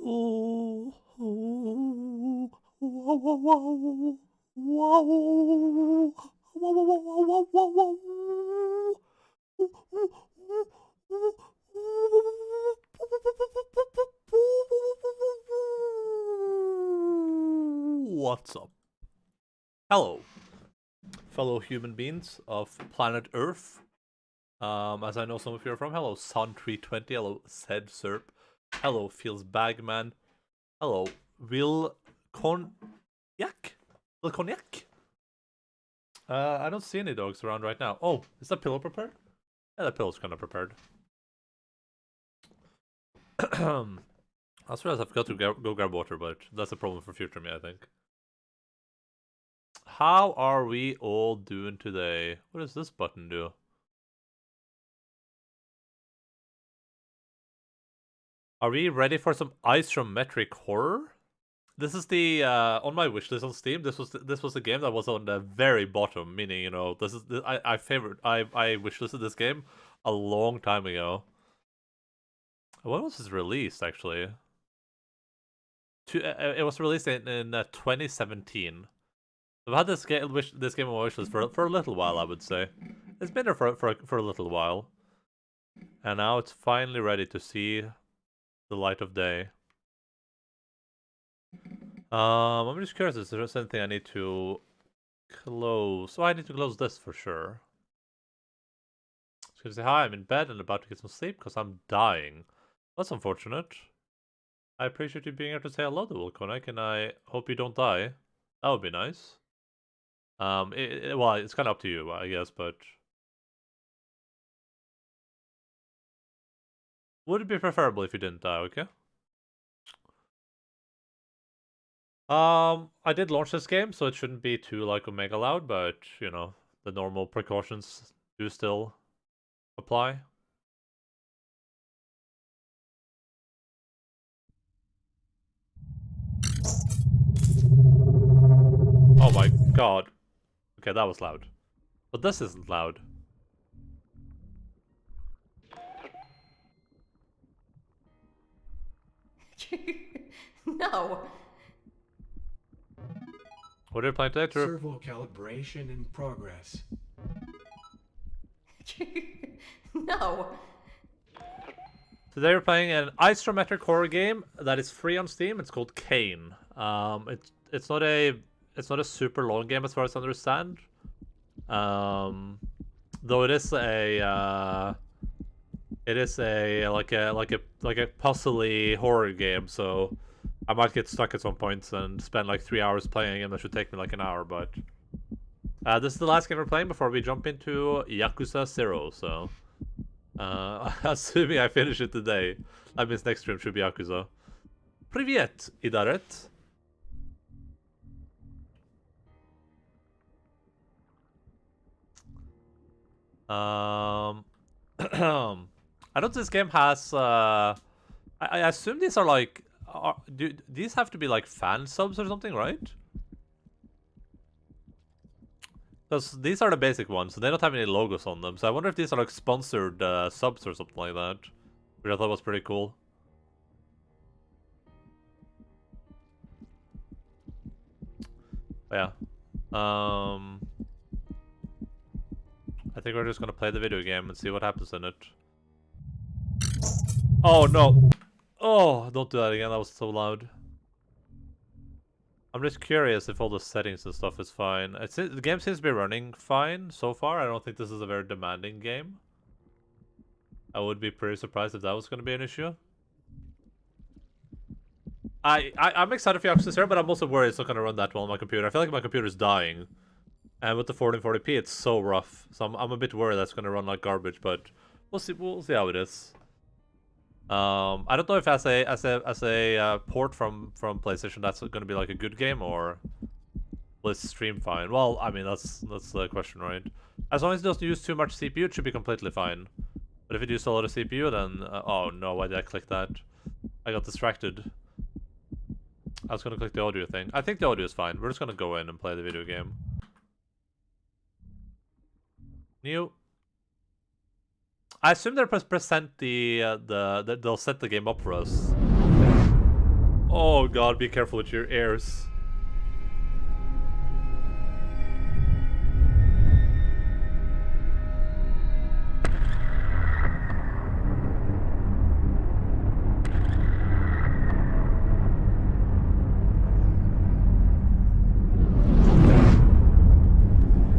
Oh, oh, wow, wow, wow, wow, wow, wow, wow, wow, What's up? Hello, fellow human beings of planet Earth. As I know some of you are from. Hello, Sun320. Hello, Zed Serp. Hello, Feels Bagman. Hello, Will Cognac? Will Cognac? I don't see any dogs around right now. Oh, is that pillow prepared? Yeah, that pillow's kind of prepared. I just realized I forgot to go grab water, but that's a problem for future me, I think. How are we all doing today? What does this button do? Are we ready for some isometric horror? This is the on my wishlist on Steam. This was a game that was on the very bottom, meaning this is I wishlisted this game a long time ago. When was this released actually? It was released in 2017. I've had this game on my wishlist for a little while, I would say. It's been there for a little while, and now it's finally ready to see the light of day. I'm just curious if there's anything I need to close. So I need to close this for sure. I was gonna say hi, I'm in bed and about to get some sleep because I'm dying. That's unfortunate. I appreciate you being here to say hello to Wilconek, and I hope you don't die. That would be nice. Well, it's kind of up to you, I guess, but would it be preferable if you didn't die? Okay. I did launch this game, so it shouldn't be too like Omega loud, but the normal precautions do still apply. Oh my god. Okay, that was loud. But this isn't loud. No. What are you playing today, Drew? Servo calibration in progress. No. Today we're playing an isometric horror game that is free on Steam. It's called CAYNE. It's not a super long game as far as I understand. Though it is a like a puzzly horror game, so I might get stuck at some points and spend like 3 hours playing, and that should take me like an hour. But this is the last game we're playing before we jump into Yakuza 0. So assuming I finish it today, that means next stream should be Yakuza. Привет, Idaret. I know this game has. I assume these are like. Do these have to be like fan subs or something, right? Because these are the basic ones, so they don't have any logos on them. So I wonder if these are like sponsored subs or something like that, which I thought was pretty cool. But yeah. I think we're just gonna play the video game and see what happens in it. Oh no! Oh, don't do that again, that was so loud. I'm just curious if all the settings and stuff is fine. The game seems to be running fine so far. I don't think this is a very demanding game. I would be pretty surprised if that was going to be an issue. I'm excited for Yakuza 0, but I'm also worried it's not going to run that well on my computer. I feel like my computer's dying. And with the 1440p, it's so rough. So I'm a bit worried that's going to run like garbage, but we'll see how it is. I don't know if as a port from PlayStation that's going to be like a good game, or will it stream fine? Well, I mean that's the question, right? As long as it doesn't use too much CPU, it should be completely fine. But if it uses a lot of CPU, then oh no, why did I click that? I got distracted. I was gonna click the audio thing. I think the audio is fine. We're just gonna go in and play the video game. New. I assume they'll present they'll set the game up for us. Oh god, be careful with your ears.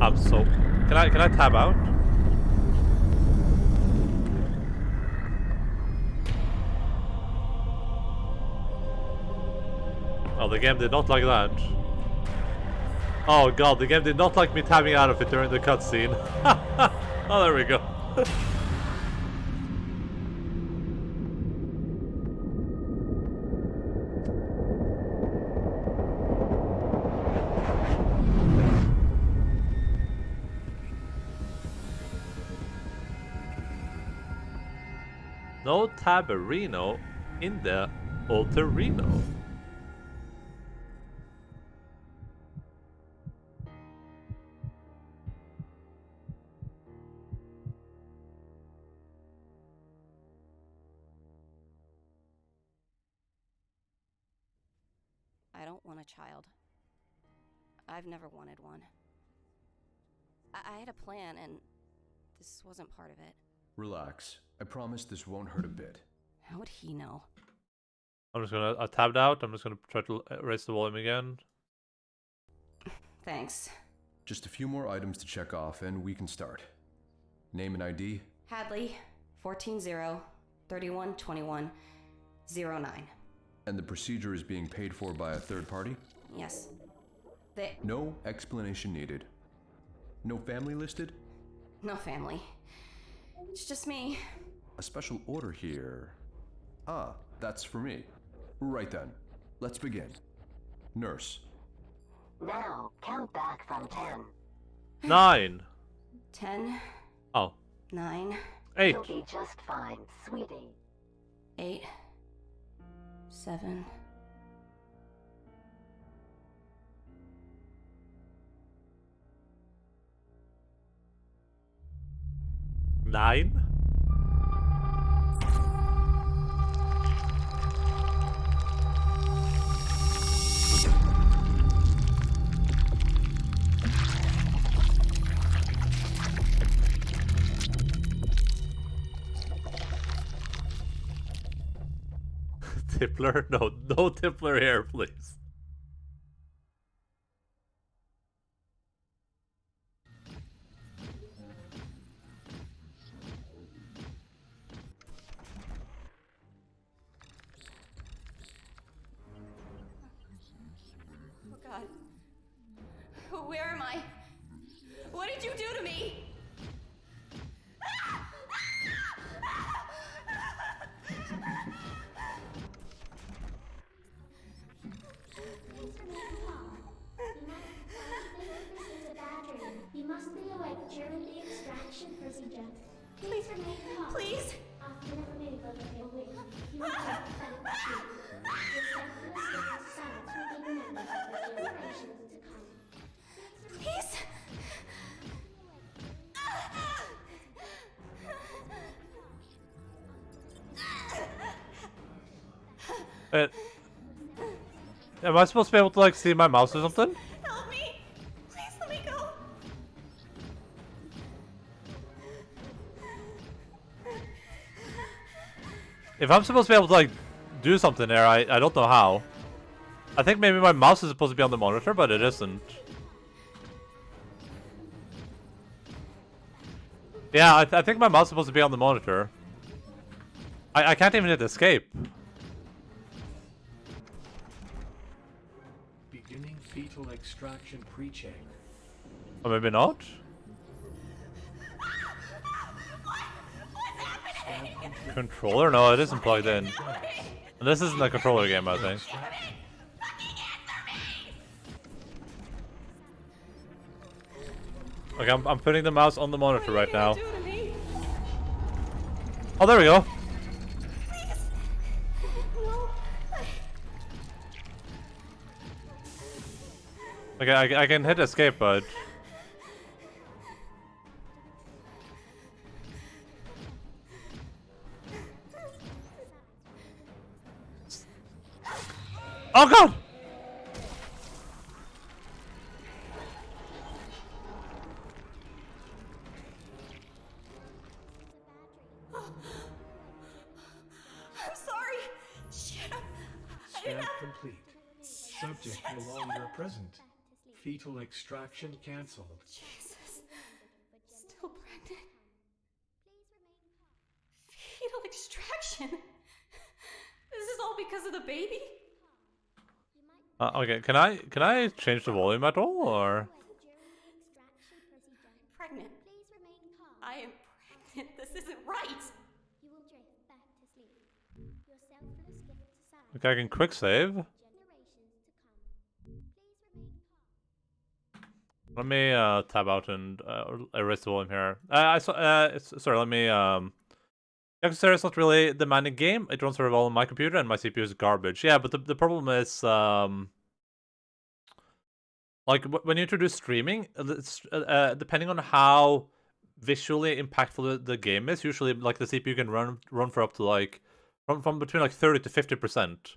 I'm so... Can I tab out? Oh, the game did not like that. Oh god, the game did not like me tabbing out of it during the cutscene. Oh, there we go. No Tabarino in the Alterino. I don't want a child. I've never wanted one. I had a plan, and this wasn't part of it. Relax. I promise this won't hurt a bit. How would he know? I'm just gonna... I tabbed out. I'm just gonna try to raise the volume again. Thanks. Just a few more items to check off and we can start. Name and ID? Hadley, 14-0-31-21-09. And the procedure is being paid for by a third party? Yes. No explanation needed. No family listed? No family. It's just me. A special order here. Ah, that's for me. Right then. Let's begin. Nurse. Now, count back from 10. 9. 10, Oh. 9, 8. You'll be just fine, sweetie. 8, 7. Nine? Tippler? No, no Tippler here, please. Oh God. Where am I? What did you do to me? You must be awake during the extraction procedure. Please, remain calm. please. After the removal of your wing, you will take the tube. Respectful assistance silence will be remembered for the operations to come. Please. Am I supposed to be able to like see my mouse or something? Help me. Please let me go. If I'm supposed to be able to like do something there, I don't know how. I think maybe my mouse is supposed to be on the monitor, but it isn't. Yeah, I think my mouse is supposed to be on the monitor. I can't even hit escape. Beginning fetal extraction pre-check. Or maybe not? Controller? No, it isn't plugged in. And this isn't a controller game, I think. Okay, I'm putting the mouse on the monitor right now. Oh, there we go. Okay, I can hit escape, but... Oh god! I'm sorry. Shit. I didn't Scan have... complete. Subject no longer present. Fetal extraction cancelled. Jesus. Still pregnant. Fetal extraction. This is all because of the baby? Okay, can I change the volume at all, or? Pregnant. I am pregnant. This isn't right. Okay, I can quick save. Let me tab out and erase the volume here. I saw. Sorry. Let me. Yakuza is not really a demanding game. It runs very well on my computer, and my CPU is garbage. Yeah, but the problem is like when you introduce streaming, it's, depending on how visually impactful the game is, usually like the CPU can run for up to like from between like 30 to 50%.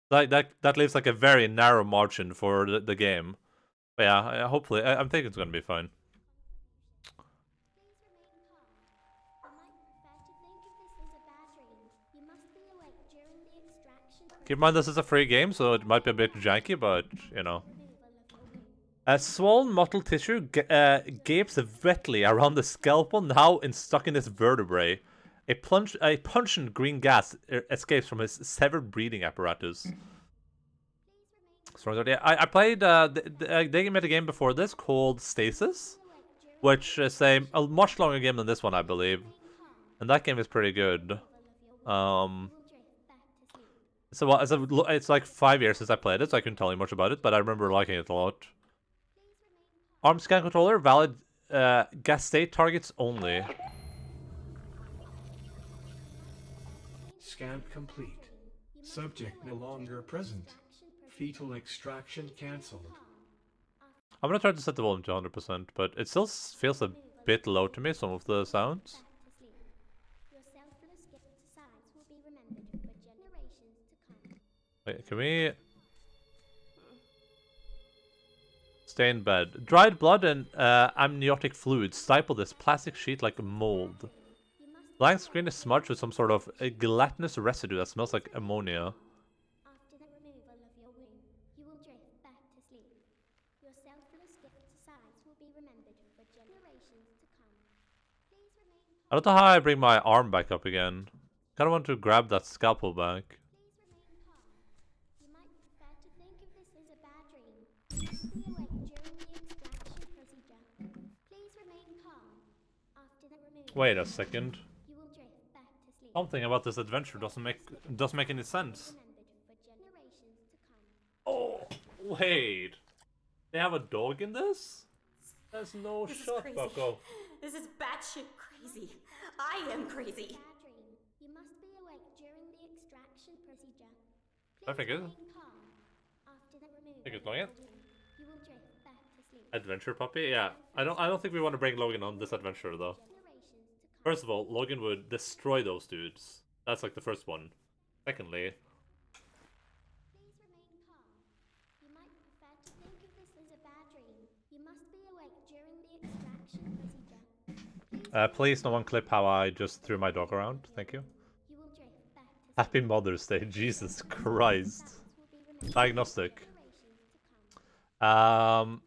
That leaves like a very narrow margin for the game. But yeah, hopefully, I'm thinking it's gonna be fine. Keep in mind this is a free game, so it might be a bit janky, but you know. Swollen mottled tissue gapes wetly around the scalpel, now stuck in his vertebrae. A pungent green gas escapes from his severed breathing apparatus. Yeah, I played they made a game before this called Stasis, which is a much longer game than this one, I believe, and that game is pretty good. So it's like 5 years since I played it, so I couldn't tell you much about it, but I remember liking it a lot. Arm scan controller, valid gas state targets only. Scan complete. Subject no longer present. Fetal extraction cancelled. I'm gonna try to set the volume to 100%, but it still feels a bit low to me, some of the sounds. Wait, can we... Stay in bed. Dried blood and amniotic fluid stifle this plastic sheet like mold. Blank screen is smudged with some sort of a gelatinous residue that smells like ammonia. I don't know how I bring my arm back up again. Kinda want to grab that scalpel back. Wait a second. Something about this adventure doesn't make any sense. Oh, wait. They have a dog in this? There's no shot, Bucko. This is batshit crazy. I am crazy. I think it. Think it's Logan. Adventure puppy? Yeah. I don't think we want to bring Logan on this adventure though. First of all, Logan would destroy those dudes. That's like the first one. Secondly, please no one clip how I just threw my dog around. Thank you. Happy Mother's Day. Jesus Christ. Diagnostic. Failure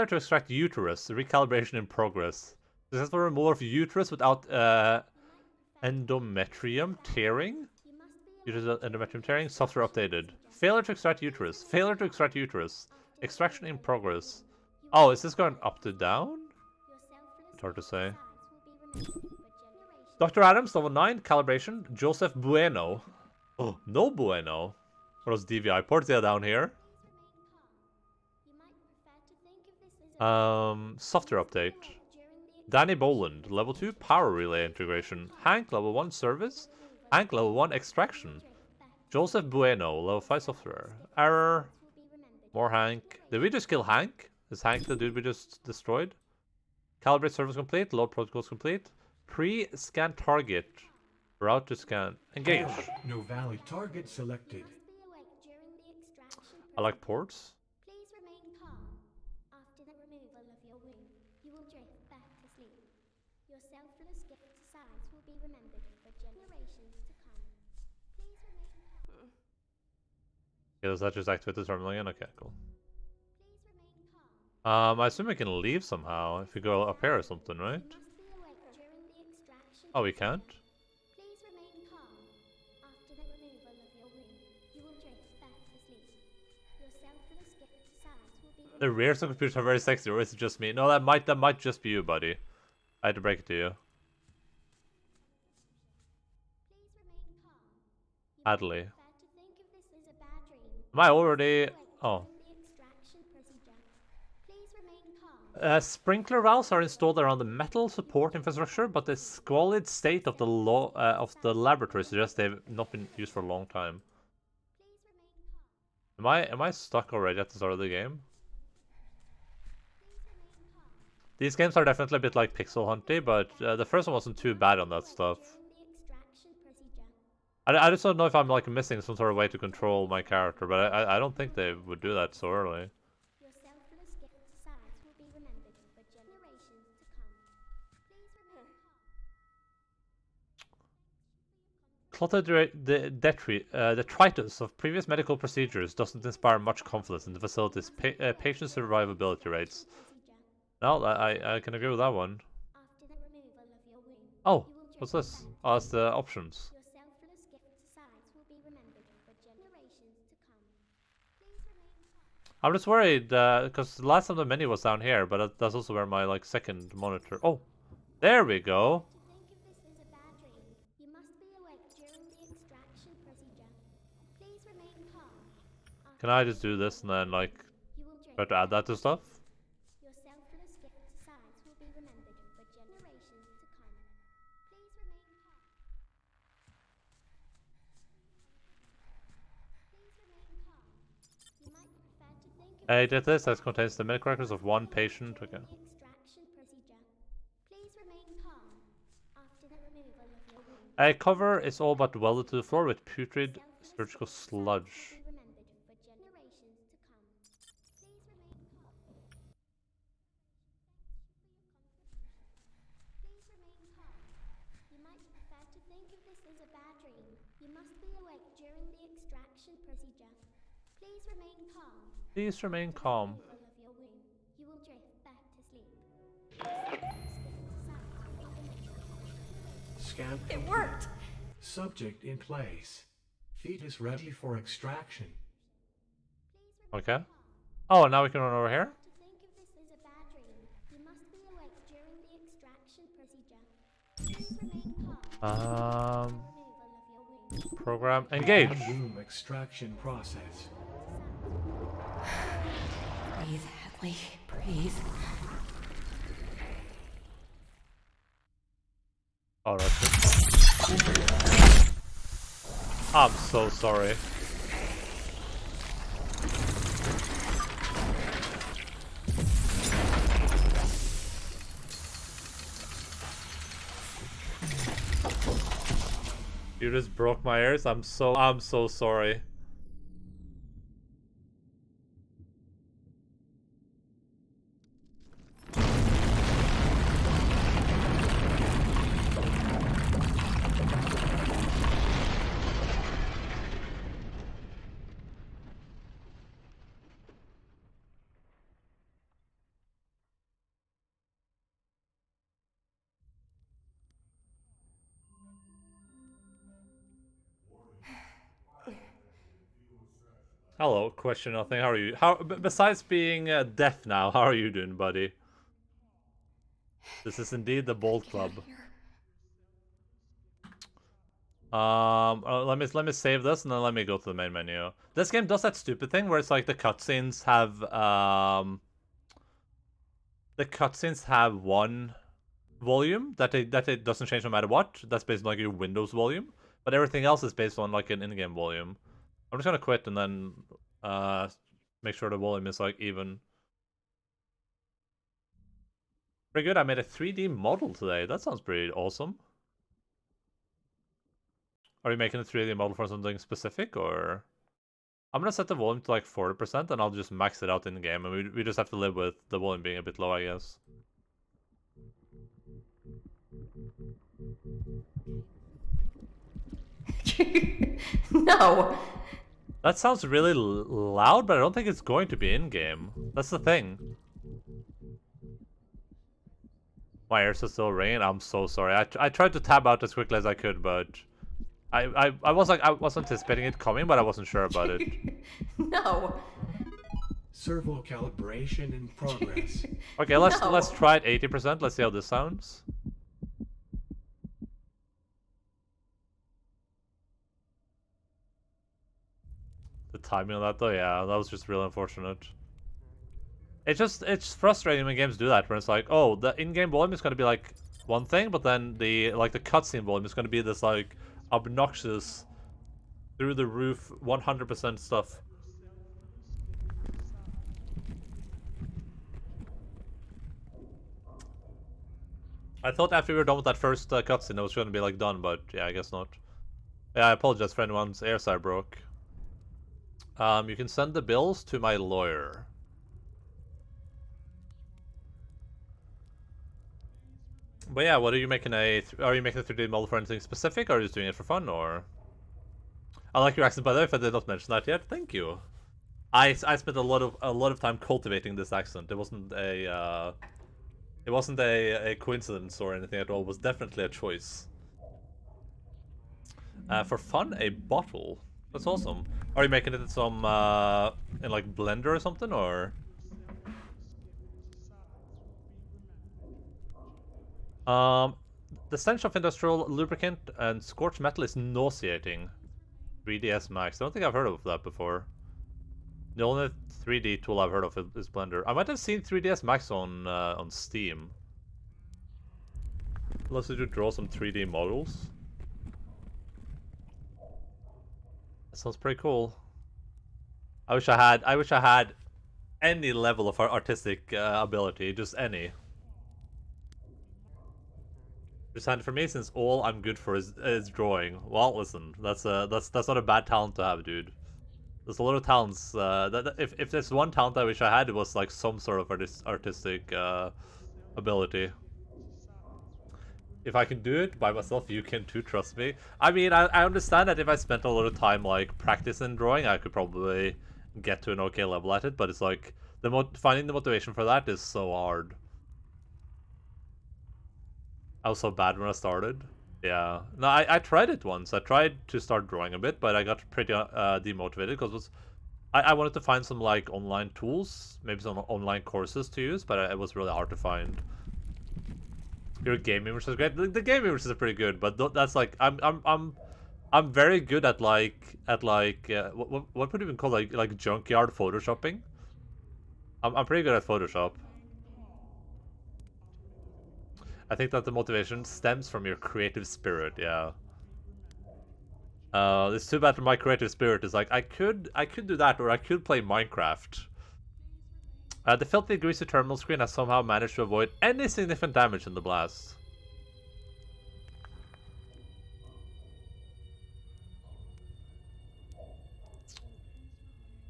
to extract uterus. Recalibration in progress. Successful removal of uterus without endometrium tearing. Uterus endometrium tearing. Software updated. Failure to extract uterus. Failure to extract uterus. Extraction in progress. Oh, is this going up to down? It's hard to say. Dr. Adams, level 9, calibration. Joseph Bueno. Oh, no bueno. What was DVI ports? Yeah, down here. Software update. Danny Boland, level 2, power relay integration. Hank, level 1, service. Hank, level 1, extraction. Joseph Bueno, level 5, software. Error. More Hank. Did we just kill Hank? Is Hank the dude we just destroyed? Calibrate service complete. Load protocols complete. Pre-scan target. Route to scan. Engage. No valid target selected. I like ports. Please remain calm. After the removal of your wound, you will drift back to sleep. Your selfless gift to science will be remembered for generations to come. Please remain calm. Okay, does that just activate the terminal again? Okay, cool. Please remain calm. I assume we can leave somehow if we go up here or something, right? You must be awake during the extraction. Oh, we can't? Please remain calm. After the removal of your wound, you will drift back to sleep. Your selfless gift to science will be The rear some computers are very sexy, or is it just me? No, that might just be you, buddy. I had to break it to you. Please remain calm. You Sadly. prefer to think of this as a bad dream. Am I already... Awake Oh. during the extraction procedure. Please remain calm. Sprinkler valves are installed around the metal support infrastructure, but the squalid state of the laboratory suggests they've not been used for a long time. Please remain calm. Am I stuck already at the start of the game? Please remain calm. These games are definitely a bit like pixel hunty, but the first one wasn't too bad on that stuff. During the extraction procedure. I just don't know if I'm like missing some sort of way to control my character, but I don't think they would do that so early. Your selfless gift to science will be remembered for generations to come. Please remain calm. Clotted detritus of previous medical procedures doesn't inspire much confidence in the facility's patient survivability rates. Procedure. No, I can agree with that one. After the removal of your wound, Oh, you will what's drift this? back Oh, that's the options. Your selfless gift to science will be remembered for generations to come. Please remain calm. I'm just worried because the last time the menu was down here, but that's also where my like second monitor. Oh, there we go. To think of this as a bad dream, you must be awake during the extraction procedure. Please remain calm. Can I just do this and then like You will try drift. to add that to stuff? Your selfless gift to science will be remembered for generations to come. Please remain calm. Please remain calm. You might prefer to think of I did this. That contains the medical records of one patient. Okay. the extraction procedure. Please remain calm. After the removal of your wound, A cover is all but welded to the floor with putrid surgical sludge. will be remembered for generations to come. Please remain calm. Please remain calm. You might prefer to think of this as a bad dream. You must be awake during the extraction procedure. Please remain calm. Please remain calm. Removal of your wound, you will drift back to sleep. Scan It complete. worked! Subject in place. Fetus ready for extraction. Okay. Oh, now we can run over here. To think of this as a bad dream, you must be awake during the extraction procedure. Please remain calm. Um, Removal of your wound. program engage. Womb extraction process. Breathe, Hadley. Breathe. Oh, that's it. I'm so sorry. You just broke my ears. I'm so sorry. Hello, question nothing. How are you? Besides being deaf now, how are you doing, buddy? This is indeed the Bold Club. Let me save this and then let me go to the main menu. This game does that stupid thing where it's like the cutscenes have one volume that it doesn't change no matter what. That's based on like your Windows volume, but everything else is based on like an in-game volume. I'm just gonna quit and then make sure the volume is like even. Pretty good. I made a 3D model today. That sounds pretty awesome. Are you making a 3D model for something specific or? I'm gonna set the volume to like 40% and I'll just max it out in the game, and we just have to live with the volume being a bit low, I guess. No! That sounds really loud, but I don't think it's going to be in-game. That's the thing. My ears are still ringing. I'm so sorry. I tried to tab out as quickly as I could, but I was anticipating it coming, but I wasn't sure about it. No! Servo calibration in progress. Okay, let's try it 80%. Let's see how this sounds. The timing of that though, yeah, that was just really unfortunate. It's frustrating when games do that, where it's like, oh, the in-game volume is gonna be like one thing, but then the cutscene volume is gonna be this like obnoxious, through the roof, 100% stuff. I thought after we were done with that first cutscene, it was gonna be like done, but yeah, I guess not. Yeah, I apologize for anyone's airside broke. You can send the bills to my lawyer. But yeah, what are you making are you making a 3D model for anything specific, or are you just doing it for fun, or? I like your accent, by the way, if I did not mention that yet. Thank you. I spent a lot of time cultivating this accent. It wasn't a coincidence or anything at all. It was definitely a choice. For fun, a bottle. That's awesome. Are you making it in some in like Blender or something, or? The stench of industrial lubricant and scorched metal is nauseating. 3ds Max. I don't think I've heard of that before. The only 3D tool I've heard of is Blender. I might have seen 3ds Max on Steam. Let's do draw some 3D models. That sounds pretty cool. I wish I had any level of artistic ability, just any. And for me, since all I'm good for is drawing. Well, listen, that's not a bad talent to have, dude. There's a lot of talents. If there's one talent I wish I had, it was like some sort of artistic ability. If I can do it by myself, you can too. Trust me. I mean, I understand that if I spent a lot of time like practicing drawing, I could probably get to an okay level at it. But it's like finding the motivation for that is so hard. I was so bad when I started. Yeah. No, I tried it once. I tried to start drawing a bit, but I got pretty demotivated because I wanted to find some like online tools, maybe some online courses to use, but it was really hard to find. Your game images is great. The game images are pretty good, but that's like I'm very good at what would you even call like junkyard photoshopping. I'm pretty good at Photoshop. I think that the motivation stems from your creative spirit, yeah. It's too bad for my creative spirit. Is like I could do that, or I could play Minecraft. The filthy greasy terminal screen has somehow managed to avoid any significant damage in the blast.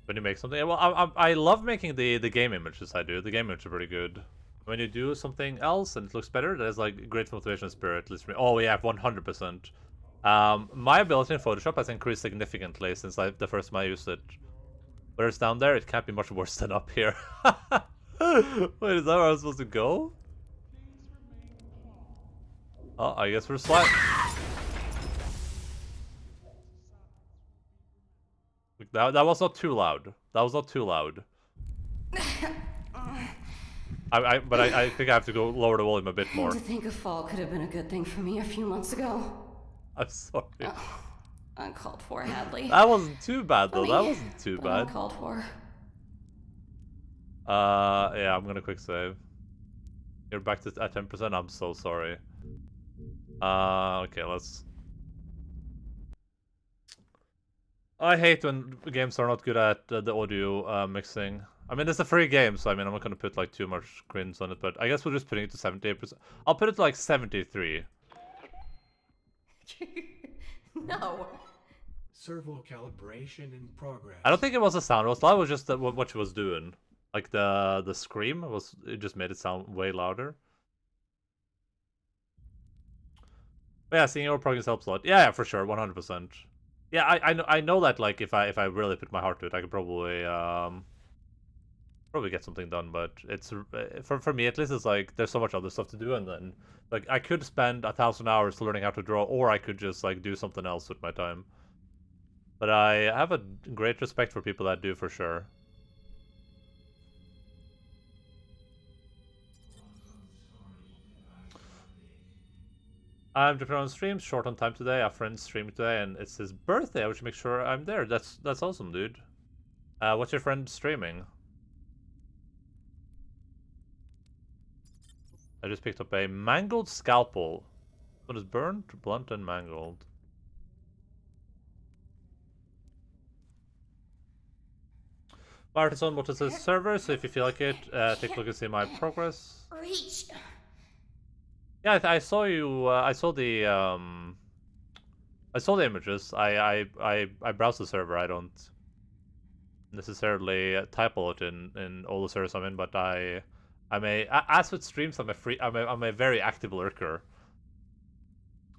When you make something, well, I love making the game images. I do. The game images are pretty good. When you do something else and it looks better, there's like great motivation spirit. At least for me. Oh yeah, 100%. My ability in Photoshop has increased significantly since the first time I used it. Where it's down there, it can't be much worse than up here. Wait, is that where I'm supposed to go? Oh, I guess we're sliding. That was not too loud. That was not too loud. But I think I have to go lower the volume a bit more. To think a fall could have been a good thing for me a few months ago. I'm sorry. Oh, uncalled for, Hadley. That wasn't too bad though. That wasn't too bad. Uncalled for. Yeah, I'm gonna quick save. You're back to at 10%. I'm so sorry. Okay, let's. I hate when games are not good at the audio mixing. I mean, it's a free game, so I mean, I'm not gonna put like too much crins on it, but I guess we're just putting it to 78%. I'll put it to like 73. No. Servo calibration in progress. I don't think it was a sound. It was just what she was doing. Like the scream it just made it sound way louder. But yeah, seeing your progress helps a lot. Yeah, for sure, 100%. Yeah, I know that like if I really put my heart to it, I could probably get something done. But it's for me at least, it's like there's so much other stuff to do, and then like I could spend 1,000 hours learning how to draw, or I could just like do something else with my time. But I have a great respect for people that do, for sure. I'm jumping on streams, short on time today. A friend's streaming today, and it's his birthday. I should make sure I'm there. That's awesome, dude. What's your friend streaming? I just picked up a mangled scalpel. What is burnt, blunt, and mangled? My art is on what is a server, so if you feel like it, take a look and see my progress. Reach. Yeah, I saw you. I saw the images. I browse the server. I don't necessarily type a lot in all the servers I'm in, but as with streams, I'm a very active lurker.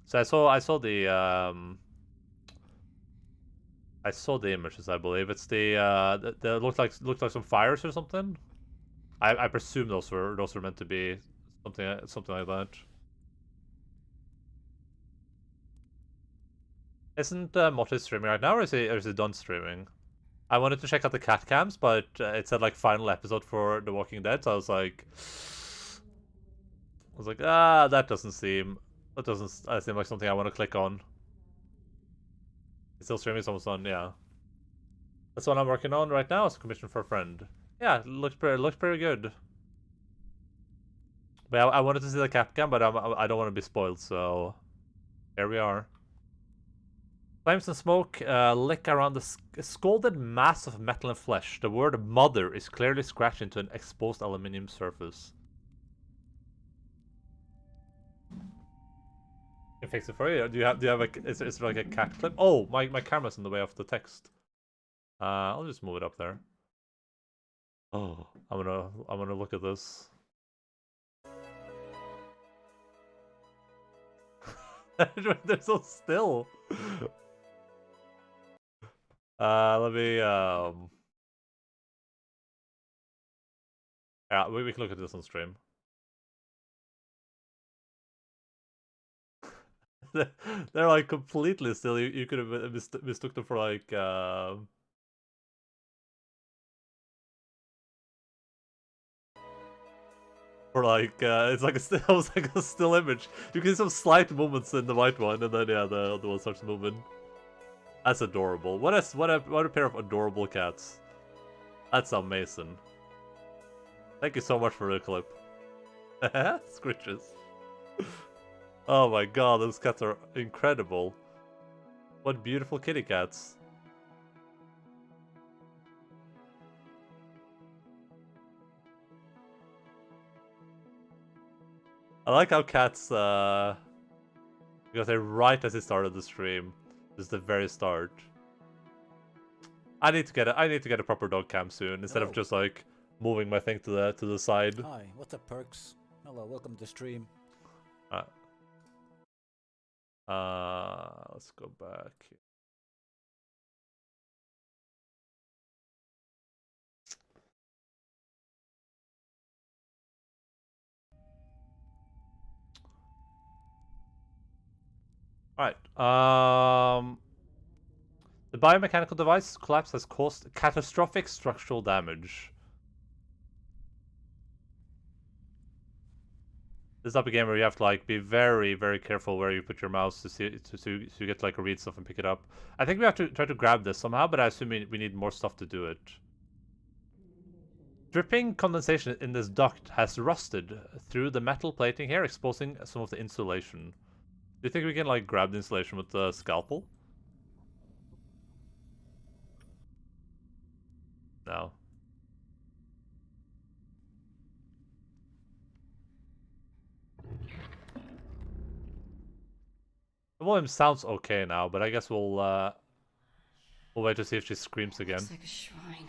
So I saw the images. I believe it's the looked like some fires or something. I presume those were meant to be something like that. Isn't Motti streaming right now, or is he done streaming? I wanted to check out the cat cams, but it said like final episode for The Walking Dead, so I was like, that doesn't seem like something I want to click on. It's still streaming, it's almost done, yeah. That's what I'm working on right now as a commission for a friend. Yeah, it looks pretty good. But I wanted to see the cat cam, but I don't want to be spoiled, so here we are. Flames and smoke lick around the scalded mass of metal and flesh. The word mother is clearly scratched into an exposed aluminium surface. Can fix it for you. Do you have is there like a cat clip? Oh, my camera's in the way of the text. I'll just move it up there. Oh, I'm gonna look at this. They're so still. Let me yeah, we can look at this on stream. They're like completely still. You could have mistook them for like it's like almost like a still image. You can see some slight movements in the white one, and then yeah, the other one starts moving. That's adorable. What a pair of adorable cats. That's amazing. Thank you so much for the clip. Scritches. Oh my god, those cats are incredible. What beautiful kitty cats. I like how cats, because they're right as they started the stream. Just the very start. I need to get a proper dog cam soon, instead of just like moving my thing to the side. Hi, what's up, perks? Hello, welcome to stream. Let's go back. Alright, the biomechanical device collapse has caused catastrophic structural damage. This is up a game where you have to like be very, very careful where you put your mouse to see to get like read stuff and pick it up. I think we have to try to grab this somehow, but I assume we need more stuff to do it. Dripping condensation in this duct has rusted through the metal plating here, exposing some of the insulation. Do you think we can like grab the insulation with the scalpel? No. The volume sounds okay now, but I guess we'll We'll wait to see if she screams again. Looks like a shrine.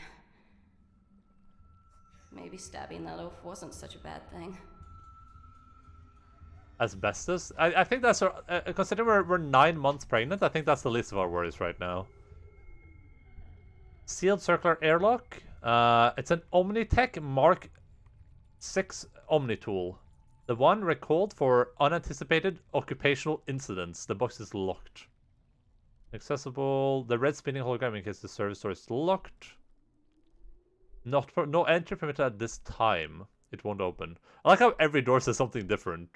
Maybe stabbing that oaf wasn't such a bad thing. Asbestos? I think that's our... considering we're 9 months pregnant, I think that's the least of our worries right now. Sealed circular airlock. It's an Omnitech Mark 6 Omni tool. The one recalled for unanticipated occupational incidents. The box is locked. Accessible. The red spinning hologram in case the service door is locked. No entry permitted at this time. It won't open. I like how every door says something different.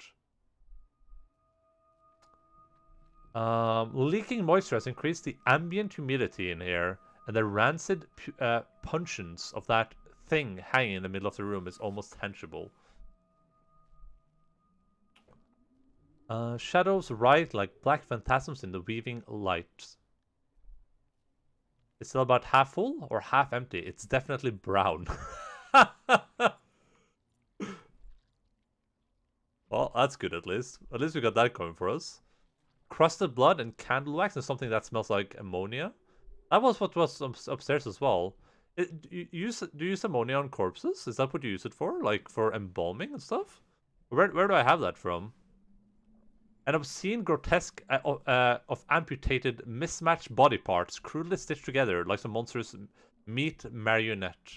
Leaking moisture has increased the ambient humidity in here, and the rancid pungence of that thing hanging in the middle of the room is almost tangible. Shadows ride like black phantasms in the weaving light. It's still about half full or half empty? It's definitely brown. Well, that's good at least. At least we got that going for us. Crusted blood and candle wax and something that smells like ammonia. That was what was upstairs as well. Do you use ammonia on corpses? Is that what you use it for? Like for embalming and stuff? Where do I have that from? An obscene grotesque of amputated, mismatched body parts crudely stitched together like some monstrous meat marionette.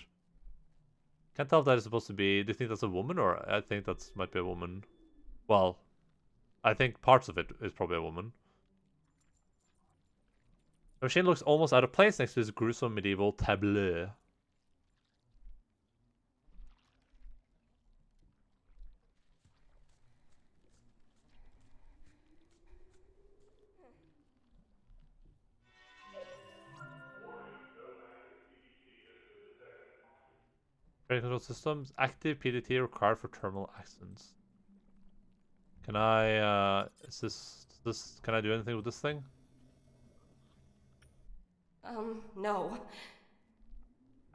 Can't tell if that is supposed to be... Do you think that's a woman, or I think that might be a woman? Well, I think parts of it is probably a woman. The machine looks almost out of place next to this gruesome medieval tableau. Train control systems. Active PDT required for terminal accidents. Can I, can I do anything with this thing? No.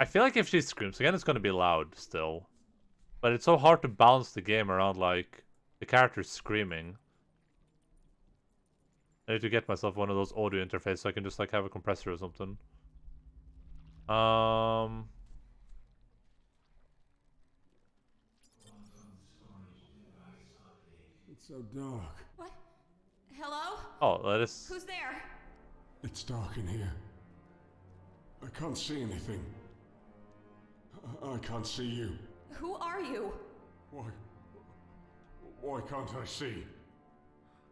I feel like if she screams again, it's going to be loud still. But it's so hard to balance the game around, like, the characters screaming. I need to get myself one of those audio interfaces so I can just, like, have a compressor or something. It's so dark. What? Hello? Oh, that is... Who's there? It's dark in here. I can't see anything. I can't see you. Who are you? Why can't I see?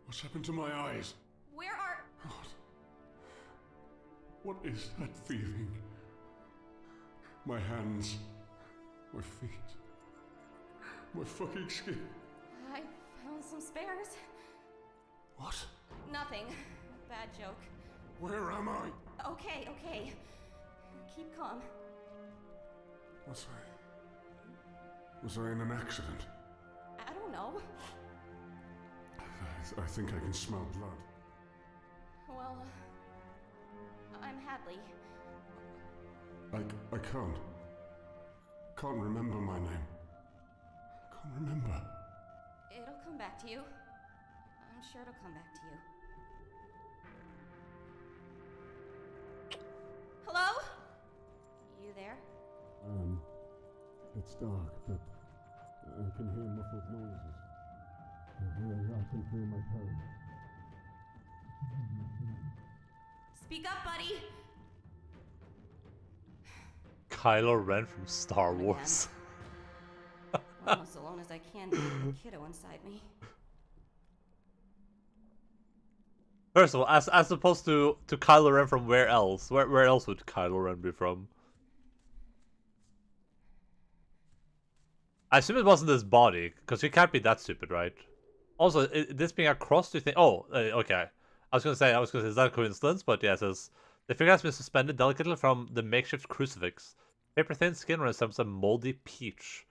What's happened to my eyes? Where are... What is that feeling? My hands, my feet, my fucking skin. I found some spares. What? Nothing. Bad joke. Where am I? Okay. Keep calm. Was I in an accident? I don't know. I think I can smell blood. Well, I'm Hadley. I can't remember my name. Can't remember. It'll come back to you. I'm sure it'll come back to you. Hello? You there? It's dark, but I can hear muffled noises. I can feel my toes. Speak up, buddy! Kylo Ren from Star Again. Wars. I'm as alone as I can be with the kiddo inside me. First of all, as opposed to Kylo Ren from where else? Where else would Kylo Ren be from? I assume it wasn't his body, because he can't be that stupid, right? Also, this being a cross, do you think... Oh, okay. I was gonna say, is that a coincidence? But yeah, it says... The figure has been suspended delicately from the makeshift crucifix. Paper-thin skin resembles a moldy peach.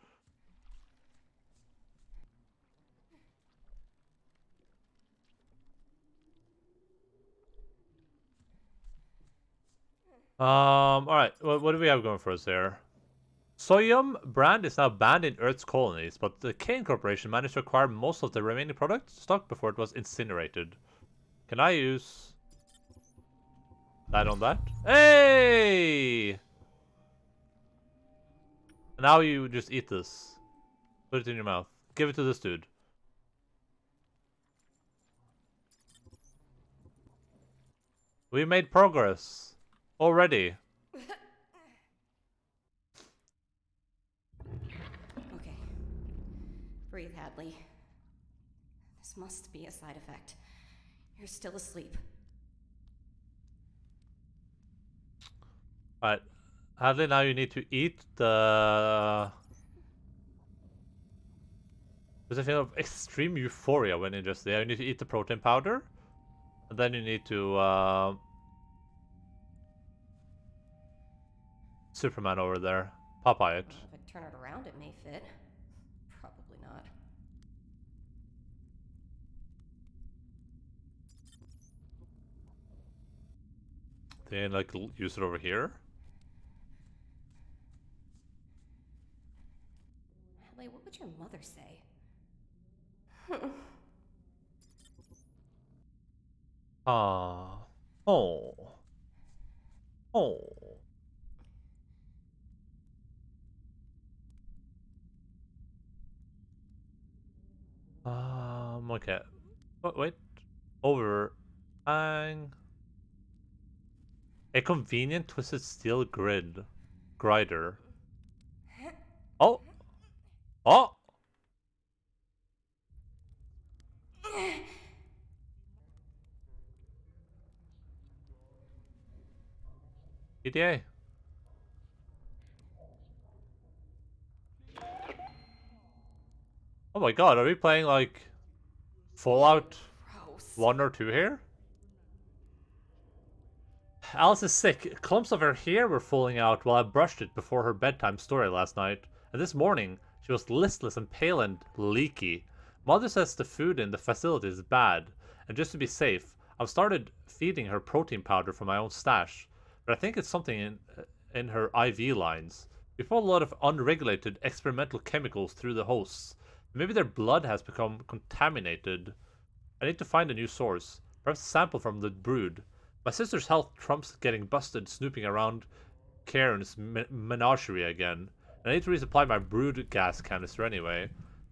Alright, what do we have going for us here? Soyum brand is now banned in Earth's colonies, but the CAYNE Corporation managed to acquire most of the remaining product stock before it was incinerated. Can I use... Land on that. Hey! Now you just eat this. Put it in your mouth. Give it to this dude. We made progress. Already. Okay. Breathe, Hadley. This must be a side effect. You're still asleep. Alright. Hadley, now you need to eat the... There's a feeling of extreme euphoria when you just... Yeah, you need to eat the protein powder. And then you need to... Superman over there. Popeye it. If I turn it around, it may fit. Probably not. Then, like, use it over here. Hadley, what would your mother say? Ah. Oh. Oh. Okay. Oh, wait. Over. Bang. A convenient twisted steel grider. Oh. Oh. EDA. Oh my god, are we playing like Fallout Gross. 1 or 2 here? Alice is sick. Clumps of her hair were falling out while I brushed it before her bedtime story last night. And this morning, she was listless and pale and leaky. Mother says the food in the facility is bad. And just to be safe, I've started feeding her protein powder from my own stash. But I think it's something in her IV lines. We put a lot of unregulated experimental chemicals through the hosts. Maybe their blood has become contaminated. I need to find a new source. Perhaps a sample from the brood. My sister's health trumps getting busted snooping around Cairn's menagerie again. And I need to resupply my brood gas canister anyway.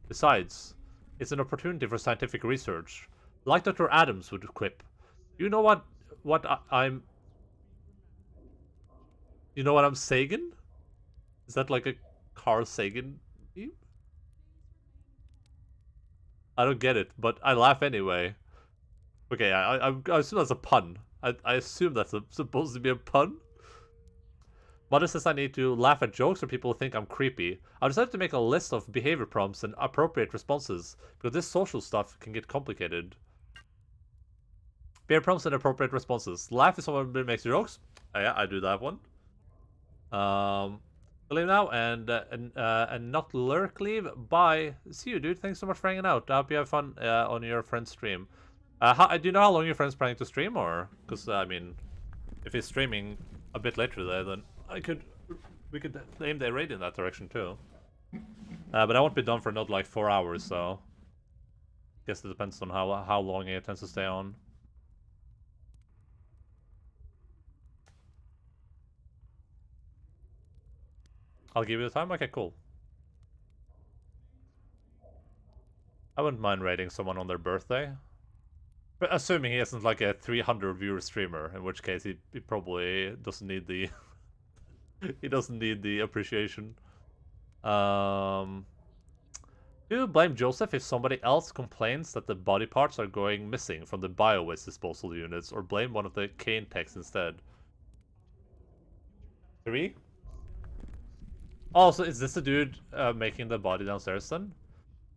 Besides, it's an opportunity for scientific research. Like Dr. Adams would quip. You know what I'm... You know what I'm Sagan? Is that like a Carl Sagan meme? I don't get it, but I laugh anyway. Okay, I assume that's a pun. I assume that's supposed to be a pun. Mother says I need to laugh at jokes or people think I'm creepy. I decided to make a list of behavior prompts and appropriate responses, because this social stuff can get complicated. Behavior prompts and appropriate responses. Laugh if someone makes jokes. Yeah, I do that one. Leave now and not lurk leave. Bye. See you, dude. Thanks so much for hanging out. I hope you have fun on your friend's stream. Do you know how long your friend's planning to stream, or? Because I mean, if he's streaming a bit later there, then we could aim the raid in that direction too. But I won't be done for another like 4 hours, so guess it depends on how long he intends to stay on. I'll give you the time. Okay, cool. I wouldn't mind raiding someone on their birthday. But assuming he isn't like a 300 viewer streamer, in which case he probably doesn't need the he doesn't need the appreciation. Do you blame Joseph if somebody else complains that the body parts are going missing from the bio-waste disposal units, or blame one of the CAYNE techs instead? 3? Oh, so is this the dude making the body downstairs then?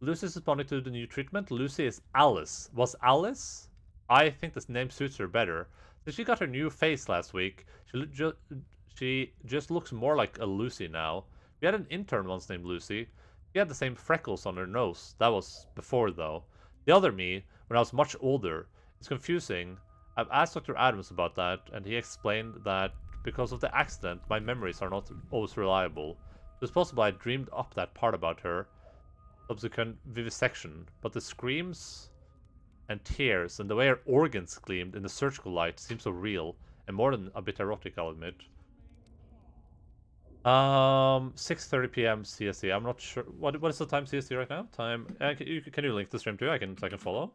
Lucy's responding to the new treatment. Lucy is Alice. Was Alice? I think this name suits her better. Since she got her new face last week, she just looks more like a Lucy now. We had an intern once named Lucy. She had the same freckles on her nose. That was before, though. The other me, when I was much older, is confusing. I've asked Dr. Adams about that, and he explained that because of the accident, my memories are not always reliable. It was possible I dreamed up that part about her. Subsequent vivisection, but the screams and tears and the way her organs gleamed in the surgical light seemed so real. And more than a bit erotic, I'll admit. 6:30 p.m. CST. I'm not sure. What is the time CST right now? Time. Can you link the stream too? I can follow.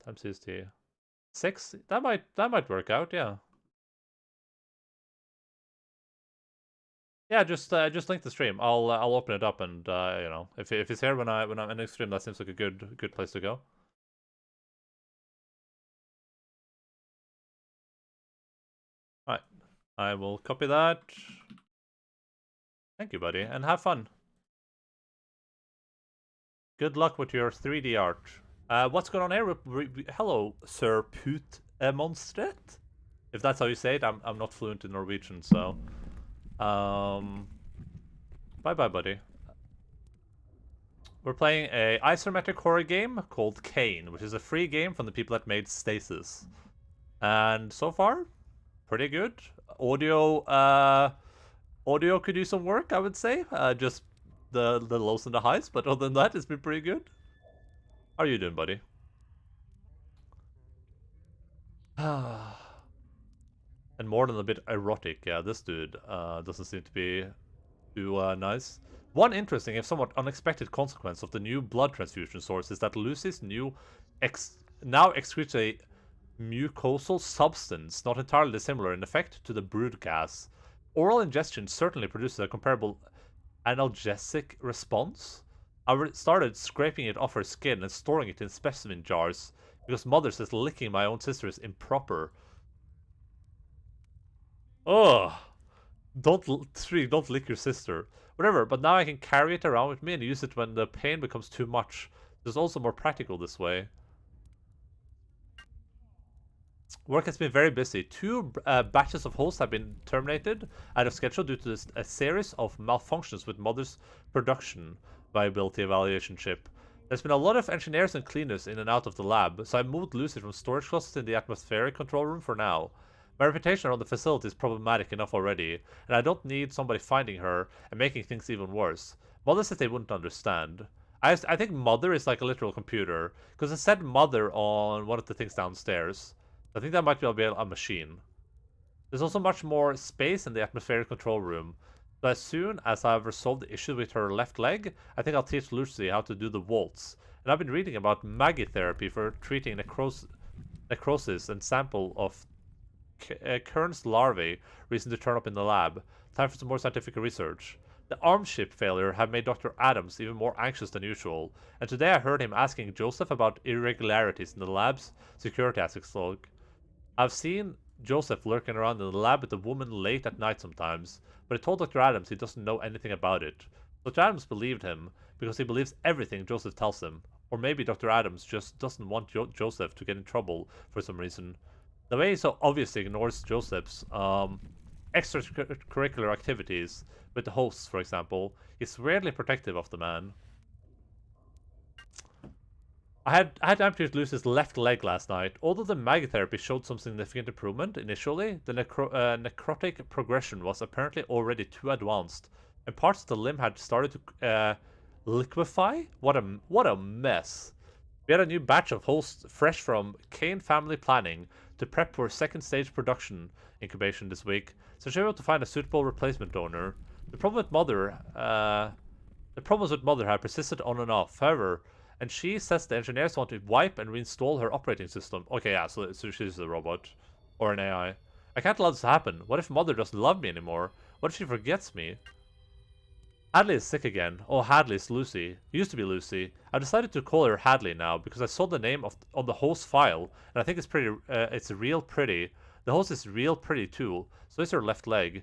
Time CST. 6. That might work out. Yeah. Yeah. Just link the stream. I'll open it up and you know, if it's here when I'm in the stream, that seems like a good place to go. All right. I will copy that. Thank you, buddy, and have fun. Good luck with your 3D art. What's going on here? Hello, Sir Put Monstret? If that's how you say it, I'm not fluent in Norwegian, so... Bye-bye, buddy. We're playing a isometric horror game called CAYNE, which is a free game from the people that made Stasis. And so far, pretty good. Audio could do some work, I would say. Just the lows and the highs, but other than that, it's been pretty good. How are you doing, buddy? And more than a bit erotic. Yeah, this dude doesn't seem to be too nice. One interesting, if somewhat unexpected consequence of the new blood transfusion source is that Lucy's now excretes a mucosal substance not entirely dissimilar in effect to the brood gas. Oral ingestion certainly produces a comparable analgesic response. I started scraping it off her skin and storing it in specimen jars because mother says licking my own sister is improper. Ugh. Don't lick your sister. Whatever, but now I can carry it around with me and use it when the pain becomes too much. It's also more practical this way. Work has been very busy. 2 batches of hosts have been terminated out of schedule due to a series of malfunctions with Mother's production viability evaluation chip. There's been a lot of engineers and cleaners in and out of the lab, so I moved Lucy from storage closets in the atmospheric control room for now. My reputation around the facility is problematic enough already, and I don't need somebody finding her and making things even worse. Mother says they wouldn't understand. I think Mother is like a literal computer, because it said Mother on one of the things downstairs. I think that might well be a machine. There's also much more space in the atmospheric control room, so as soon as I've resolved the issue with her left leg, I think I'll teach Lucy how to do the waltz. And I've been reading about Maggie therapy for treating necrosis and sample of Kern's larvae reason to turn up in the lab. Time for some more scientific research. The arm ship failure have made Dr. Adams even more anxious than usual, and today I heard him asking Joseph about irregularities in the lab's security aspects log. I've seen Joseph lurking around in the lab with a woman late at night sometimes, but he told Dr. Adams he doesn't know anything about it. Dr. Adams believed him because he believes everything Joseph tells him, or maybe Dr. Adams just doesn't want Joseph to get in trouble for some reason. The way he so obviously ignores Joseph's extracurricular activities with the hosts, for example, is weirdly protective of the man. I had amputated Lucy's left leg last night. Although the mag therapy showed some significant improvement initially, the necrotic progression was apparently already too advanced, and parts of the limb had started to liquefy. What a mess! We had a new batch of hosts fresh from CAYNE Family Planning to prep for second stage production incubation this week, so she was able to find a suitable replacement donor. The problems with Mother have persisted on and off. However, and she says the engineers want to wipe and reinstall her operating system. Okay, yeah, so she's a robot. Or an AI. I can't allow this to happen. What if Mother doesn't love me anymore? What if she forgets me? Hadley is sick again. Oh, Hadley is Lucy. Used to be Lucy. I decided to call her Hadley now because I saw the name on the host file, and I think it's real pretty. The host is real pretty too, so is her left leg.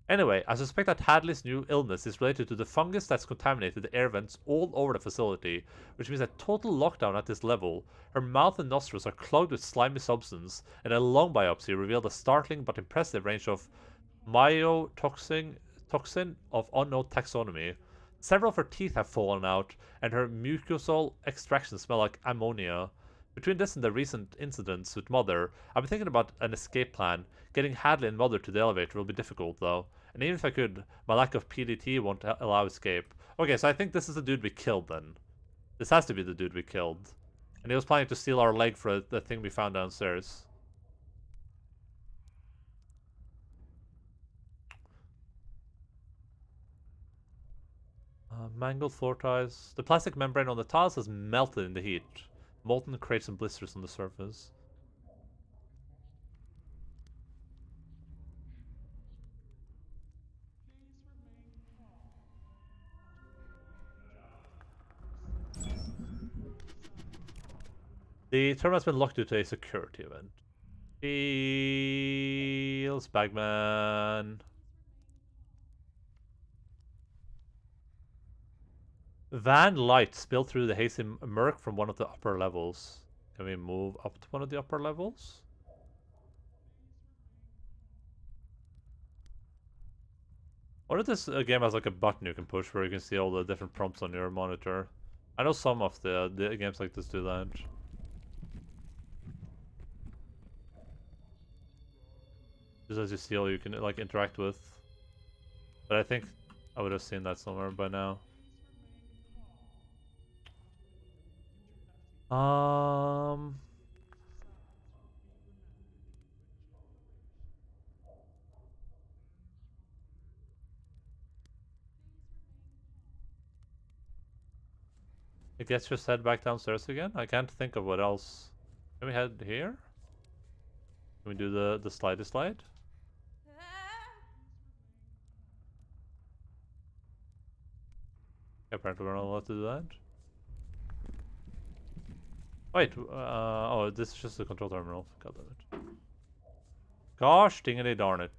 Anyway, I suspect that Hadley's new illness is related to the fungus that's contaminated the air vents all over the facility, which means a total lockdown at this level. Her mouth and nostrils are clogged with slimy substance, and a lung biopsy revealed a startling but impressive range of mycotoxin of unknown taxonomy. Several of her teeth have fallen out, and her mucosal extractions smell like ammonia. Between this and the recent incidents with Mother, I've been thinking about an escape plan. Getting Hadley and Mother to the elevator will be difficult, though. And even if I could, my lack of PDT won't allow escape. Okay, so I think this is the dude we killed, then. This has to be the dude we killed. And he was planning to steal our leg for the thing we found downstairs. Mangled floor tiles. The plastic membrane on the tiles has melted in the heat. Molten creates some blisters on the surface. The terminal has been locked due to a security event. Feels Bagman. Van light spilled through the hazy murk from one of the upper levels. Can we move up to one of the upper levels? What if this game has like a button you can push where you can see all the different prompts on your monitor? I know some of the games like this do that. Just as you see all you can like interact with. But I think I would have seen that somewhere by now. I guess just head back downstairs again? I can't think of what else. Can we head here? Can we do the slidey slide? Apparently we're not allowed to do that. Wait, oh, this is just the control terminal. God damn it. Gosh, dingity darn it.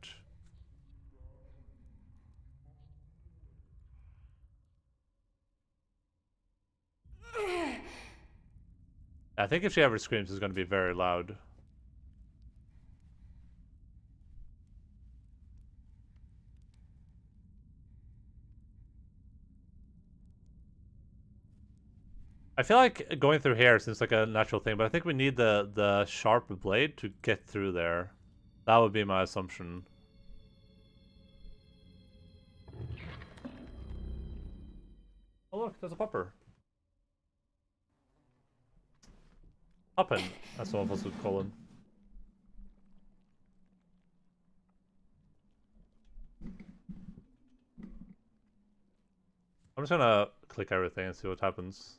I think if she ever screams, it's going to be very loud. I feel like going through here seems like a natural thing, but I think we need the sharp blade to get through there. That would be my assumption. Oh look, there's a pupper. Puppin, as some of us would call him. I'm just gonna click everything and see what happens.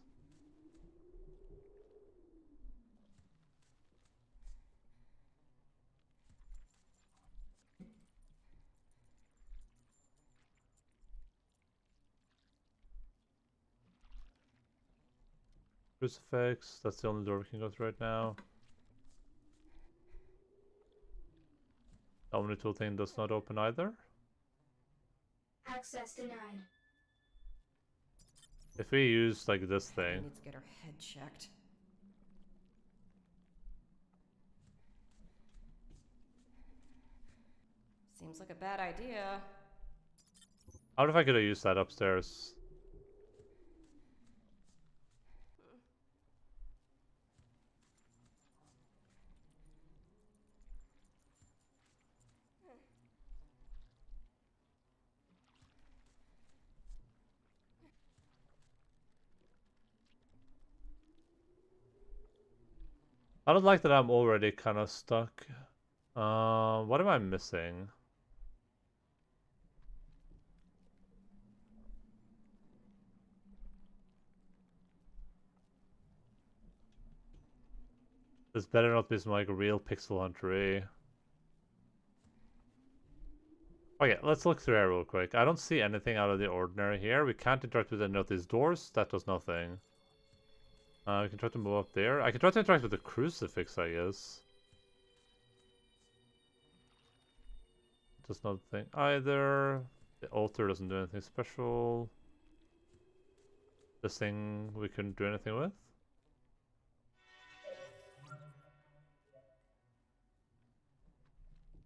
Crucifix, that's the only door we can go through right now. The Omni-tool thing does not open either. Access denied. If we use like this We thing, need to get her head checked. Seems like a bad idea. how if I could have used that upstairs? I don't like that I'm already kind of stuck. What am I missing? This better not be some like real pixel huntery. Okay, let's look through here real quick. I don't see anything out of the ordinary here. We can't interact with any of these doors. That does nothing. We can try to move up there. I can try to interact with the crucifix, I guess. Does nothing either. The altar doesn't do anything special. This thing we couldn't do anything with.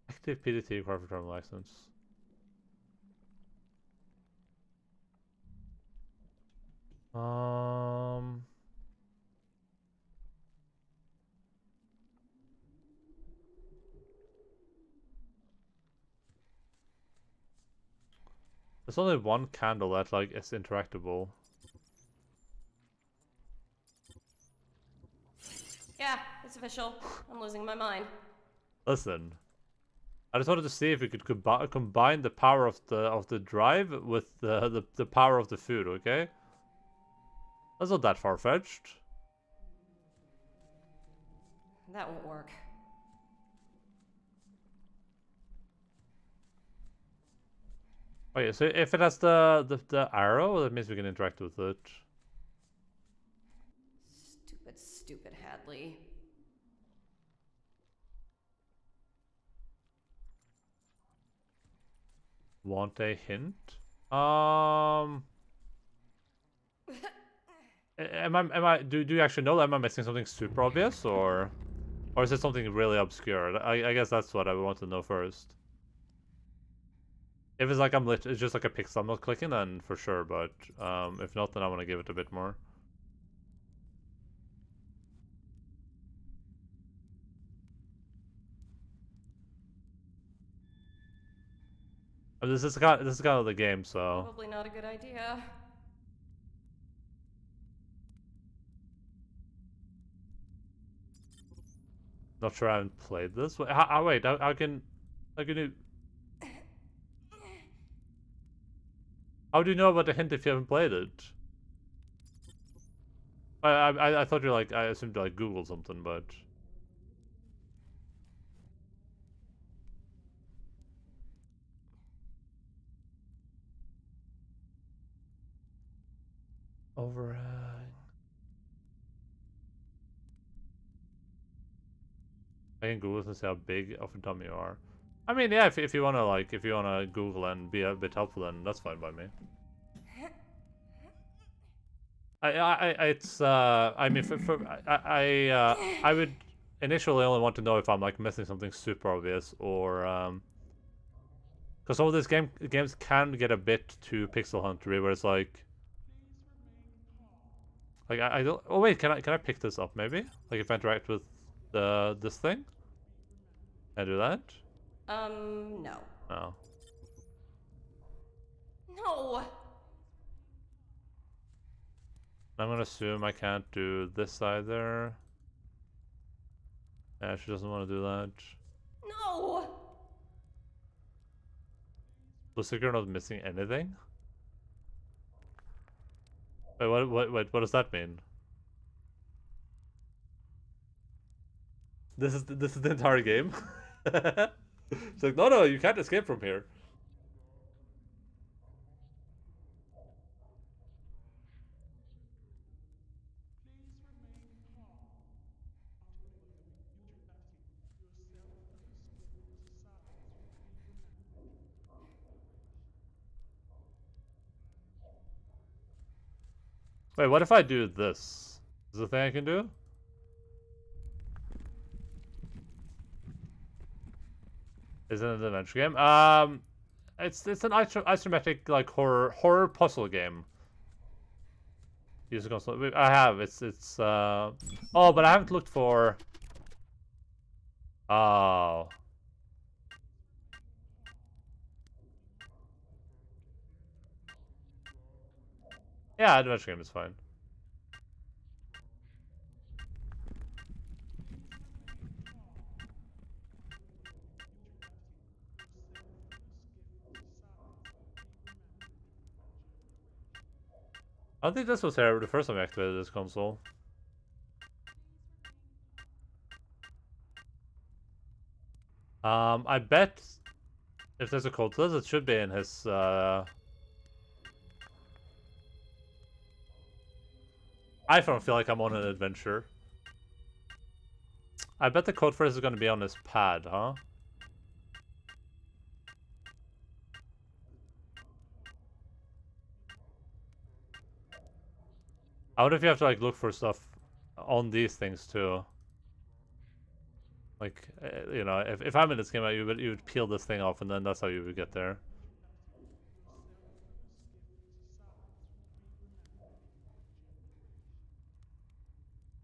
Active PDT required for terminal license. There's only one candle that like is interactable. Yeah, it's official. I'm losing my mind. Listen, I just wanted to see if we could combine the power of the drive with the power of the food. Okay, that's not that far fetched. That won't work. Okay, so if it has the arrow, that means we can interact with it. Stupid Hadley. Want a hint? Do you actually know that? Am I missing something super obvious, or is it something really obscure? I guess that's what I want to know first. If it's like it's just like a pixel I'm not clicking, then for sure. But if not, then I want to give it a bit more. This is kind of the game, so. Probably not a good idea. Not sure I haven't played this. Wait, how can you? How do you know about the hint if you haven't played it? I thought you like I assumed you like Google something, but. Overhang. I can Google this and see how big of a dummy you are. I mean, yeah, if you wanna like, if you wanna Google and be a bit helpful, then that's fine by me. I mean, I would initially only want to know if I'm like missing something super obvious or because some of these games can get a bit too pixel huntery, where it's like I don't. Oh wait, can I pick this up maybe? Like if I interact with this thing, can I do that? No. No. No! I'm gonna assume I can't do this either. Yeah, she doesn't want to do that. No! Looks like you're not missing anything. Wait, what does that mean? This is the entire game. It's like no, you can't escape from here. Wait, what if I do this? Is the thing I can do? Is it an adventure game? It's an isometric like horror puzzle game. Use a console. I have. Oh, but I haven't looked for. Oh. Yeah, adventure game is fine. I don't think this was here the first time I activated this console. I bet if there's a code to this, it should be in his I don't feel like I'm on an adventure. I bet the code for this is going to be on his pad, huh? I wonder if you have to like look for stuff on these things too. Like, you know, if I'm in this game, you would peel this thing off, and then that's how you would get there.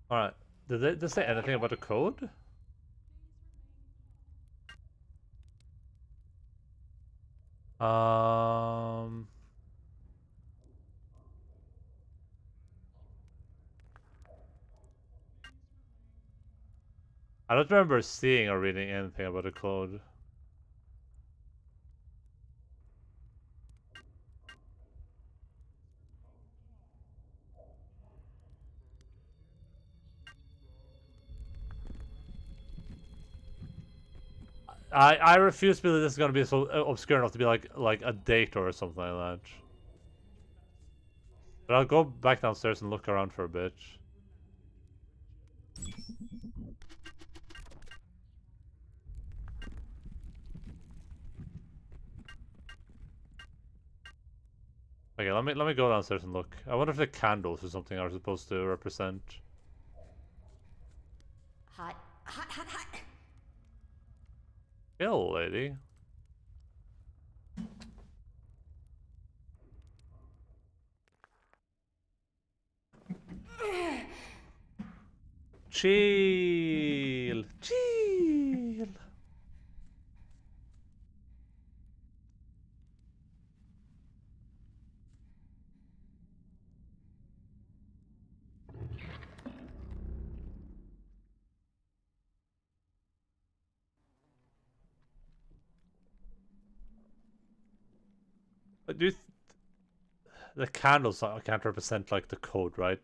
All right. Did they say anything about the code? I don't remember seeing or reading anything about the code. I refuse to believe this is gonna be so obscure enough to be like a date or something like that. But I'll go back downstairs and look around for a bit. Okay, let me go downstairs and look. I wonder if the candles or something are supposed to represent. Hot, hot, hot, hot. Ill lady. Chill. Chill. But the candles can't represent like the code, right?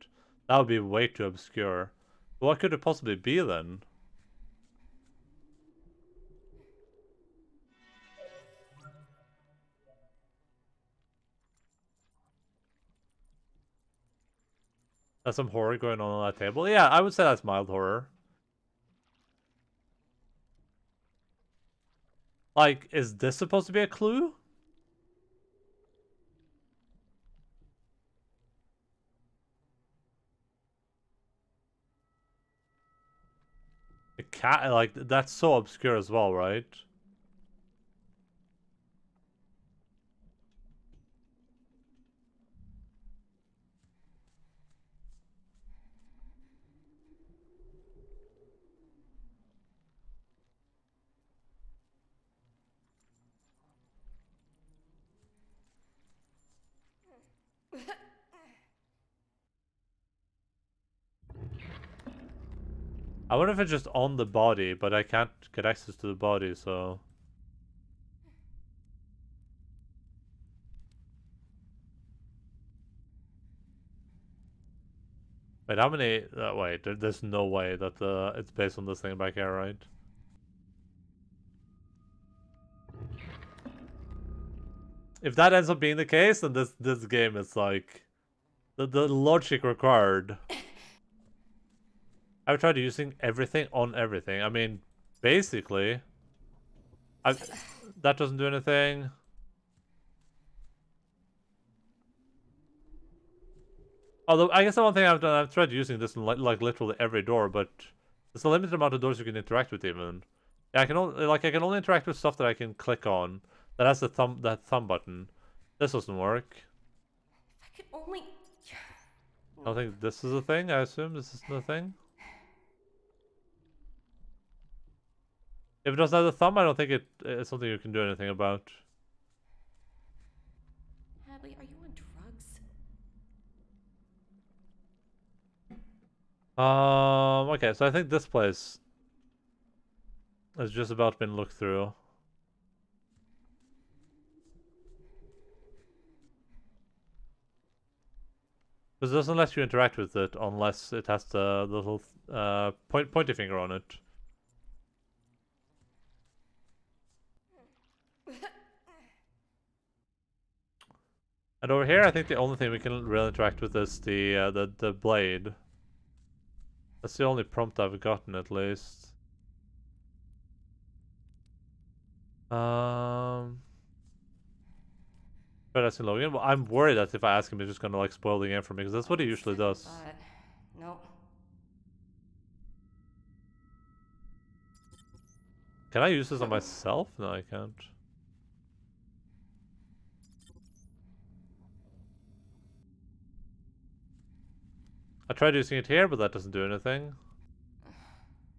That would be way too obscure. What could it possibly be then? There's some horror going on that table. Yeah, I would say that's mild horror. Like, is this supposed to be a clue? The cat, like, that's so obscure as well, right? I wonder if it's just on the body, but I can't get access to the body, so... Wait, how many... wait, there's no way that it's based on this thing back here, right? If that ends up being the case, then this game is like... The logic required... I've tried using everything on everything. I mean, basically... that doesn't do anything. Although, I guess the one thing I've done, I've tried using this in like literally every door, but there's a limited amount of doors you can interact with even. Yeah, I can only interact with stuff that I can click on. That has the thumb button. This doesn't work. If I could only... I don't think this is a thing. I assume this is the thing. If it doesn't have the thumb, I don't think it's something you can do anything about. Hadley, are you on drugs? Okay, so I think this place has just about been looked through. Because it doesn't let you interact with it unless it has the little pointy finger on it. And over here, I think the only thing we can really interact with is the blade. That's the only prompt I've gotten, at least. But asking Logan. Well, I'm worried that if I ask him, he's just gonna like spoil the game for me, because that's what he usually does. But... Nope. Can I use this on myself? No, I can't. I tried using it here, but that doesn't do anything.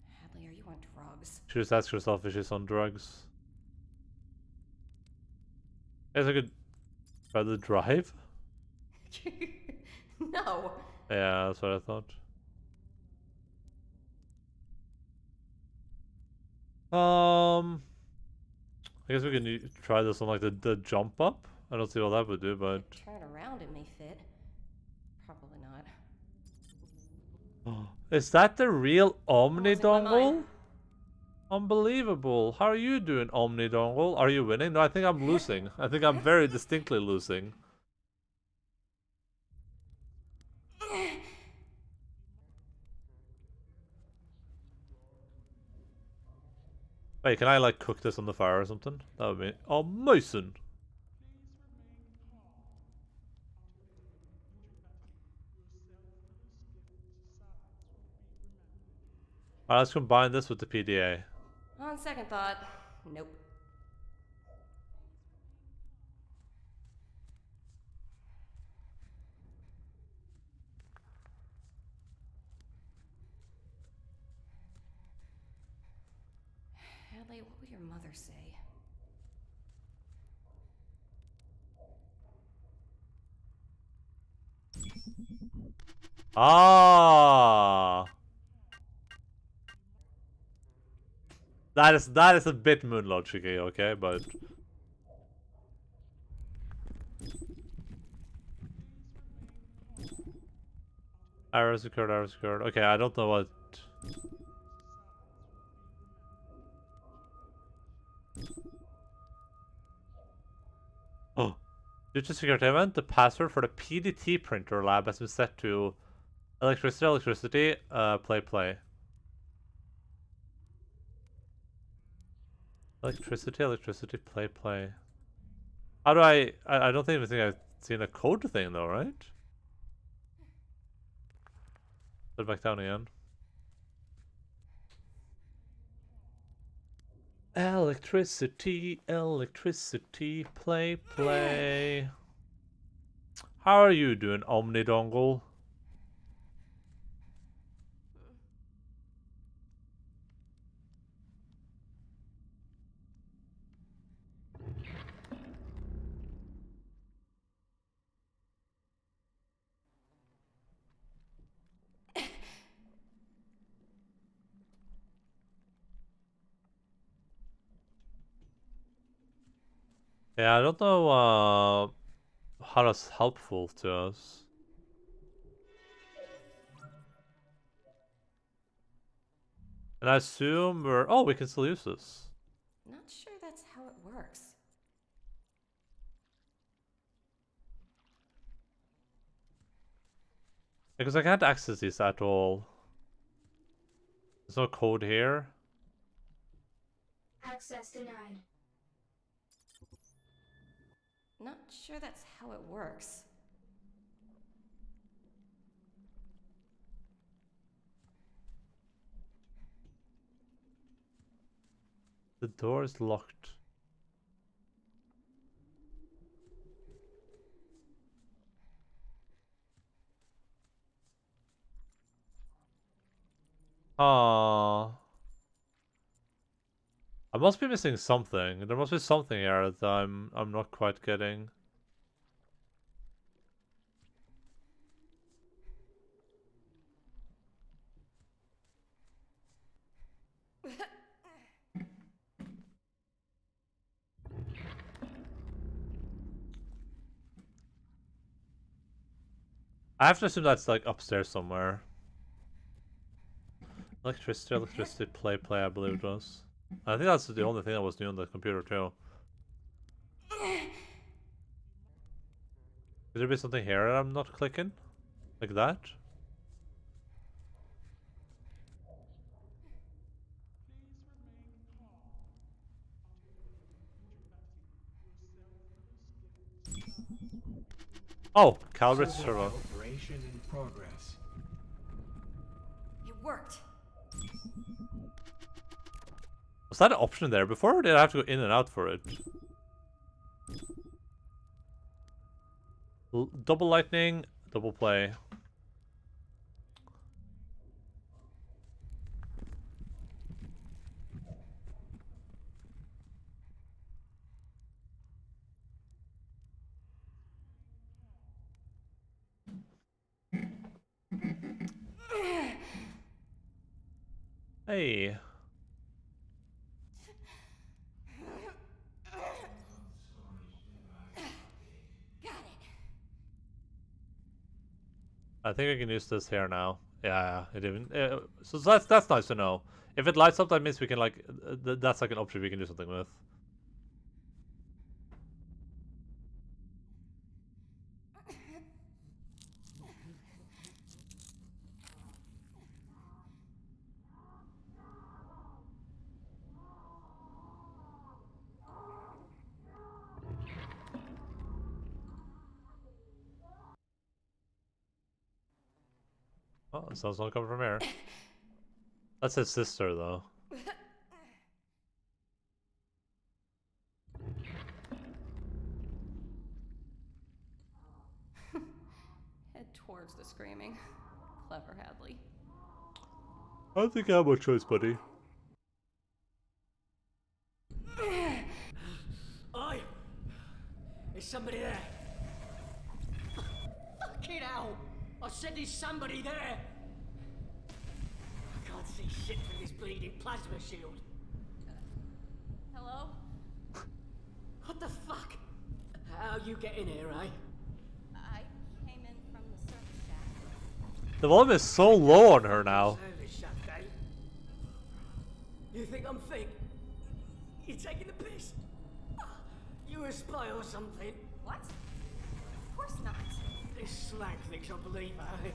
Hadley, are you on drugs? She just asks herself if she's on drugs. Guess I could try the drive? No. Yeah, that's what I thought. I guess we can try this on like the jump up. I don't see what that would do, but Turn around, it may fit. Probably not. is that the real Omni Losing my mind. dongle? Unbelievable. How are you doing, Omni Dongle? Are you winning? No, I think I'm losing. I think I'm very distinctly losing. Wait, can I like cook this on the fire or something? That would be amazing. Alright, let's combine this with the PDA. On second thought, nope. Hadley, what would your mother say? Ah, that is a bit moon logicy, okay, but arrow secured, arrow secured. Okay, I don't know what. Oh, due to security event, the password for the PDT printer lab has been set to electricity, electricity, play, play. Electricity, electricity, play, play. How do I don't even think I've seen a code thing though, right? Put it back down again. Electricity, electricity, play, play. How are you doing, Omni Dongle? Yeah, I don't know how that's helpful to us. And I assume we're... Oh, we can still use this. Not sure that's how it works. Because I can't access these at all. There's no code here. Access denied. Not sure that's how it works. The door is locked. Ah, I must be missing something. There must be something here that I'm not quite getting. I have to assume that's like upstairs somewhere. Electricity, electricity, play, play, I believe it was. I think that's the only thing that was new on the computer too. Could there be something here that I'm not clicking? Like that? Oh, calibrate servo. Operation in progress. It worked. Was that an option there before, or did I have to go in and out for it? Double lightning, double play. Hey. Got it. I think I can use this here now. Yeah, it even. So that's nice to know. If it lights up, that means we can like. That's like an option we can do something with. Oh, it sounds like coming from here. That's his sister, though. Head towards the screaming. Clever Hadley. I don't think I have much choice, buddy. Oi! Is somebody there? Fucking hell! I said there's somebody there! I can't see shit through this bleeding plasma shield. Hello? What the fuck? How you get in here, eh? I came in from the service shack. The volume is so low on her now. Service shaft, eh? You think I'm fake? You're taking the piss? You a spy or something? What? Of course not. This slag thinks I believe her.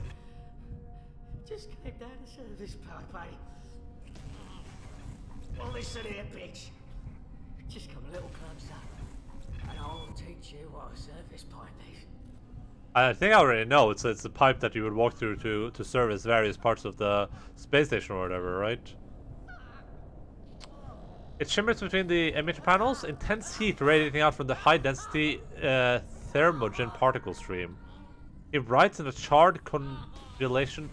Just came down the service pipe, eh? Well, listen here, bitch. Just come a little closer, and I'll teach you what a service pipe is. I think I already know. It's a pipe that you would walk through to service various parts of the space station or whatever, right? It shimmers between the emitter panels, intense heat radiating out from the high-density thermogen particle stream. It rides in a charred congealing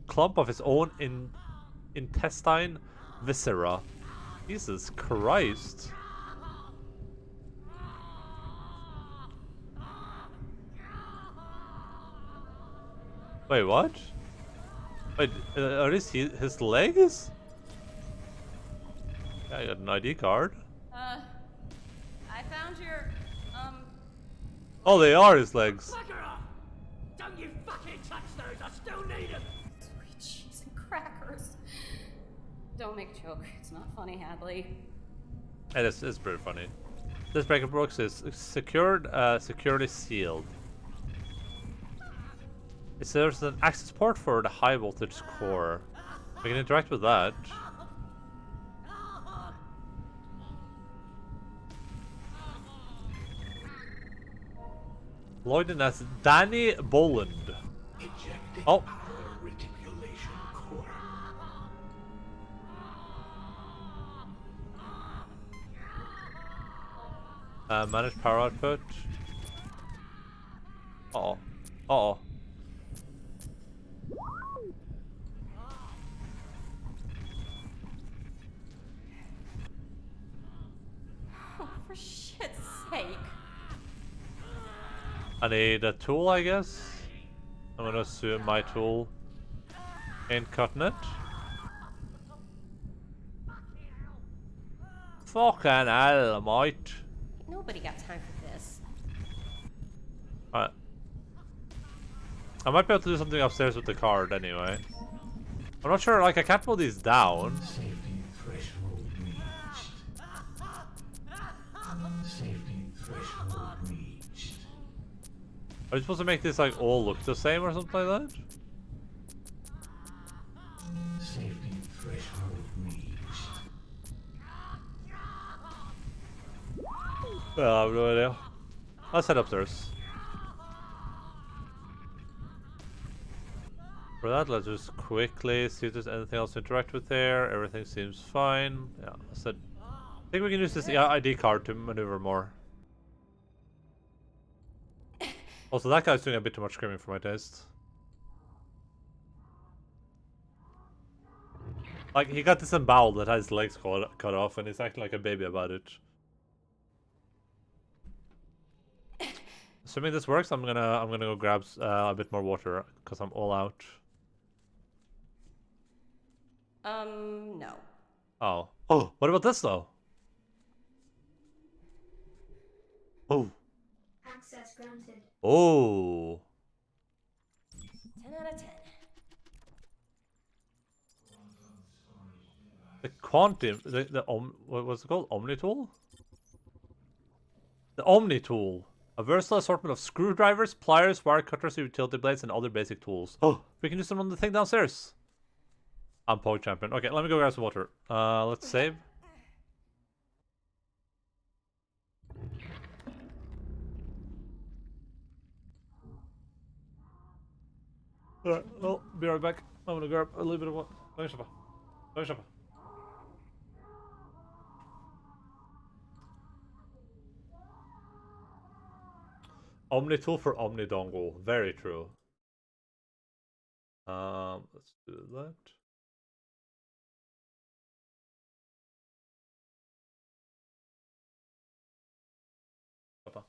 clump of its own intestine viscera. Jesus Christ. Wait, what? Wait, are these his legs? Yeah, I got an ID card. I found your, Oh, they are his legs. Bugger off! Don't you fucking touch those! I still need them! sweet cheese and crackers. Don't make a joke. It's not funny, Hadley. And it's pretty funny. This breaker box is secured, securely sealed. It serves as an access port for the high voltage core. We can interact with that. Logged in as Danny Boland. Oh. Reticulation core. Manage power output. Uh-oh. Uh-oh. Oh, for shit's sake. I need a tool, I guess. I'm gonna assume my tool ain't cutting it. Fucking hell, mate. Nobody got time for this. Alright. I might be able to do something upstairs with the card anyway. I'm not sure, like I can't pull these down. Safety threshold reached. Safety threshold reached. Are you supposed to make this like all look the same or something like that? Safety threshold reached. Well, I have no idea. Let's head upstairs. For that, let's just quickly see if there's anything else to interact with there. Everything seems fine. Yeah, I think we can use this ID card to maneuver more. Also, that guy's doing a bit too much screaming for my taste. Like, he got disemboweled that has his legs cut off, and he's acting like a baby about it. Assuming this works, I'm gonna go grab a bit more water because I'm all out. No. Oh. Oh, what about this though? Oh. Access granted. Oh. 10 out of 10. Quantum, what's it called? Omni tool? The Omni tool. A versatile assortment of screwdrivers, pliers, wire cutters, utility blades, and other basic tools. Oh, we can use them on the thing downstairs. I'm Poke Champion. Okay, let me go grab some water. Let's save. Alright, well, be right back. I'm gonna grab a little bit of water. Go shopper. Go shopper. Omni tool for Omni dongle. Very true. Let's do that. Shopper.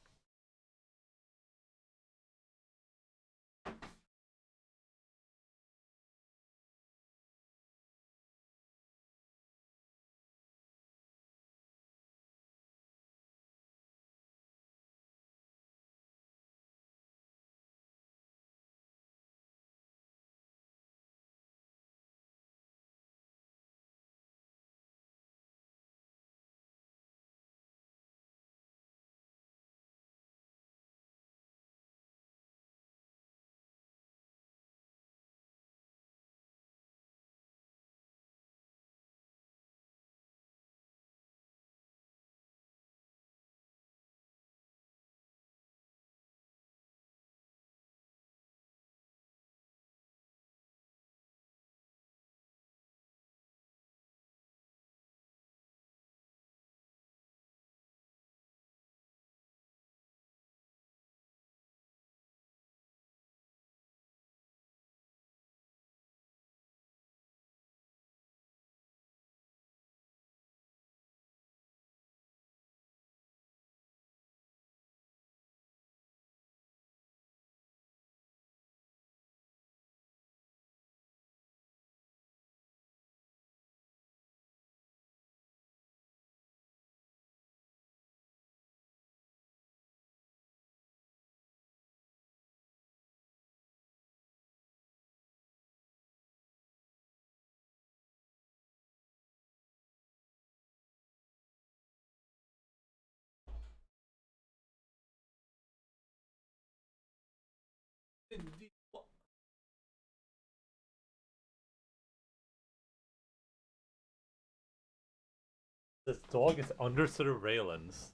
This dog is under the railings.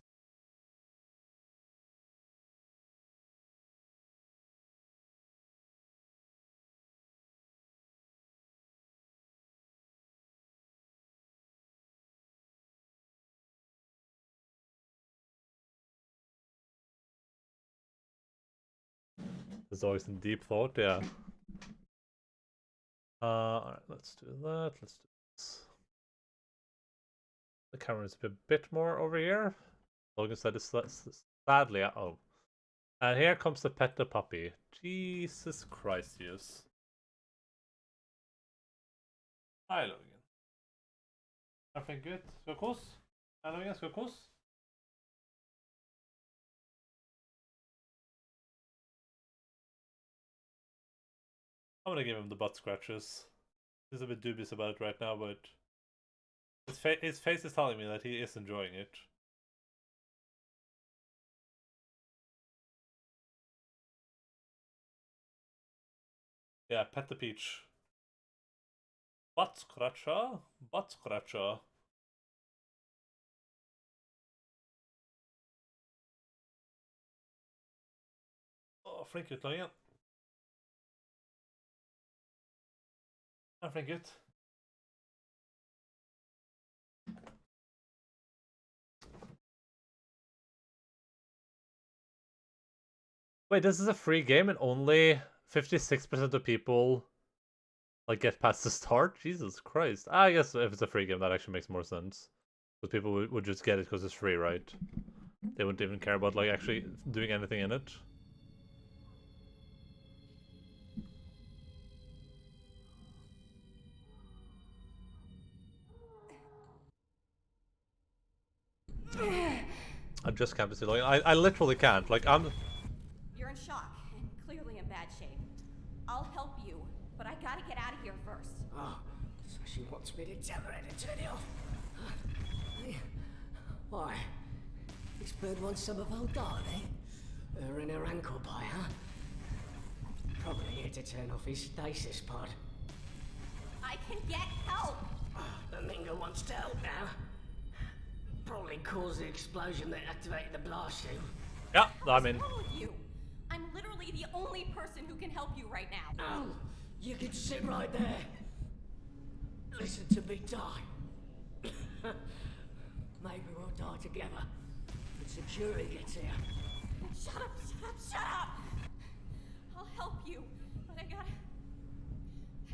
This dog's in deep thought, yeah. Alright, let's do that. Let's do this. The camera is a bit more over here. Logan said it's sadly oh. And here comes the pet the puppy. Jesus Christ, yes. Hi Logan. Everything good? Ska kos? Hi Logan, ska kos? I'm gonna give him the butt scratches. He's a bit dubious about it right now, but his face is telling me that he is enjoying it. Yeah, pet the peach. Butt scratcher? Butt scratcher. Oh, flink ut, Løyen. Ja, flink ut. Wait, this is a free game and only 56% of people like get past the start? Jesus Christ. I guess if it's a free game, that actually makes more sense. Because people would just get it because it's free, right? They wouldn't even care about like actually doing anything in it. I just can't see Logan. I literally can't. Like I'm. You're in shock and clearly in bad shape. I'll help you, but I gotta get out of here first. Oh, So she wants me to tell her how to turn it off. Why? This bird wants some of old Darling? Her and her ankle pie, huh? Probably here to turn off his stasis pod. I can get help! The Minga wants to help now. Probably caused the explosion that activated the blast shield. Yeah, I'm in. What's wrong with you? I'm literally the only person who can help you right now. Oh, you can sit right there. Listen to me die. Maybe we'll die together. When security gets here. Shut up, shut up, shut up! I'll help you, but I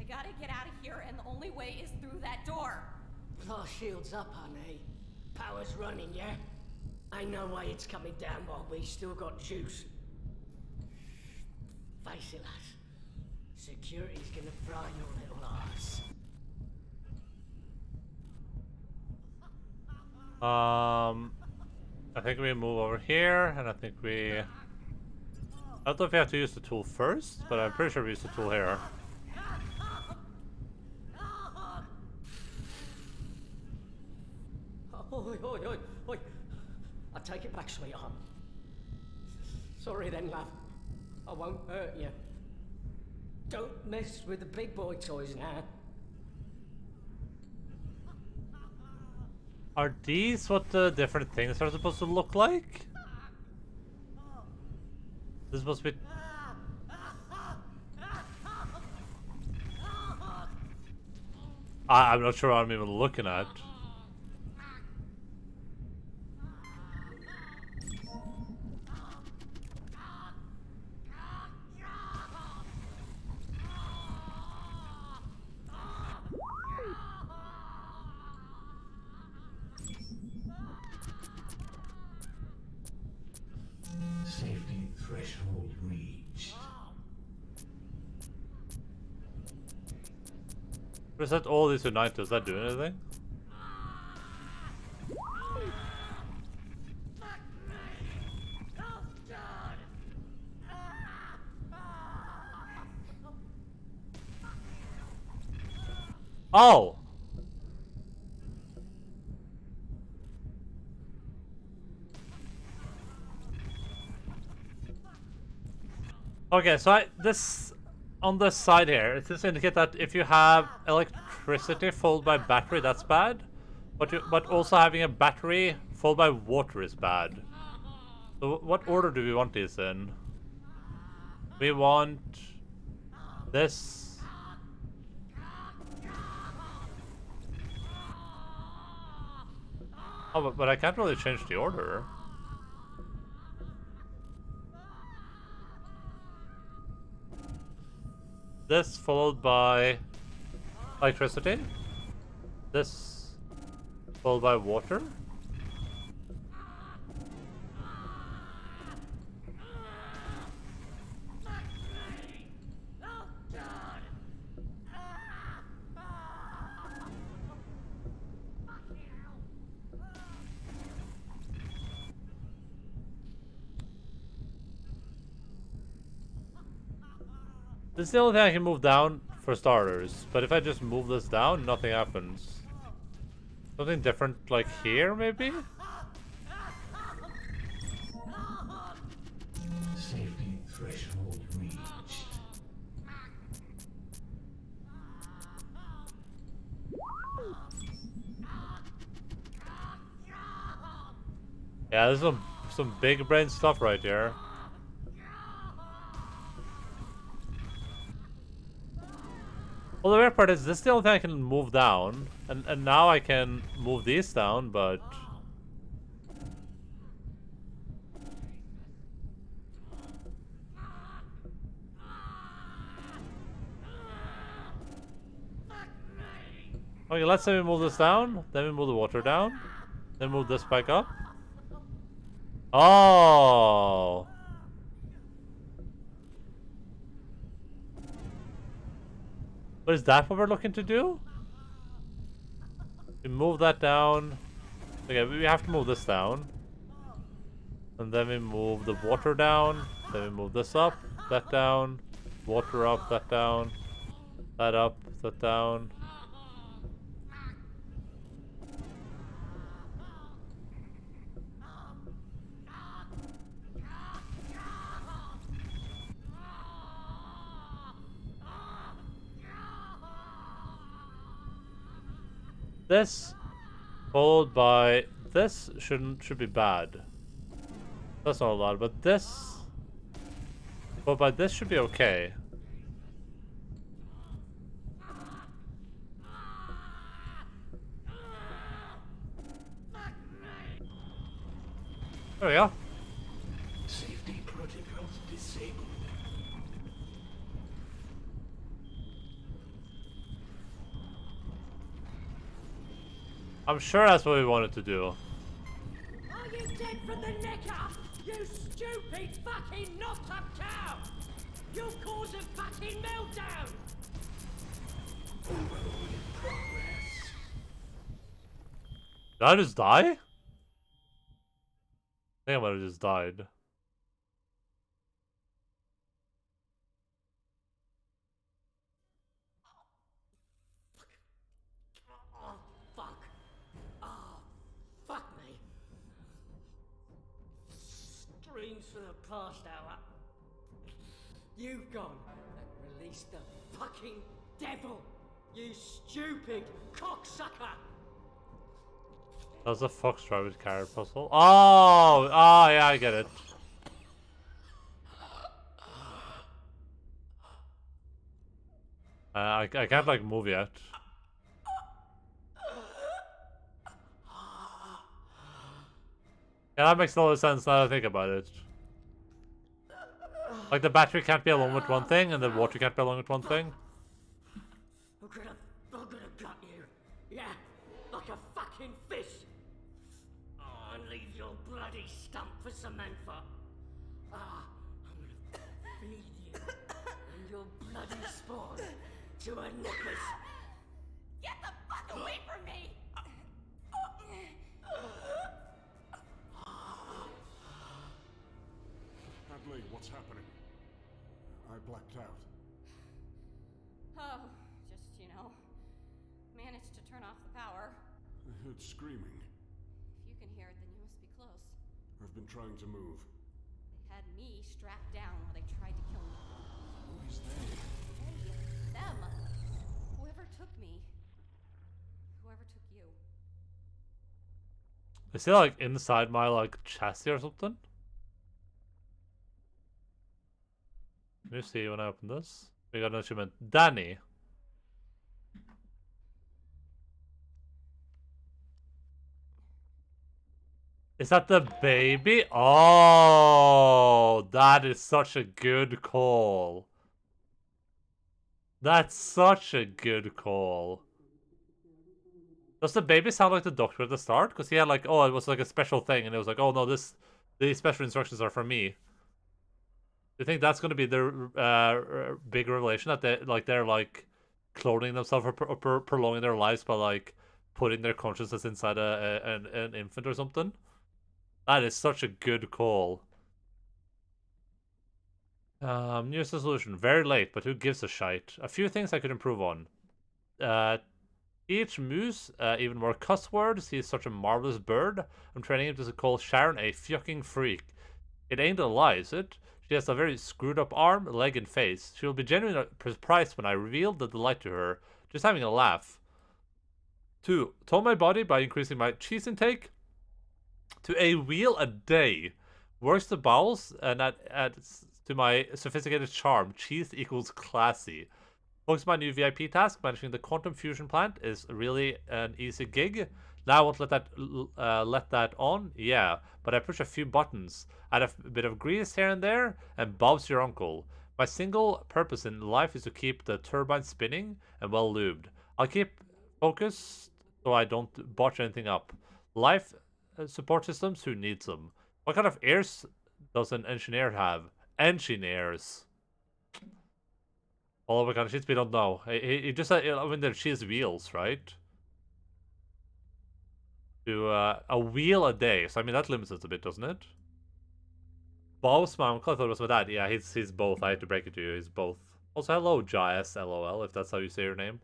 gotta get out of here, and the only way is through that door. Blast shield's up, honey. Power's running, yeah? Ain't no way it's coming down while we still got juice. Face it, lass. Security's gonna fry your little ass. I think we move over here, and I think we... I don't know if we have to use the tool first, but I'm pretty sure we use the tool here. Oi, oi, oi, oi. I take it back, sweetheart. Sorry then, love. I won't hurt you. Don't mess with the big boy toys now. Are these what the different things are supposed to look like? This is supposed to be... I'm not sure what I'm even looking at. Safety threshold reached. Reset all these unite. Does that do anything? Oh! Okay, so this on the side here, it does indicate that if you have electricity followed by battery, that's bad. But also having a battery followed by water is bad. So what order do we want these in? We want this. Oh, but I can't really change the order. This followed by electricity. This followed by water. This is the only thing I can move down for starters, but if I just move this down, nothing happens. Something different like here, maybe? Safety threshold reached. Yeah, there's some big brain stuff right there. Well, the weird part is this is the only thing I can move down, and now I can move these down, but okay, let's say we move this down, then we move the water down, then move this back up. Oh. But is that what we're looking to do? We move that down. Okay, we have to move this down. And then we move the water down. Then we move this up, that down. Water up, that down. That up, that down. This followed by this should be bad. That's not a lot, but this followed by this should be okay. There we go. Safety protocols disabled. I'm sure that's what we wanted to do. Are you dead from the neck up? You stupid fucking knock-up cow! You'll cause a fucking meltdown! Overload in progress. Did I just die? I think I might have just died. Oh, fuck. Oh, fuck me. Streams for the past hour. You've gone and released the fucking devil! You stupid cocksucker! That was a fox rabbit card puzzle. Oh! Oh, yeah, I get it. I can't, like, move yet. Yeah, that makes a lot of sense now that I think about it. Like, the battery can't be along with one thing, and the water can't be along with one thing. I'm gonna gut you. Yeah, like a fucking fish. Oh, and leave your bloody stump for Samantha. Ah, I'm gonna feed you and your bloody spawn to her nippers. Get the fuck away from me! Hadley, what's happening? I blacked out. Oh, just, managed to turn off the power. I heard screaming. If you can hear it, then you must be close. I've been trying to move. They had me strapped down while they tried to kill me. Who is they? Them. Whoever took me. Whoever took you. Is he, like, inside my, like, chassis or something? Let me see when I open this. We got an achievement. Danny. Is that the baby? Oh, that is such a good call. That's such a good call. Does the baby sound like the doctor at the start? Because he had like, oh, it was like a special thing, and it was like, oh no, these special instructions are for me. Do you think that's going to be the big revelation that they're like cloning themselves or prolonging their lives by like putting their consciousness inside an infant or something? That is such a good call. New solution. Very late, but who gives a shite? A few things I could improve on. Each moose, even more cuss words. He's such a marvelous bird. I'm training him to call Sharon a fucking freak. It ain't a lie, is it? She has a very screwed up arm, leg, and face. She will be genuinely surprised when I reveal the delight to her. Just having a laugh. 2. Tone my body by increasing my cheese intake to a wheel a day. Works the bowels and adds to my sophisticated charm. Cheese equals classy. Focus my new VIP task. Managing the quantum fusion plant is really an easy gig. Now I won't let that on. Yeah, but I push a few buttons. Add a bit of grease here and there, and Bob's your uncle. My single purpose in life is to keep the turbine spinning and well lubed. I'll keep focused so I don't botch anything up. Life support systems, who needs them? What kind of ears does an engineer have? Engineers. All of what kind of shit we don't know. He just said, I mean, she has wheels, right? To a wheel a day. So I mean that limits it a bit, doesn't it? Bob's my uncle. I thought it was my dad. Yeah, he's both. I had to break it to you. He's both. Also, hello, Jais, LOL, if that's how you say your name.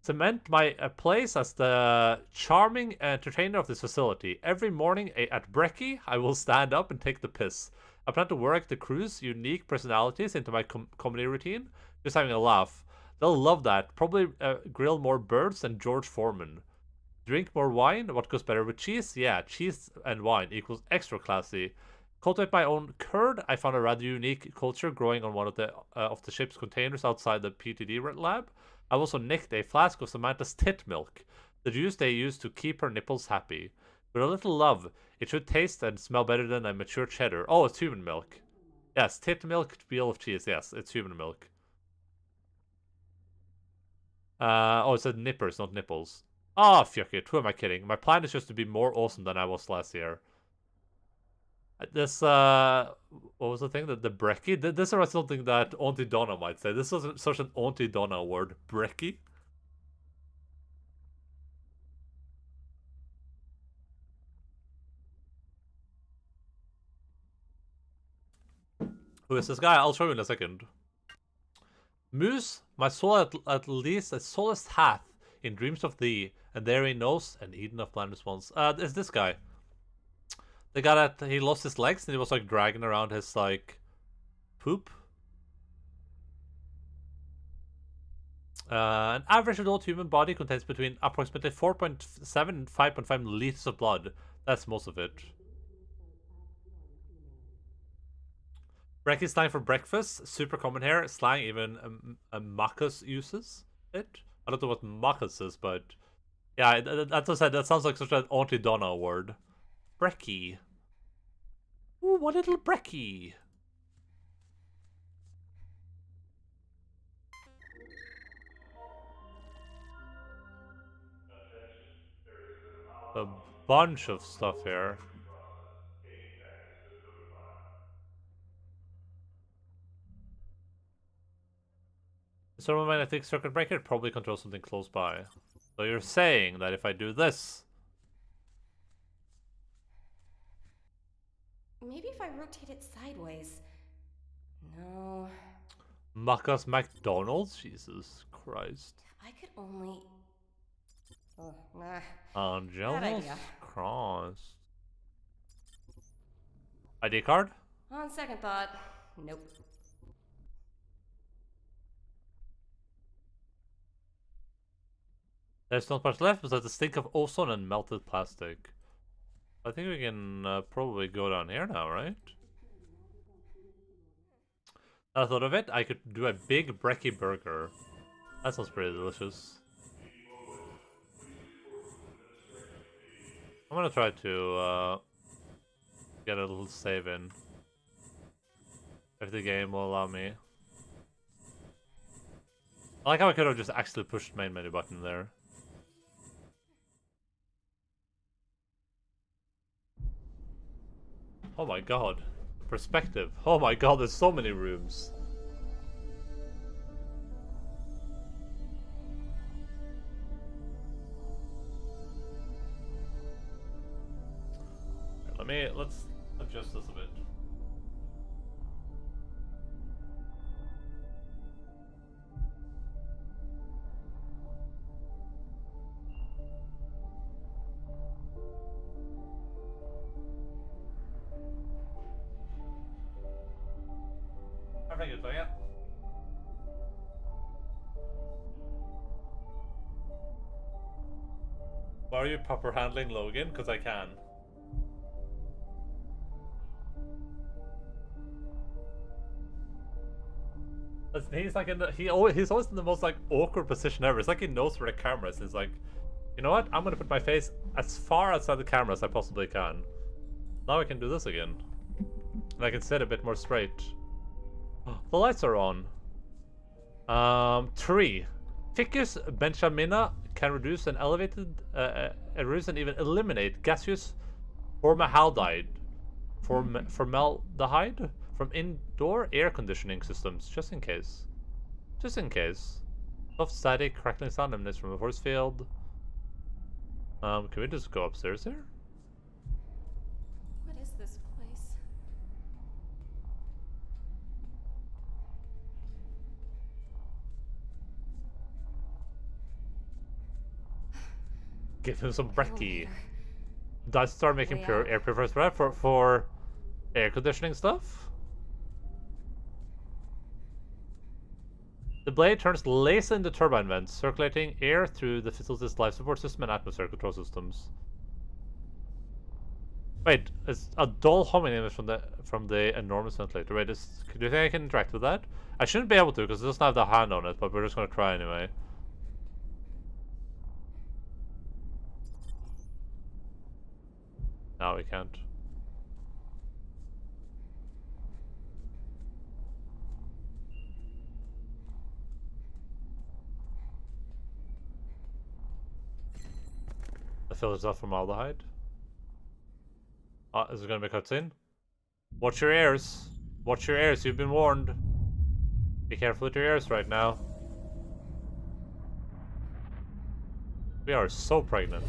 Cement my place as the charming entertainer of this facility. Every morning at Brekkie, I will stand up and take the piss. I plan to work the crew's unique personalities into my comedy routine. Just having a laugh. They'll love that. Probably grill more birds than George Foreman. Drink more wine? What goes better with cheese? Yeah, cheese and wine equals extra classy. Cultivate my own curd. I found a rather unique culture growing on one of the ship's containers outside the PTD lab. I also nicked a flask of Samantha's tit milk, the juice they use to keep her nipples happy. With a little love, it should taste and smell better than a mature cheddar. Oh, it's human milk. Yes, tit milk, wheel of cheese. Yes, it's human milk. Oh, it said nippers, not nipples. Ah, oh, fuck it. Who am I kidding? My plan is just to be more awesome than I was last year. This, what was the thing? The brekkie? This is something that Auntie Donna might say. This is such an Auntie Donna word. Brekkie? Who is this guy? I'll show you in a second. Moose, my soul at least a solace hath in dreams of thee, and there he knows, and Eden of blind response. It's this guy. The guy that he lost his legs and he was like dragging around his like poop. An average adult human body contains between approximately 4.7 and 5.5 liters of blood. That's most of it. Brekkie slang for breakfast, super common here. Slang even Marcus uses it. I don't know what Marcus is, but yeah, as I said, that sounds like such an Auntie Donna word. Brekkie. Ooh, what little brekkie. A bunch of stuff here. So magnetic circuit breaker probably controls something close by. So you're saying that if I do this... Maybe if I rotate it sideways. No. Macca's McDonald's? Jesus Christ. I could only... Oh, nah. Angelus Cross. ID card? On second thought, nope. There's not much left besides the stink of ozone and melted plastic. I think we can probably go down here now, right? I thought of it, I could do a big brekkie burger. That sounds pretty delicious. I'm gonna try to get a little save in. If the game will allow me. I like how I could have just actually pushed main menu button there. Oh my god. Perspective. Oh my god, there's so many rooms. Let's adjust this a bit. Everything is doing it. Why are you proper handling Logan? Because I can. He's like he's always in the most like awkward position ever. It's like he knows where the camera is. He's like, you know what? I'm gonna put my face as far outside the camera as I possibly can. Now I can do this again. And I can sit a bit more straight. The lights are on. Tree. Ficus benjamina can reduce and reduce and even eliminate gaseous formaldehyde. Formaldehyde from indoor air conditioning systems, just in case. Just in case. Soft static crackling sound emanates from a force field. Can we just go upstairs here? What is this place? Give him some brekkie. Does start making pure air purifiers for air conditioning stuff? The blade turns laser in the turbine vents, circulating air through the facility's life support system and atmosphere control systems. Wait, it's a dull humming image from the enormous ventilator. Wait, do you think I can interact with that? I shouldn't be able to because it doesn't have the hand on it, but we're just gonna try anyway. No, we can't. The filter's off formaldehyde. Is it gonna be a cutscene? Watch your ears. Watch your ears, you've been warned. Be careful with your ears right now. We are so pregnant.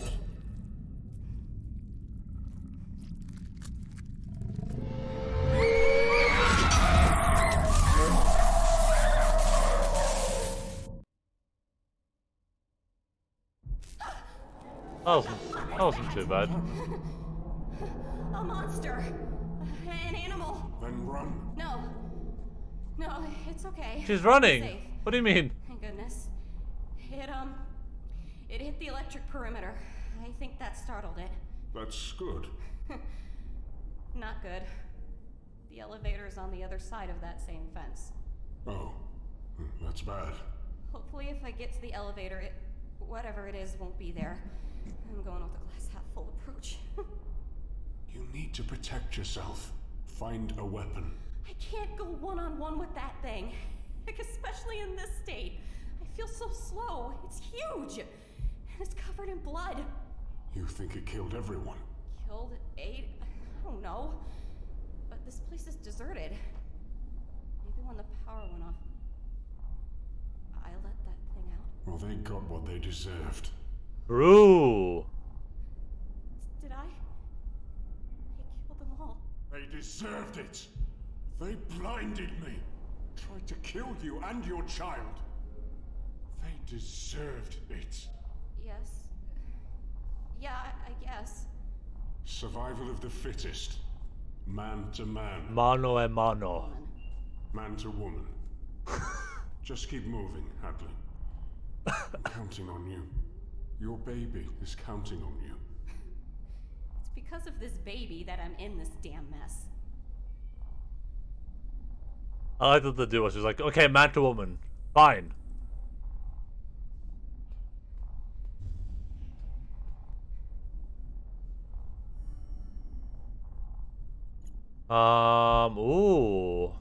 That wasn't too bad. A monster. An animal. Then run. No. No, it's okay. She's I'm running. safe. What do you mean? Thank goodness. It hit the electric perimeter. I think that startled it. That's good. Not good. The elevator is on the other side of that same fence. Oh, that's bad. Hopefully if I get to the elevator, whatever it is won't be there. I'm going with a glass half full approach. You need to protect yourself. Find a weapon. I can't go one-on-one with that thing. Like, especially in this state. I feel so slow. It's huge. And it's covered in blood. You think it killed everyone? Killed 8? I don't know. But this place is deserted. Maybe when the power went off, I let that thing out. Well, they got what they deserved. True. Did I? I killed them all. They deserved it. They blinded me. Tried to kill you and your child. They deserved it. Yes. Yeah, I guess. Survival of the fittest. Man to man. Mano a mano. Woman. Man to woman. Just keep moving, Hadley. I'm counting on you. Your baby is counting on you. It's because of this baby that I'm in this damn mess. I like that the dude was just like, okay, man to woman. Fine. Ooh.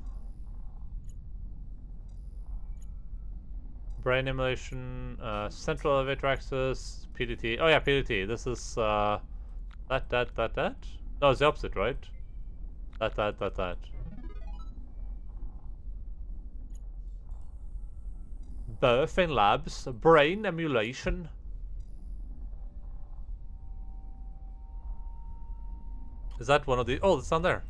Brain emulation, central elevator access, PDT. Oh yeah, PDT. This is, that. No, it's the opposite, right? That. Birthing labs, brain emulation. Is that one of the... Oh, it's down there.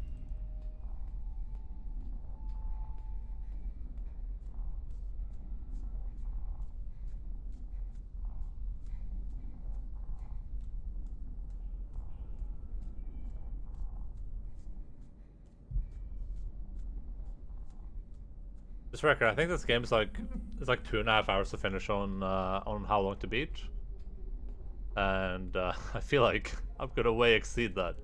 This record, I think this game is like, it's like 2.5 hours to finish on how long to beat, and I feel like I'm gonna way exceed that.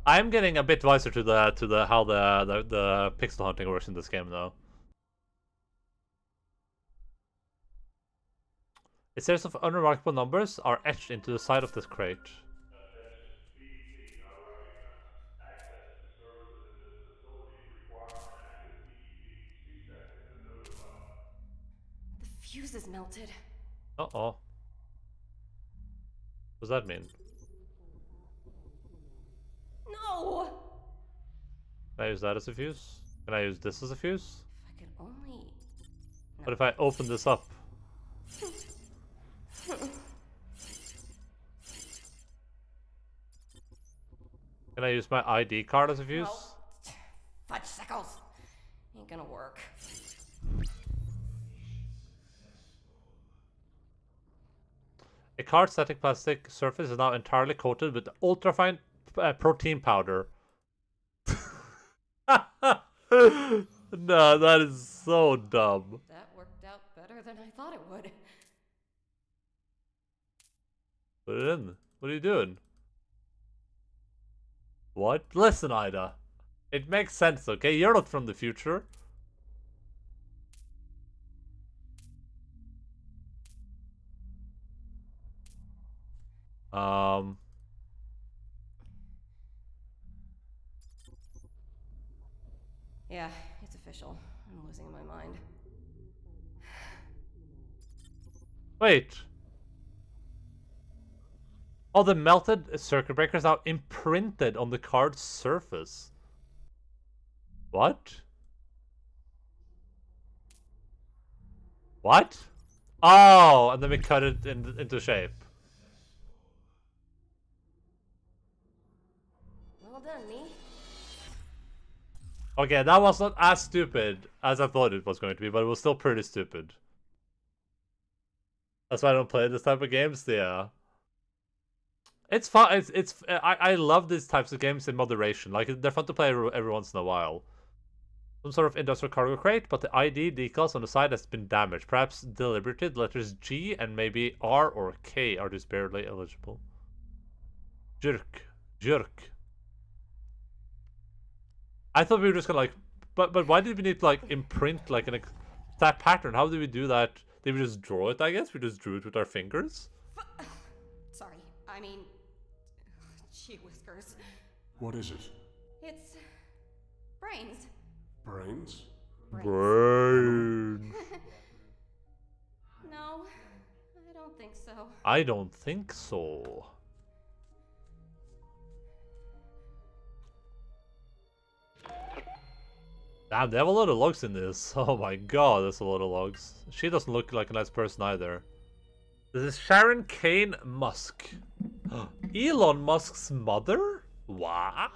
I'm getting a bit wiser to the how the pixel hunting works in this game though. A series of unremarkable numbers are etched into the side of this crate. The fuse is melted. Uh-oh. What does that mean? No! Can I use that as a fuse? Can I use this as a fuse? If I could only... No. What if I open this up? Can I use my ID card as a fuse? No. Fudge sickles. Ain't gonna work. A card's static plastic surface is now entirely coated with ultrafine protein powder. No, that is so dumb. That worked out better than I thought it would. Put it in. What are you doing? What? Listen, Ida. It makes sense, okay? You're not from the future. Yeah, it's official. I'm losing my mind. Wait. Oh, the melted circuit breaker is now imprinted on the card's surface. What? What? Oh, and then we cut it into shape. Well done, me. Okay, that was not as stupid as I thought it was going to be, but it was still pretty stupid. That's why I don't play this type of games. Yeah, it's fun. I love these types of games in moderation. Like they're fun to play every once in a while. Some sort of industrial cargo crate, but the ID decals on the side has been damaged. Perhaps deliberately. The letters G and maybe R or K are just barely illegible. Jerk. I thought we were just gonna like, but why did we need to like imprint like that pattern? How did we do that? Did we just draw it? I guess we just drew it with our fingers. Sorry, I mean, gee whiskers. What is it? It's brains. Brains? Brain. No, I don't think so. I don't think so. Damn, they have a lot of logs in this. Oh my god, there's a lot of logs. She doesn't look like a nice person either. This is Sharon Kane Musk. Elon Musk's mother? What?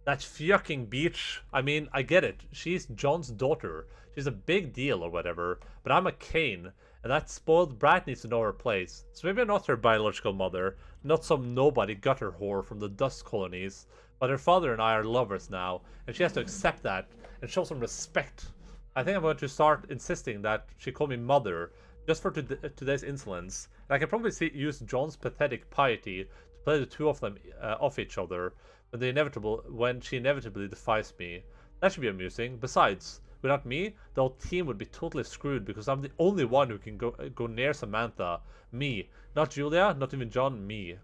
That fucking bitch. I mean, I get it. She's John's daughter. She's a big deal or whatever. But I'm a Kane, and that spoiled brat needs to know her place. So maybe I'm not her biological mother, not some nobody gutter whore from the dust colonies. But her father and I are lovers now, and she has to accept that and show some respect. I think I'm going to start insisting that she call me mother, just for today's insolence. And I can probably use John's pathetic piety to play the two of them off each other when she inevitably defies me. That should be amusing. Besides, without me, the whole team would be totally screwed because I'm the only one who can go near Samantha. Me. Not Julia, not even John, me.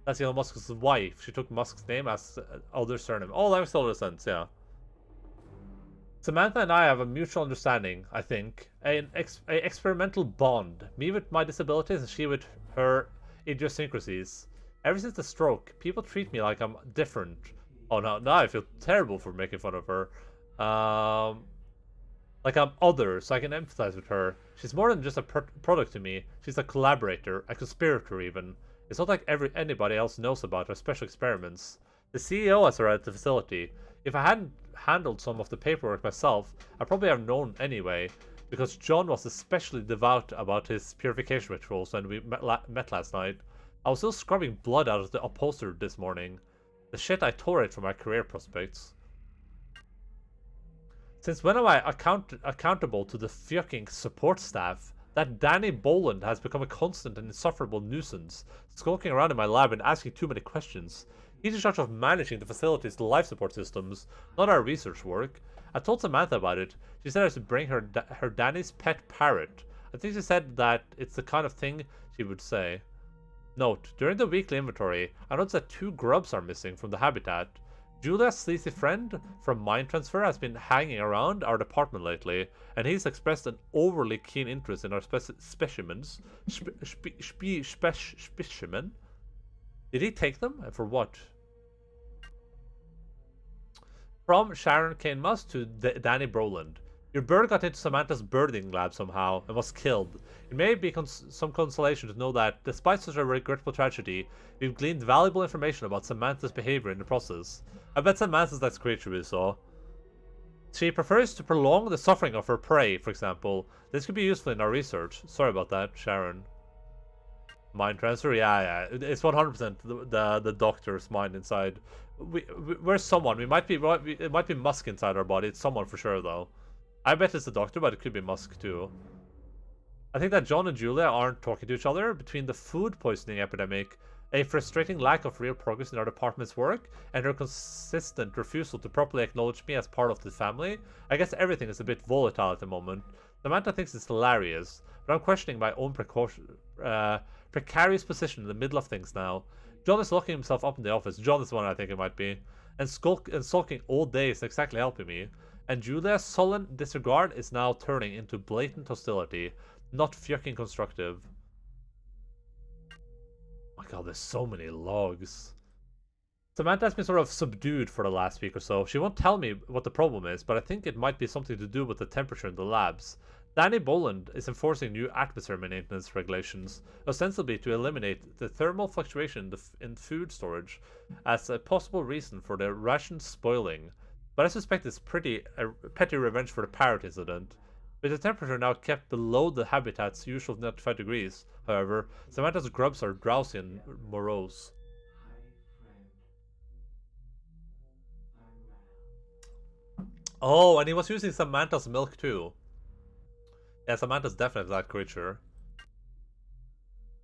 That's Elon Musk's wife. She took Musk's name as other surname. Oh, that makes total sense, yeah. Samantha and I have a mutual understanding, I think. An experimental bond. Me with my disabilities and she with her idiosyncrasies. Ever since the stroke, people treat me like I'm different. Oh no, now I feel terrible for making fun of her. Like I'm other, so I can empathize with her. She's more than just a product to me. She's a collaborator, a conspirator even. It's not like anybody else knows about her special experiments. The CEO has her at the facility. If I hadn't handled some of the paperwork myself, I'd probably have known anyway, because John was especially devout about his purification rituals when we met last night. I was still scrubbing blood out of the upholstery this morning. The shit I tolerate from my career prospects. Since when am I accountable to the fucking support staff? That Danny Boland has become a constant and insufferable nuisance, skulking around in my lab and asking too many questions. He's in charge of managing the facility's life support systems, not our research work. I told Samantha about it. She said I should bring her Danny's pet parrot. I think she said that it's the kind of thing she would say. Note, during the weekly inventory, I noticed that 2 grubs are missing from the habitat. Julia's sleazy friend from Mind Transfer has been hanging around our department lately, and he's expressed an overly keen interest in our specimens. Specimen? Did he take them? And for what? From Sharon Kane Musk to Danny Broland. Your bird got into Samantha's birding lab somehow and was killed. It may be some consolation to know that, despite such a regrettable tragedy, we've gleaned valuable information about Samantha's behavior in the process. I bet Samantha's that creature we saw. She prefers to prolong the suffering of her prey, for example. This could be useful in our research. Sorry about that, Sharon. Mind transfer? Yeah. It's 100% the doctor's mind inside we're someone. It might be Musk inside our body. It's someone for sure, though. I bet it's the doctor, but it could be Musk too. I think that John and Julia aren't talking to each other between the food poisoning epidemic, a frustrating lack of real progress in our department's work, and her consistent refusal to properly acknowledge me as part of the family. I guess everything is a bit volatile at the moment. Samantha thinks it's hilarious, but I'm questioning my own precarious position in the middle of things now. John is locking himself up in the office. John is the one I think it might be. And sulking all day isn't exactly helping me. And Julia's sullen disregard is now turning into blatant hostility. Not fucking constructive. Oh my god, there's so many logs. Samantha has been sort of subdued for the last week or so. She won't tell me what the problem is, but I think it might be something to do with the temperature in the labs. Danny Boland is enforcing new atmosphere maintenance regulations, ostensibly to eliminate the thermal fluctuation in food storage as a possible reason for the ration spoiling. But I suspect it's petty revenge for the parrot incident. With the temperature now kept below the habitat's usual 95 degrees, however, Samantha's grubs are drowsy and morose. Oh, and he was using Samantha's milk too. Yeah, Samantha's definitely that creature.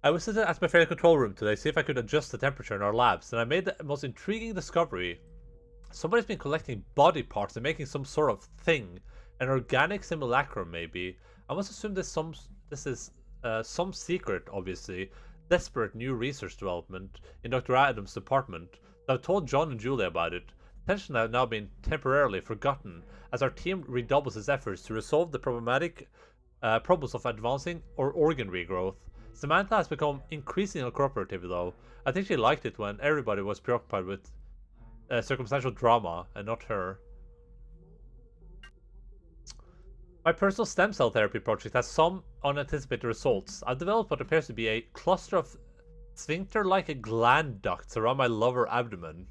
I was sitting at my favorite control room today, see if I could adjust the temperature in our labs, and I made the most intriguing discovery. Somebody's been collecting body parts and making some sort of thing. An organic simulacrum, maybe. I must assume this is some secret, obviously, desperate new research development in Dr. Adams' department. I've told John and Julia about it. Tension has now been temporarily forgotten as our team redoubles its efforts to resolve the problematic problems of advancing or organ regrowth. Samantha has become increasingly cooperative, though. I think she liked it when everybody was preoccupied with circumstantial drama and not her. My personal stem cell therapy project has some unanticipated results. I've developed what appears to be a cluster of sphincter-like gland ducts around my lower abdomen.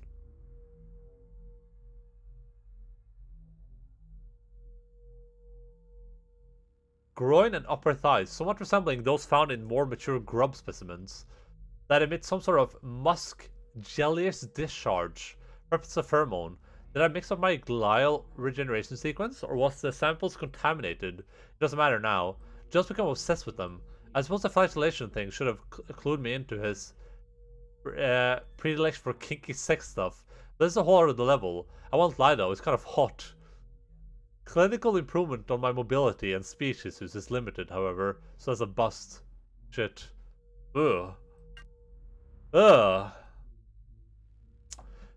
Groin and upper thighs, somewhat resembling those found in more mature grub specimens, that emit some sort of musk jellious discharge. Perhaps a pheromone. Did I mix up my glial regeneration sequence, or was the samples contaminated? It doesn't matter now. Just become obsessed with them. I suppose the flagellation thing should have clued me into his predilection for kinky sex stuff. This is a whole other level. I won't lie though, it's kind of hot. Clinical improvement on my mobility and speech issues is limited, however, so that's a bust. Shit. Ugh. Ugh.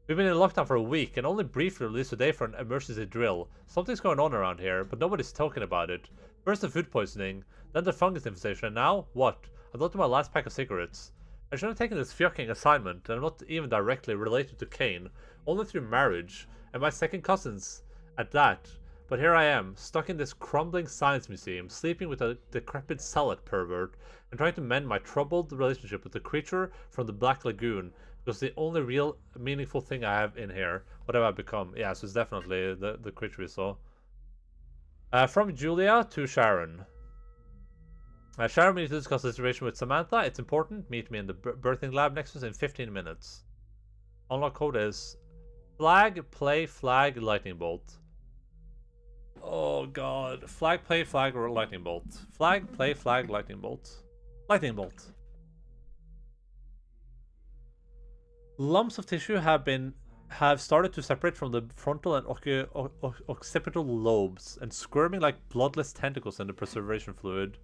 We've been in lockdown for a week and only briefly released today for an emergency drill. Something's going on around here, but nobody's talking about it. First the food poisoning, then the fungus infestation, and now what? I thought to my last pack of cigarettes. I should have taken this fucking assignment, and I'm not even directly related to CAYNE, only through marriage, and my second cousins at that. But here I am, stuck in this crumbling science museum, sleeping with a decrepit salad pervert, and trying to mend my troubled relationship with the creature from the Black Lagoon. Because the only real meaningful thing I have in here, what have I become? Yeah, so it's definitely the creature we saw. From Julia to Sharon. Sharon, we need to discuss the situation with Samantha. It's important. Meet me in the birthing lab next to us in 15 minutes. Unlock code is flag, play, flag, lightning bolt. Oh god. Flag, play, flag, or lightning bolt. Flag, play, flag, lightning bolt. Lightning bolt. Lumps of tissue have started to separate from the frontal and occipital lobes and squirming like bloodless tentacles in the preservation fluid.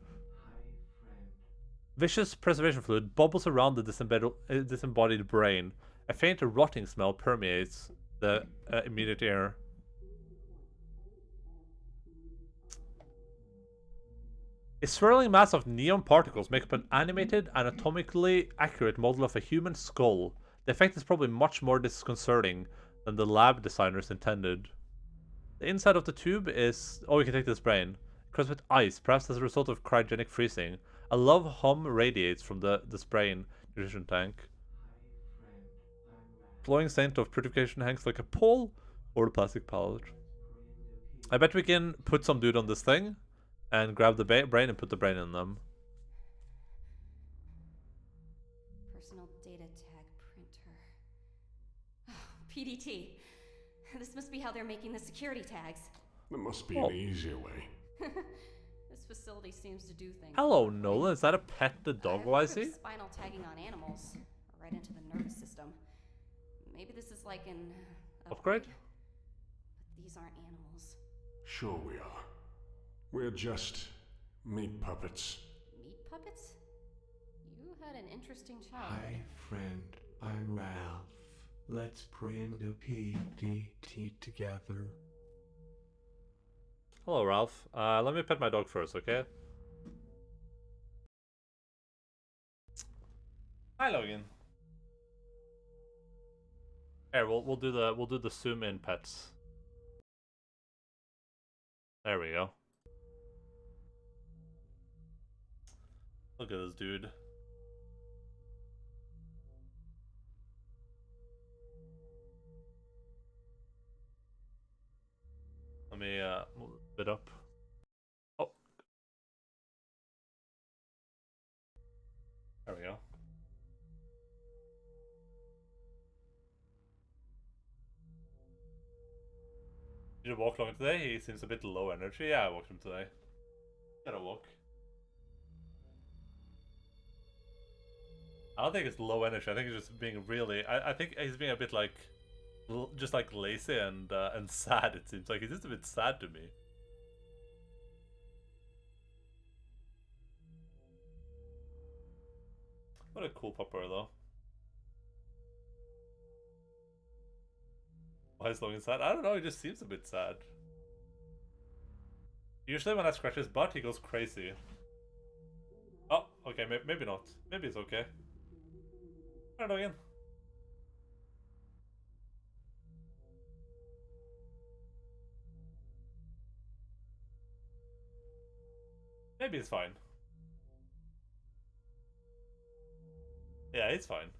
Vicious preservation fluid bubbles around the disembodied brain. A faint rotting smell permeates the immediate air. A swirling mass of neon particles make up an animated, anatomically accurate model of a human skull. The effect is probably much more disconcerting than the lab designers intended. The inside of the tube is... Oh, we can take this brain. Crusted with ice, perhaps as a result of cryogenic freezing. A love hum radiates from this brain nutrition tank. Glowing scent of purification hangs like a pole or a plastic pallet. I bet we can put some dude on this thing and grab the brain and put the brain in them. Personal data tag printer. Oh, PDT. This must be how they're making the security tags. There must be Oh. an easier way. This facility seems to do things. Hello, the wrong way. Nolan. Is that a pet the dog I've I heard of see? spinal tagging on animals, right into the nervous system. Maybe this is like an Upgrade? But these aren't animals. Sure we are. We're just meat puppets. Meat puppets? You had an interesting child. Hi, friend. I'm Ralph. Let's bring the PDT together. Hello, Ralph. Let me pet my dog first, okay? Hi, Logan. Here, we'll do the zoom in pets. There we go. Look at this dude. Let me move a bit up. Oh. There we go. Did you walk long today? He seems a bit low energy. Yeah, I walked him today. Gotta walk. I don't think it's low energy. I think he's just being really. I think he's being a bit like, just like lazy and sad. It seems like he's just a bit sad to me. What a cool pupper though. Why is Logan sad? I don't know. He just seems a bit sad. Usually when I scratch his butt, he goes crazy. Oh, okay. Maybe not. Maybe it's okay. I don't know again. Maybe it's fine. Yeah, it's fine.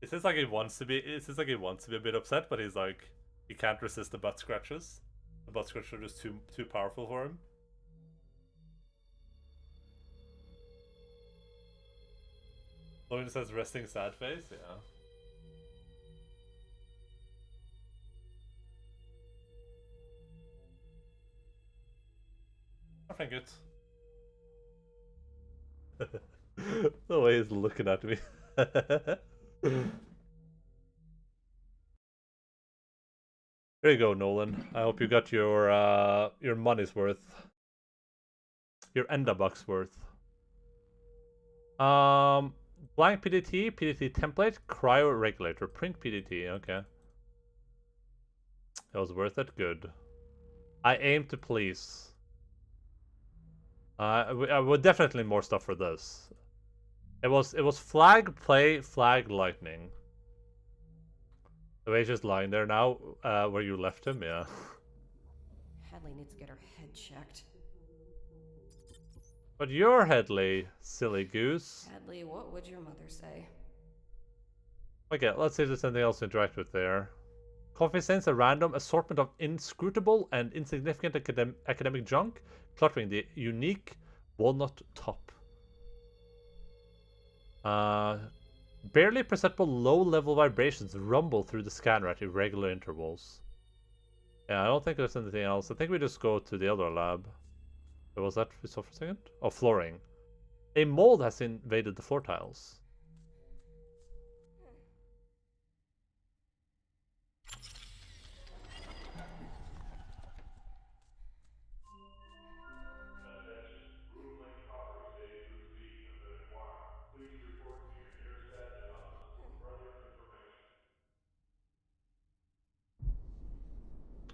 It seems like he wants to be. It seems like he wants to be a bit upset, but he's like, he can't resist the butt scratches. The butt scratches are just too powerful for him. Logan just has resting sad face. Yeah. I think it. The way he's looking at me. There you go, Nolan. I hope you got your money's worth. Your Enda bucks worth. Blank PDT, PDT template, cryo regulator, print PDT. Okay. It was worth it. Good. I aim to please. I would definitely more stuff for this. It was flag, play, flag, lightning. The way he's just lying there now, where you left him, yeah. Hadley needs to get her head checked. But you're Headley, silly goose. Hadley, what would your mother say? Okay, let's see if there's anything else to interact with there. Coffee sends a random assortment of inscrutable and insignificant academic junk, cluttering the unique walnut top. Barely perceptible low-level vibrations rumble through the scanner at irregular intervals. Yeah, I don't think there's anything else. I think we just go to the other lab. What was that we saw for a second? Oh, flooring. A mold has invaded the floor tiles.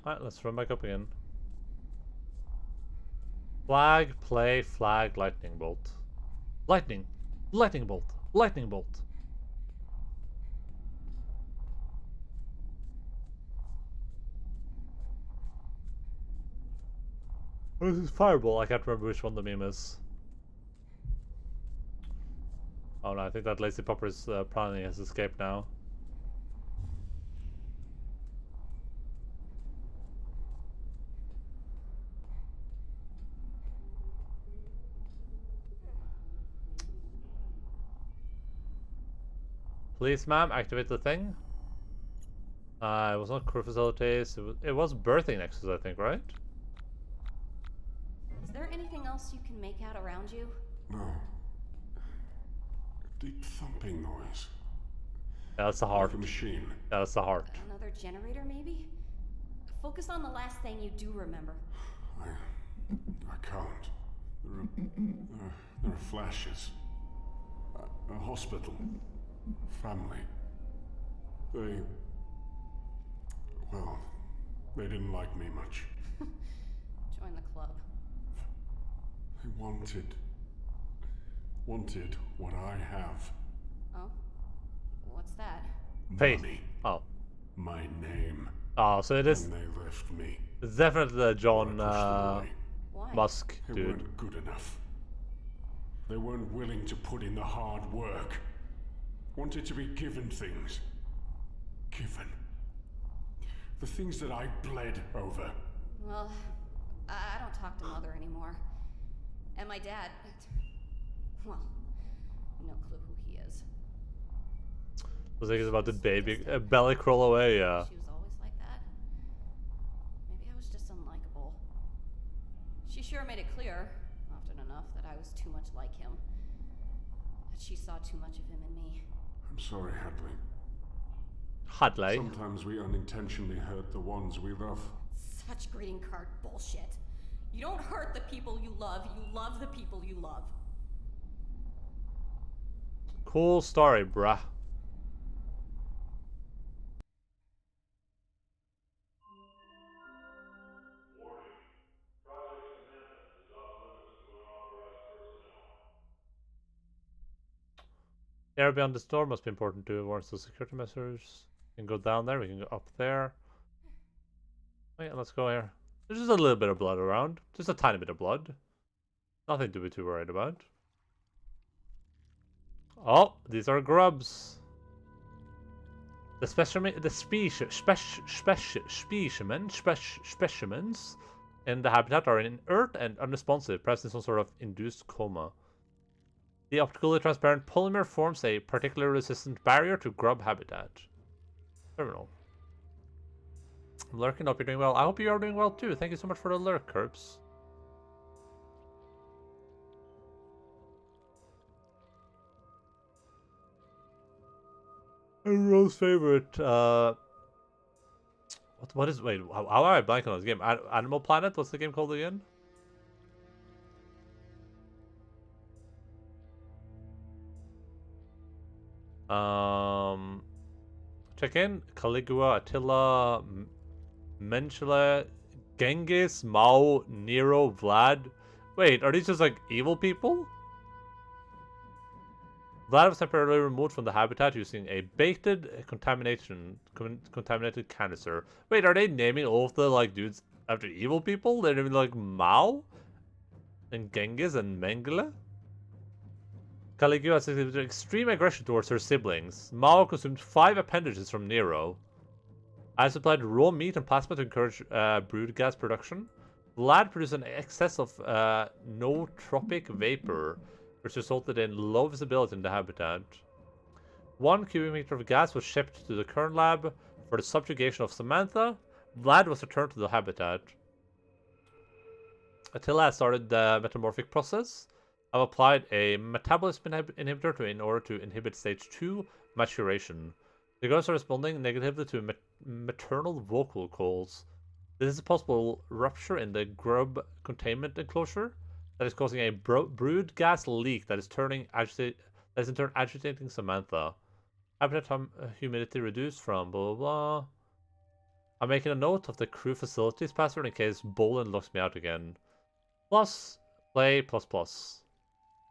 Alright, let's run back up again. Flag, play, flag, lightning bolt. Lightning! Lightning bolt! Lightning bolt! Oh, this is fireball. I can't remember which one the meme is. Oh no, I think that lazy pupper's planning his escape now. Please, ma'am, activate the thing. It was not crew facilities. It was birthing nexus, I think, right? Is there anything else you can make out around you? No. Deep thumping noise. Yeah, that's the heart. Like a machine. Yeah, that's the heart. Another generator, maybe? Focus on the last thing you do remember. I can't. There are flashes. A hospital. Family. Well, they didn't like me much. Join the club. They wanted what I have. Oh? What's that? Faith. Money. Oh. My name. Oh, so it is. And they left me. It's definitely the John I pushed them away. Why? Musk They dude. weren't good enough. They weren't willing to put in the hard work. Wanted to be given things. Given. The things that I bled over. Well, I don't talk to Mother anymore. And my dad, well, no clue who he is. I was thinking about the baby belly crawl away. Yeah. She was always like that. Maybe I was just unlikable. She sure made it clear, often enough, that I was too much like him. That she saw too much of him in me. I'm sorry, Hadley. Hadley. Sometimes we unintentionally hurt the ones we love. Such greeting card bullshit. You don't hurt the people you love the people you love. Cool story, bruh. The area beyond this door must be important to warrant the security measures. We can go down there, we can go up there. Oh yeah, let's go here. There's just a little bit of blood around. Just a tiny bit of blood. Nothing to be too worried about. Oh, these are grubs. The specimens in the habitat are inert and unresponsive, perhaps in some sort of induced coma. The optically transparent polymer forms a particularly resistant barrier to grub habitat. Terminal. I'm lurking, hope you're doing well. I hope you are doing well too. Thank you so much for the lurk, Curbs. Everyone's favorite. What is? Wait, how am I blanking on this game? Animal Planet. What's the game called again? Check in. Caligula, Attila, Menshela, Genghis, Mao, Nero, Vlad. Wait, are these just like evil people? Vlad was temporarily removed from the habitat using a baited contaminated canister. Wait, are they naming all of the like dudes after evil people? They're naming like Mao and Genghis and Mengele? Caligula has exhibited extreme aggression towards her siblings. Mao consumed 5 appendages from Nero. I supplied raw meat and plasma to encourage brood gas production. Vlad produced an excess of nootropic vapor, which resulted in low visibility in the habitat. 1 cubic meter of gas was shipped to the Kern lab for the subjugation of Samantha. Vlad was returned to the habitat. Attila has started the metamorphic process. I've applied a metabolism inhibitor in order to inhibit stage 2 maturation. The girls are responding negatively to maternal vocal calls. This is a possible rupture in the grub containment enclosure that is causing a brood gas leak that is in turn agitating Samantha. Habitat humidity reduced from blah blah blah. I'm making a note of the crew facilities password in case Bolin locks me out again. Plus play plus plus.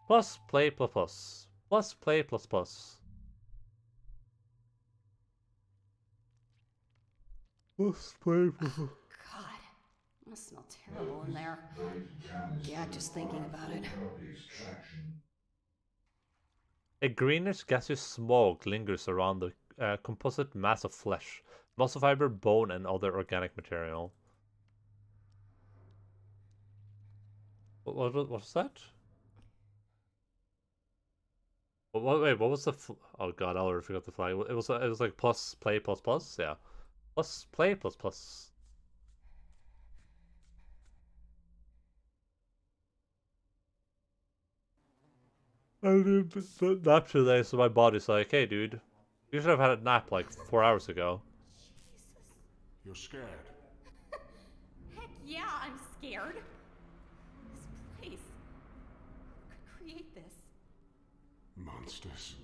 Plus play plus plus. Plus play plus plus. Plus play plus plus. God, it must smell terrible in there. Yeah, just thinking about it. A greenish gaseous smog lingers around the composite mass of flesh, muscle fiber, bone, and other organic material. What's that? Wait, what was the? Oh god, I already forgot the flag. It was like plus play plus plus. Yeah, plus play plus plus. I did nap today, so my body's like, hey, dude, you should have had a nap like 4 hours ago. You're scared. Heck yeah, I'm scared. This place. Who could create this? Monsters.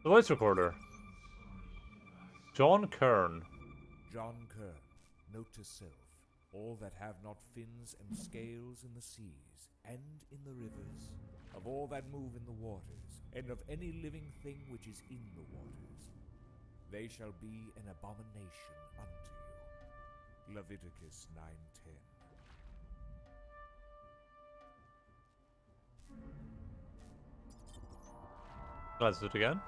The voice recorder. John Kern. John Kern, note to self, all that have not fins and scales in the seas, and in the rivers, of all that move in the waters, and of any living thing which is in the waters, they shall be an abomination unto you. Leviticus 9:10. Let's do it again.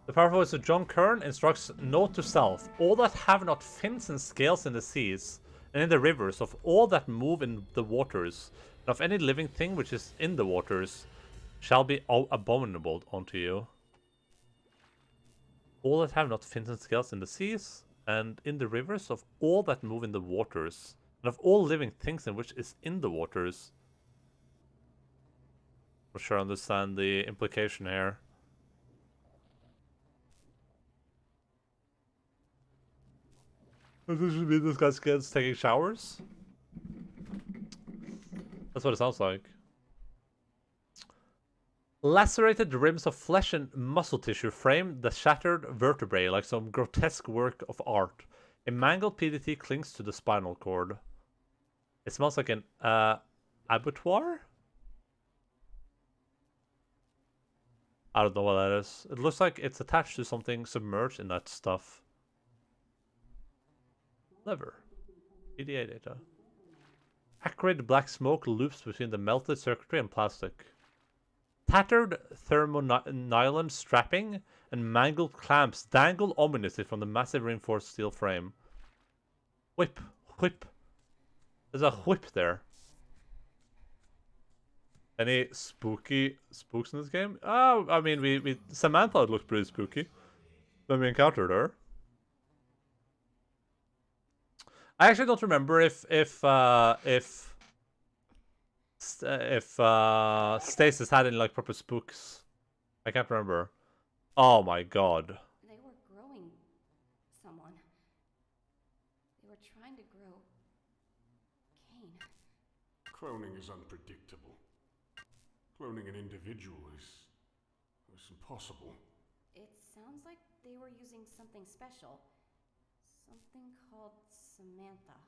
The powerful voice of John Kern instructs note to self, all that have not fins and scales in the seas, and in the rivers, of all that move in the waters, and of any living thing which is in the waters, shall be abominable unto you. All that have not fins and scales in the seas, and in the rivers, of all that move in the waters, and of all living things in which is in the waters. I'm not sure I understand the implication here. Does this mean this guy's kids taking showers? That's what it sounds like. Lacerated rims of flesh and muscle tissue frame the shattered vertebrae like some grotesque work of art. A mangled PDT clings to the spinal cord. It smells like an abattoir? I don't know what that is. It looks like it's attached to something submerged in that stuff. Lever. PDA data. Acrid black smoke loops between the melted circuitry and plastic. Tattered thermonylon strapping and mangled clamps dangle ominously from the massive reinforced steel frame. Whip. Whip. There's a whip there. Any spooky spooks in this game? Oh, I mean, we Samantha looked pretty spooky when we encountered her. I actually don't remember if Stasis had any like proper spooks. I can't remember. Oh my god. They were growing someone. They were trying to grow CAYNE. Cloning is unpredictable. Cloning an individual is impossible. It sounds like they were using something special. Something called Samantha.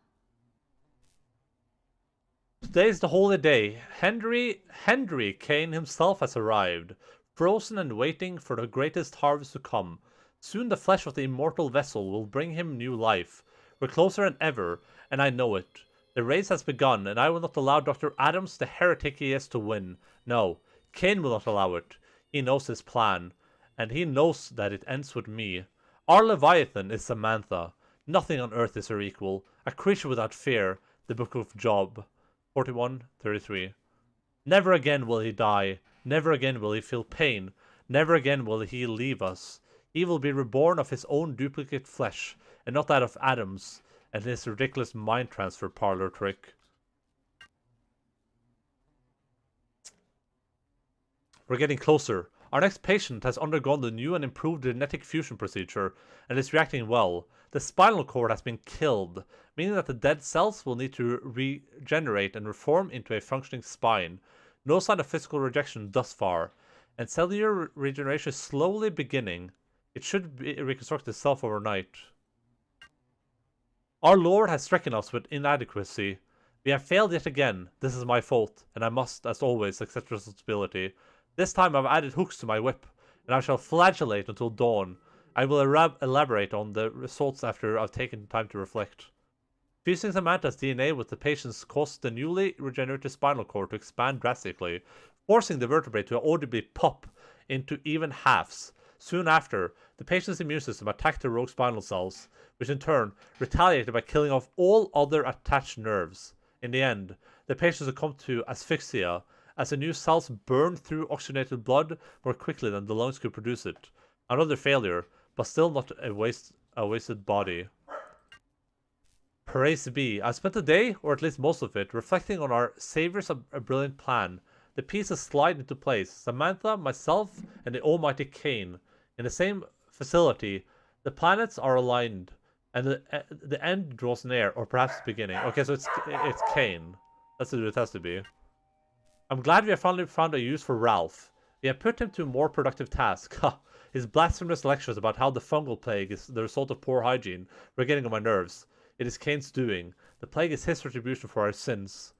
Today's the holy day. Henry CAYNE himself has arrived, frozen and waiting for the greatest harvest to come. Soon the flesh of the immortal vessel will bring him new life. We're closer than ever, and I know it. The race has begun, and I will not allow Dr. Adams, the heretic he is, to win. No, CAYNE will not allow it. He knows his plan, and he knows that it ends with me. Our Leviathan is Samantha. Nothing on earth is her equal. A creature without fear. The Book of Job. 41:33. Never again will he die. Never again will he feel pain. Never again will he leave us. He will be reborn of his own duplicate flesh, and not that of Adam's and his ridiculous mind transfer parlor trick. We're getting closer. Our next patient has undergone the new and improved genetic fusion procedure and is reacting well. The spinal cord has been killed, meaning that the dead cells will need to regenerate and reform into a functioning spine. No sign of physical rejection thus far, and cellular regeneration is slowly beginning. It should reconstruct itself overnight. Our Lord has stricken us with inadequacy. We have failed yet again. This is my fault, and I must, as always, accept responsibility. This time I've added hooks to my whip, and I shall flagellate until dawn. I will elaborate on the results after I've taken time to reflect. Fusing Samantha's DNA with the patient's caused the newly regenerated spinal cord to expand drastically, forcing the vertebrae to audibly pop into even halves. Soon after, the patient's immune system attacked the rogue spinal cells, which in turn retaliated by killing off all other attached nerves. In the end, the patient succumbed to asphyxia, as the new cells burned through oxygenated blood more quickly than the lungs could produce it. Another failure, but still not a wasted body. Praise be. I spent the day, or at least most of it, reflecting on our Savior's a brilliant plan. The pieces slide into place. Samantha, myself, and the almighty CAYNE. In the same facility, the planets are aligned, and the end draws near, or perhaps the beginning. Okay, so it's CAYNE. That's what it has to be. I'm glad we have finally found a use for Ralph. We have put him to a more productive task. His blasphemous lectures about how the fungal plague is the result of poor hygiene were getting on my nerves. It is CAYNE's doing. The plague is his retribution for our sins.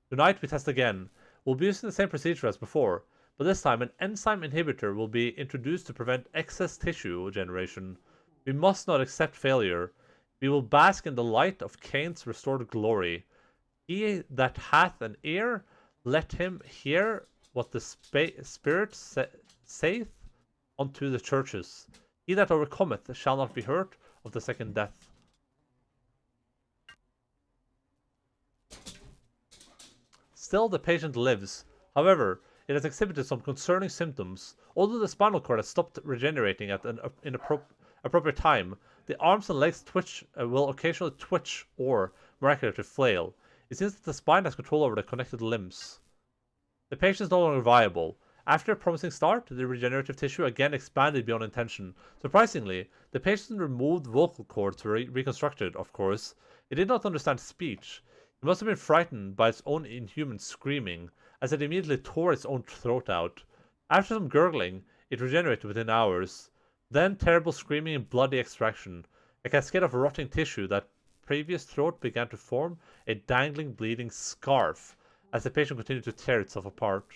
Tonight we test again. We'll be using the same procedure as before, but this time an enzyme inhibitor will be introduced to prevent excess tissue generation. We must not accept failure. We will bask in the light of CAYNE's restored glory. He that hath an ear, let him hear what the Spirit saith unto the churches. He that overcometh shall not be hurt of the second death. Still, the patient lives. However, it has exhibited some concerning symptoms. Although the spinal cord has stopped regenerating at an appropriate time, the arms and legs will occasionally twitch or, miraculously, flail. It seems that the spine has control over the connected limbs. The patient is no longer viable. After a promising start, the regenerative tissue again expanded beyond intention. Surprisingly, the patient removed vocal cords were reconstructed, of course. It did not understand speech. It must have been frightened by its own inhuman screaming, as it immediately tore its own throat out. After some gurgling, it regenerated within hours. Then terrible screaming and bloody extraction. A cascade of rotting tissue that previous throat began to form a dangling, bleeding scarf as the patient continued to tear itself apart.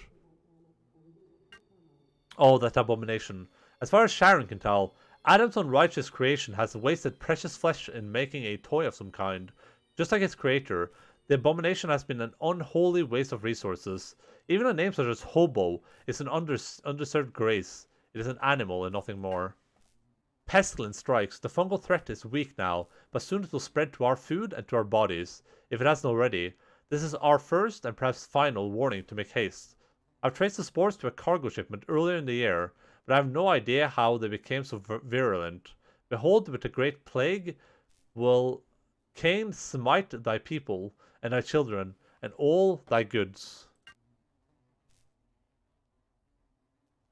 Oh, that abomination. As far as Sharon can tell, Adam's unrighteous creation has wasted precious flesh in making a toy of some kind. Just like its creator, the abomination has been an unholy waste of resources. Even a name such as Hobo is an undeserved grace. It is an animal and nothing more. Pestilence strikes. The fungal threat is weak now, but soon it will spread to our food and to our bodies, if it hasn't already. This is our first and perhaps final warning to make haste. I've traced the spores to a cargo shipment earlier in the year, but I have no idea how they became so virulent. Behold, with the great plague will CAYNE smite thy people and thy children and all thy goods.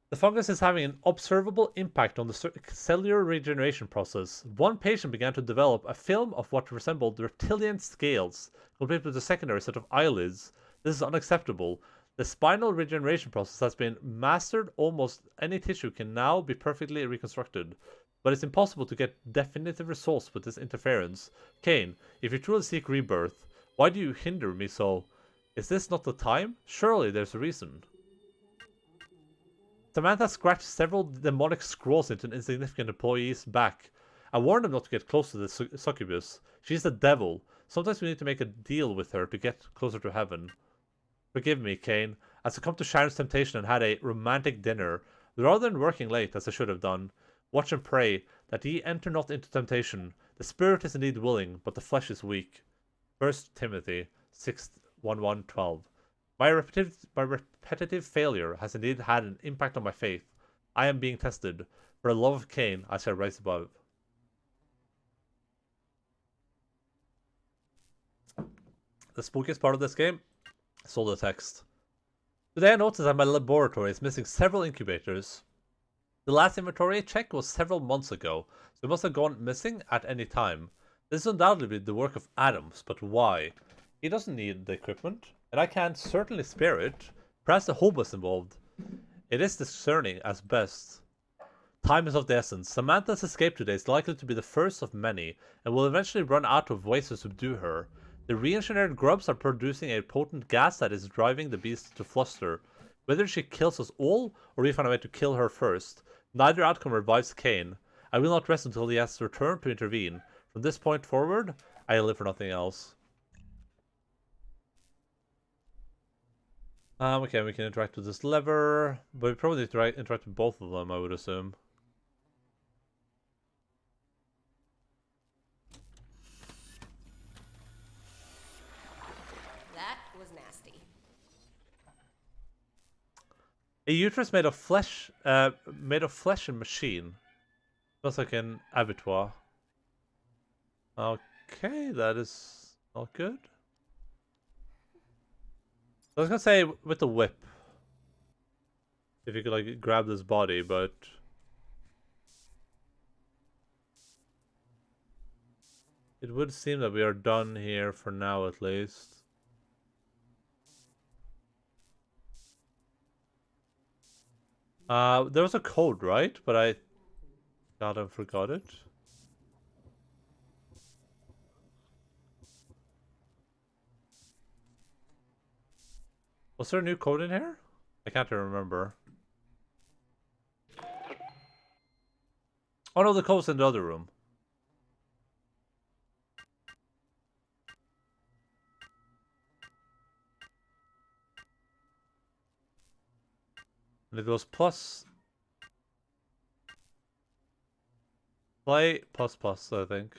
The fungus is having an observable impact on the cellular regeneration process. One patient began to develop a film of what resembled reptilian scales, complete with a secondary set of eyelids. This is unacceptable. The spinal regeneration process has been mastered. Almost any tissue can now be perfectly reconstructed. But it's impossible to get definitive results with this interference. CAYNE, if you truly seek rebirth, why do you hinder me so? Is this not the time? Surely there's a reason. Samantha scratched several demonic scrolls into an insignificant employee's back. I warned him not to get close to the succubus. She's the devil. Sometimes we need to make a deal with her to get closer to heaven. Forgive me, CAYNE. I succumbed to Sharon's temptation and had a romantic dinner, rather than working late as I should have done. Watch and pray that ye enter not into temptation. The spirit is indeed willing, but the flesh is weak. 1 Timothy 6:11-12. My repetitive failure has indeed had an impact on my faith. I am being tested. For the love of CAYNE, I shall rise above. The spookiest part of this game? Saw the text. Today I noticed that my laboratory is missing several incubators. The last inventory check was several months ago, so it must have gone missing at any time. This is undoubtedly the work of Adams, but why? He doesn't need the equipment, and I can certainly spare it. Perhaps the Hobos involved. It is discerning as best. Time is of the essence. Samantha's escape today is likely to be the first of many, and will eventually run out of ways to subdue her. The re-engineered grubs are producing a potent gas that is driving the beast to fluster. Whether she kills us all, or we find a way to kill her first, neither outcome revives CAYNE. I will not rest until he has returned to intervene. From this point forward, I live for nothing else. Okay, we can interact with this lever, but we probably need to interact with both of them, I would assume. A uterus made of flesh and machine. Smells like an abattoir. Okay, that is not good. I was gonna say with the whip. If you could like grab this body, but it would seem that we are done here for now at least. There was a code, right? But I gotta forgot it. Was there a new code in here? I can't remember. Oh no, the code's in the other room. And it goes plus play plus plus, I think.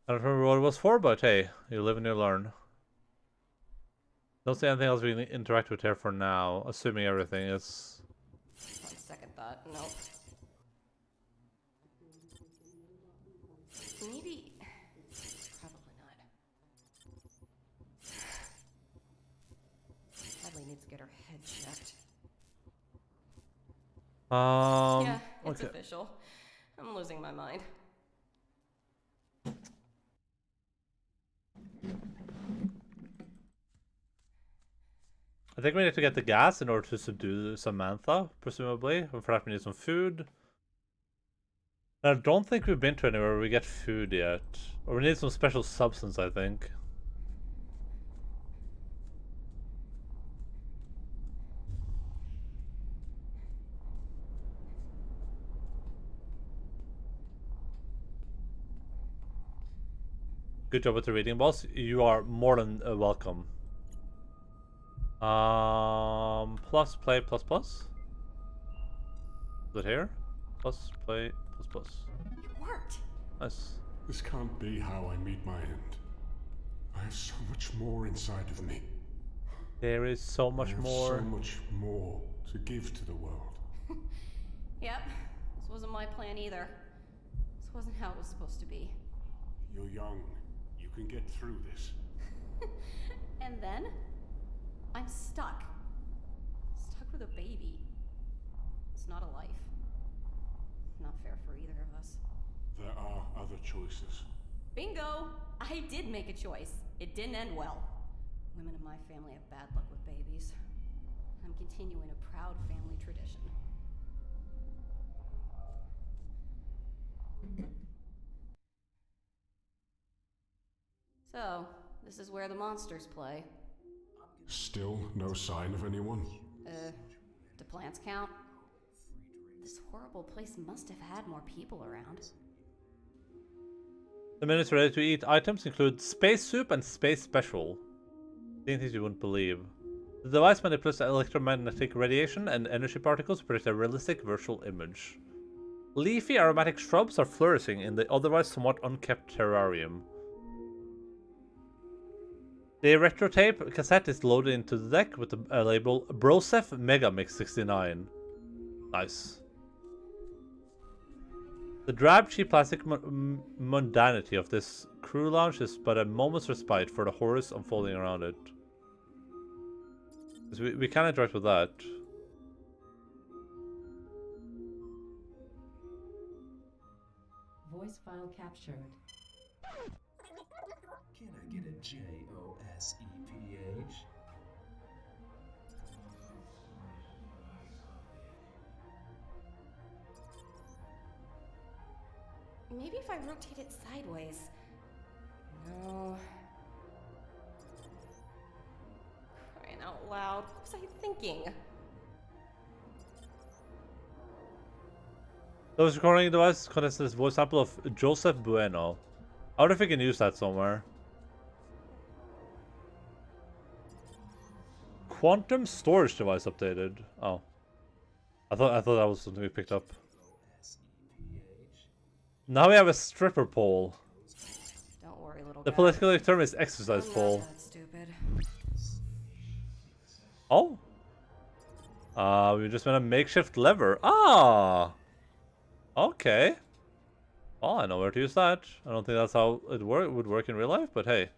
I don't remember what it was for, but hey, you live and you learn. Don't see anything else we can interact with here for now, assuming everything is... On second thought, nope. Maybe... Probably not. Hadley needs to get her head checked. Yeah, it's okay. official. I'm losing my mind. I think we need to get the gas in order to subdue Samantha, presumably. And for that we need some food. I don't think we've been to anywhere where we get food yet. Or we need some special substance, I think. Good job with the reading, boss. You are more than welcome. Plus play plus plus. Is it here? Plus play plus plus. It worked. Nice. This can't be how I meet my end. I have so much more inside of me. There is so much more. So much more to give to the world. Yep. This wasn't my plan either. This wasn't how it was supposed to be. You're young. You can get through this. And then, I'm stuck. Stuck with a baby. It's not a life. Not fair for either of us. There are other choices. Bingo! I did make a choice. It didn't end well. Women in my family have bad luck with babies. I'm continuing a proud family tradition. So, this is where the monsters play. Still no sign of anyone? Do plants count? This horrible place must have had more people around. The menus ready to eat items include space soup and space special. Things you wouldn't believe. The device manipulates electromagnetic radiation and energy particles to produce a realistic virtual image. Leafy aromatic shrubs are flourishing in the otherwise somewhat unkept terrarium. The retro tape cassette is loaded into the deck with the label Brosef Megamix 69. Nice. The drab, cheap plastic mundanity of this crew lounge is but a moment's respite for the horrors unfolding around it. We can interact with that. Voice file captured. Can I get a JOSEPH? Maybe if I rotate it sideways. No. Crying out loud. What was I thinking? Those recording device contains this voice sample of Joseph Bueno. I wonder if we can use that somewhere. Quantum storage device updated. Oh. I thought that was something we picked up. Now we have a stripper pole. Don't worry, little The guy. political term is exercise I'm pole. not that stupid. Oh? We just made a makeshift lever. Ah! Okay. Well, I know where to use that. I don't think that's how it would work in real life, but hey.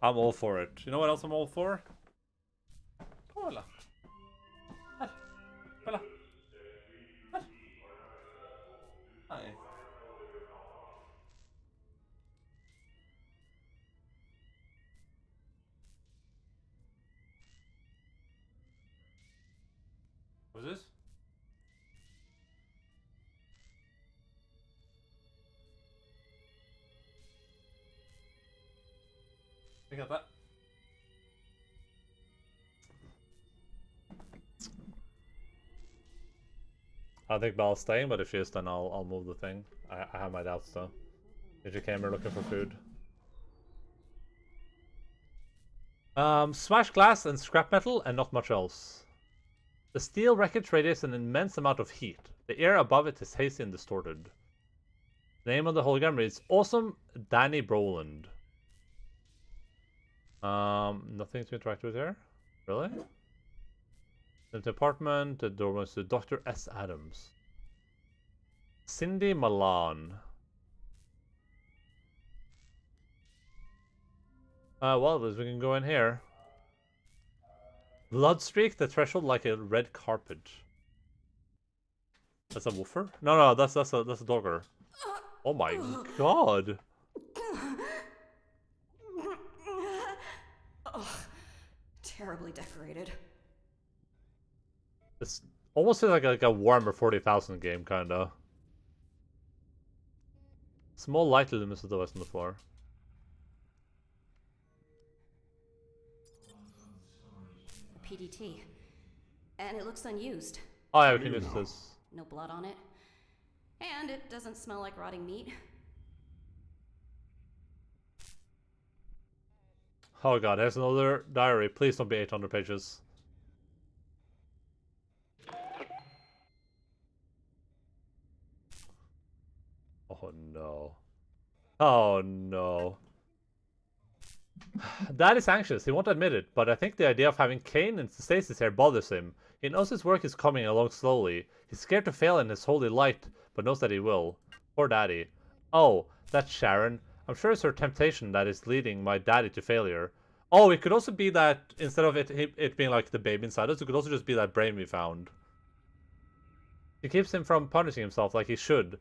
I'm all for it. You know what else I'm all for? Cola. Cola. Hi. What's this? Pick up that. I think Belle's staying, but if she is, then I'll move the thing. I have my doubts though. She came here looking for food. Smashed glass and scrap metal and not much else. The steel wreckage radiates an immense amount of heat. The air above it is hazy and distorted. The name on the hologram reads Awesome Danny Broland. Nothing to interact with here. Really? The apartment, the door was to Dr. S. Adams. Cindy Milan. Well, we can go in here. Blood streak the threshold like a red carpet. That's a woofer? No, that's a dogger. Oh my god. Ugh, terribly decorated. It's almost feels like a Warhammer 40,000 game, kinda. Small light lumens to the west on the floor. PDT. And it looks unused. Oh yeah, we can use this. No blood on it. And it doesn't smell like rotting meat. Oh god, here's another diary. Please don't be 800 pages. Oh no. Oh no. Dad is anxious. He won't admit it, but I think the idea of having CAYNE and stasis here bothers him. He knows his work is coming along slowly. He's scared to fail in his holy light, but knows that he will. Poor Daddy. Oh, that's Sharon. I'm sure it's her temptation that is leading my daddy to failure. Oh, it could also be that instead of it being like the baby inside us, it could also just be that brain we found. It keeps him from punishing himself like he should.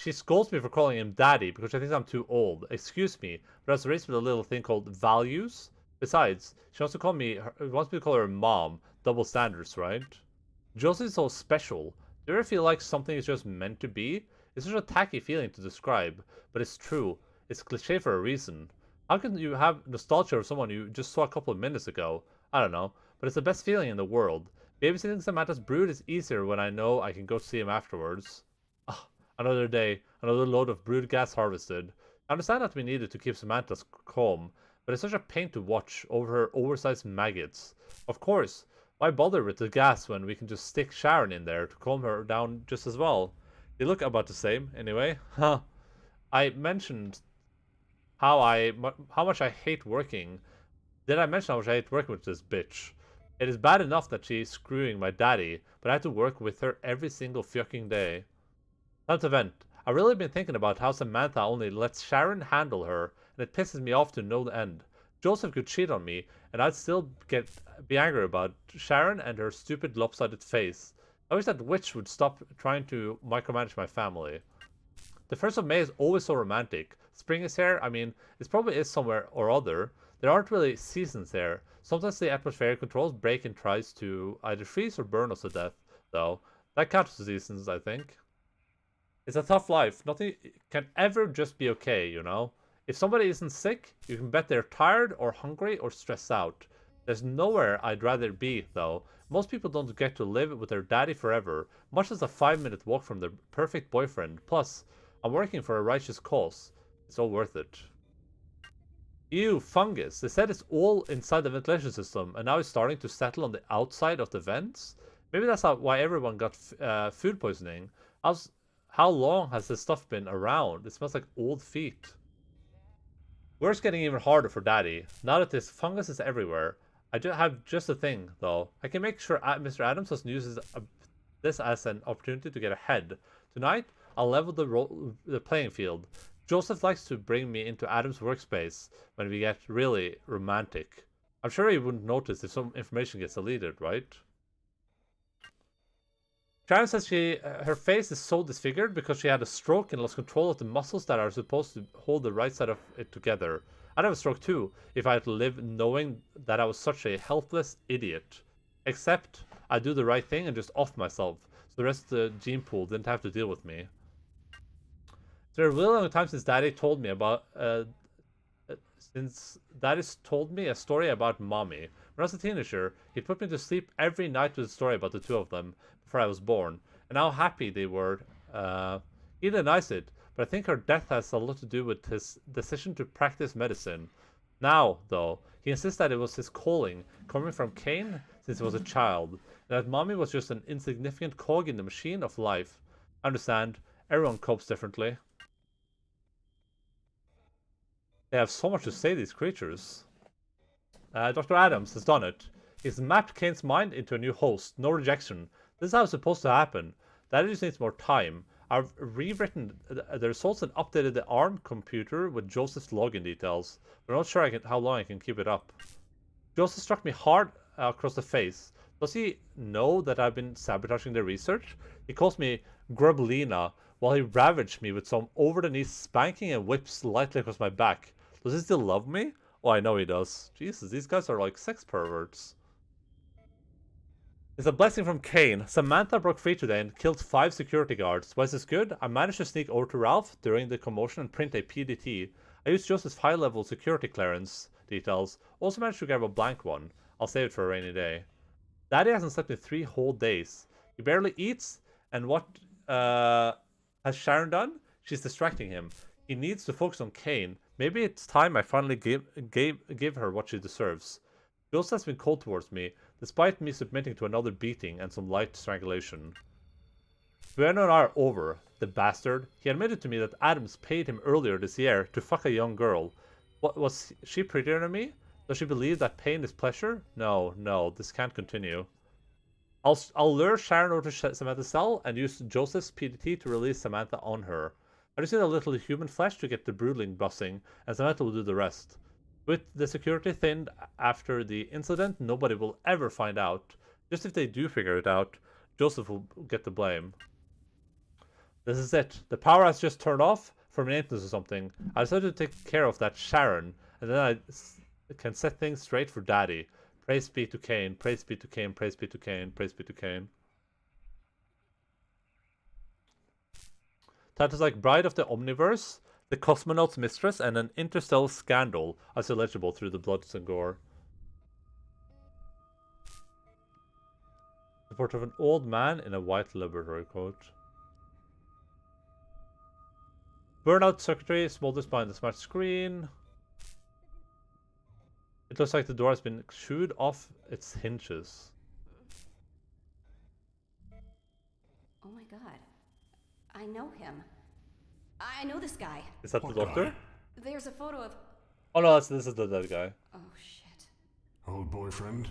She scolds me for calling him daddy because she thinks I'm too old. Excuse me, but I was raised with a little thing called values. Besides, she wants me to call her mom. Double standards, right? Josie's so special. Do you ever feel like something is just meant to be? It's such a tacky feeling to describe, but it's true. It's cliche for a reason. How can you have nostalgia of someone you just saw a couple of minutes ago? I don't know, but it's the best feeling in the world. Babysitting Samantha's brood is easier when I know I can go see him afterwards. Ah, another day, another load of brood gas harvested. I understand that we needed to keep Samantha calm, but it's such a pain to watch over her oversized maggots. Of course, why bother with the gas when we can just stick Sharon in there to calm her down just as well? They look about the same, anyway. Huh. I mentioned how much I hate working. Did I mention how much I hate working with this bitch? It is bad enough that she's screwing my daddy, but I have to work with her every single fucking day. Time to vent. I've really been thinking about how Samantha only lets Sharon handle her, and it pisses me off to no end. Joseph could cheat on me, and I'd still be angry about Sharon and her stupid lopsided face. I wish that witch would stop trying to micromanage my family. The 1st of May is always so romantic. Spring is here, I mean, it probably is somewhere or other. There aren't really seasons there. Sometimes the atmospheric controls break and tries to either freeze or burn us to death, though. That counts as seasons, I think. It's a tough life. Nothing can ever just be okay, you know? If somebody isn't sick, you can bet they're tired or hungry or stressed out. There's nowhere I'd rather be, though. Most people don't get to live with their daddy forever, much as a 5-minute walk from their perfect boyfriend. Plus, I'm working for a righteous cause. It's all worth it. Ew, fungus. They said it's all inside the ventilation system, and now it's starting to settle on the outside of the vents? Maybe that's why everyone got food poisoning. How long has this stuff been around? It smells like old feet. Work's getting even harder for Daddy. Now that this fungus is everywhere. I do have just a thing, though. I can make sure Mr. Adams doesn't use this as an opportunity to get ahead. Tonight, I'll level the playing field. Joseph likes to bring me into Adam's workspace when we get really romantic. I'm sure he wouldn't notice if some information gets deleted, right? Sharon says her face is so disfigured because she had a stroke and lost control of the muscles that are supposed to hold the right side of it together. I'd have a stroke too if I had to live knowing that I was such a helpless idiot. Except I do the right thing and just off myself, so the rest of the gene pool didn't have to deal with me. There are really long time since Daddy told me about a story about Mommy. When I was a teenager, he put me to sleep every night with a story about the two of them before I was born, and how happy they were. He denies it, but I think her death has a lot to do with his decision to practice medicine. Now, though, he insists that it was his calling, coming from CAYNE since he was a child, and that Mommy was just an insignificant cog in the machine of life. I understand, everyone copes differently. They have so much to say, these creatures. Dr. Adams has done it. He's mapped CAYNE's mind into a new host. No rejection. This is how it's supposed to happen. That just needs more time. I've rewritten the results and updated the ARM computer with Joseph's login details. But I'm not sure how long I can keep it up. Joseph struck me hard across the face. Does he know that I've been sabotaging the research? He calls me Grublina while he ravaged me with some over-the-knee spanking and whips lightly across my back. Does he still love me? Oh, I know he does. Jesus, these guys are like sex perverts. It's a blessing from CAYNE. Samantha broke free today and killed 5 security guards. Why is this good? I managed to sneak over to Ralph during the commotion and print a PDT. I used Joseph's high-level security clearance details. Also managed to grab a blank one. I'll save it for a rainy day. Daddy hasn't slept in 3 whole days. He barely eats, and what has Sharon done? She's distracting him. He needs to focus on CAYNE. Maybe it's time I finally give her what she deserves. Joseph has been cold towards me, despite me submitting to another beating and some light strangulation. Bueno and I are over, the bastard. He admitted to me that Adams paid him earlier this year to fuck a young girl. What, was she prettier than me? Does she believe that pain is pleasure? No, this can't continue. I'll lure Sharon over to Samantha's cell and use Joseph's PDT to release Samantha on her. I just need a little human flesh to get the brooding bussing, and Samantha will do the rest. With the security thinned after the incident, nobody will ever find out. Just if they do figure it out, Joseph will get the blame. This is it. The power has just turned off for maintenance or something. I decided to take care of that Sharon, and then I can set things straight for Daddy. Praise be to CAYNE, praise be to CAYNE, praise be to CAYNE, praise be to CAYNE. Titles like Bride of the Omniverse, The Cosmonaut's Mistress, and An Interstellar Scandal are still legible through the blood and gore. The portrait of an old man in a white laboratory coat. Burnout circuitry smolders behind the smart screen. It looks like the door has been chewed off its hinges. Oh my god. I know him. I know this guy. Is that the doctor? There's a photo of... Oh no, this is the dead guy. Oh shit. Old boyfriend?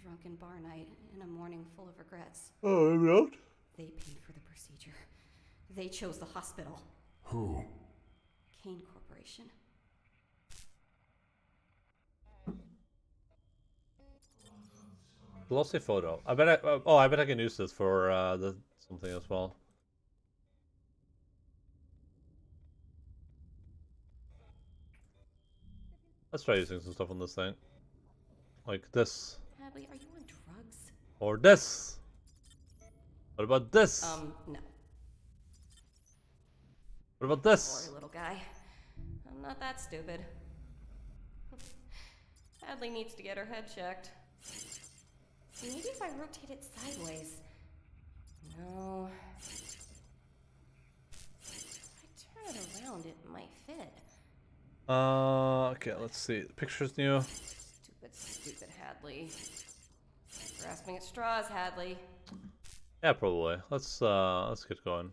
Drunken bar night and a morning full of regrets. Oh, I'm out. They paid for the procedure. They chose the hospital. Who? CAYNE Corporation. Glossy photo. I bet I can use this for something as well. Let's try using some stuff on this thing. Like this. Hadley, are you on drugs? Or this. What about this? No. What about this? Poor little guy. I'm not that stupid. Hadley needs to get her head checked. Maybe if I rotate it sideways. No. If I turn it around, it might fit. Okay, let's see. The picture's new. Stupid Hadley. Grasping at straws, Hadley. Yeah, probably. Let's get going.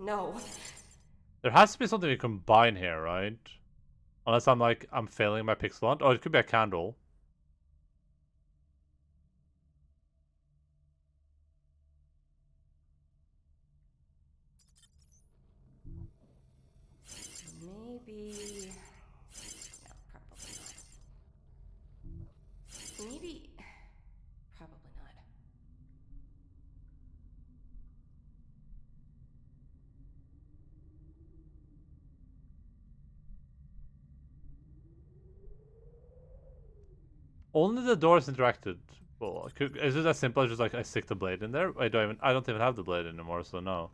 no. There has to be something we combine here, right? Unless I'm failing my pixel hunt. Oh, it could be a candle. Maybe... No, probably not. Maybe... Probably not. Only the doors interacted. Well, is it as simple as just like I stick the blade in there? I don't even have the blade anymore, so no.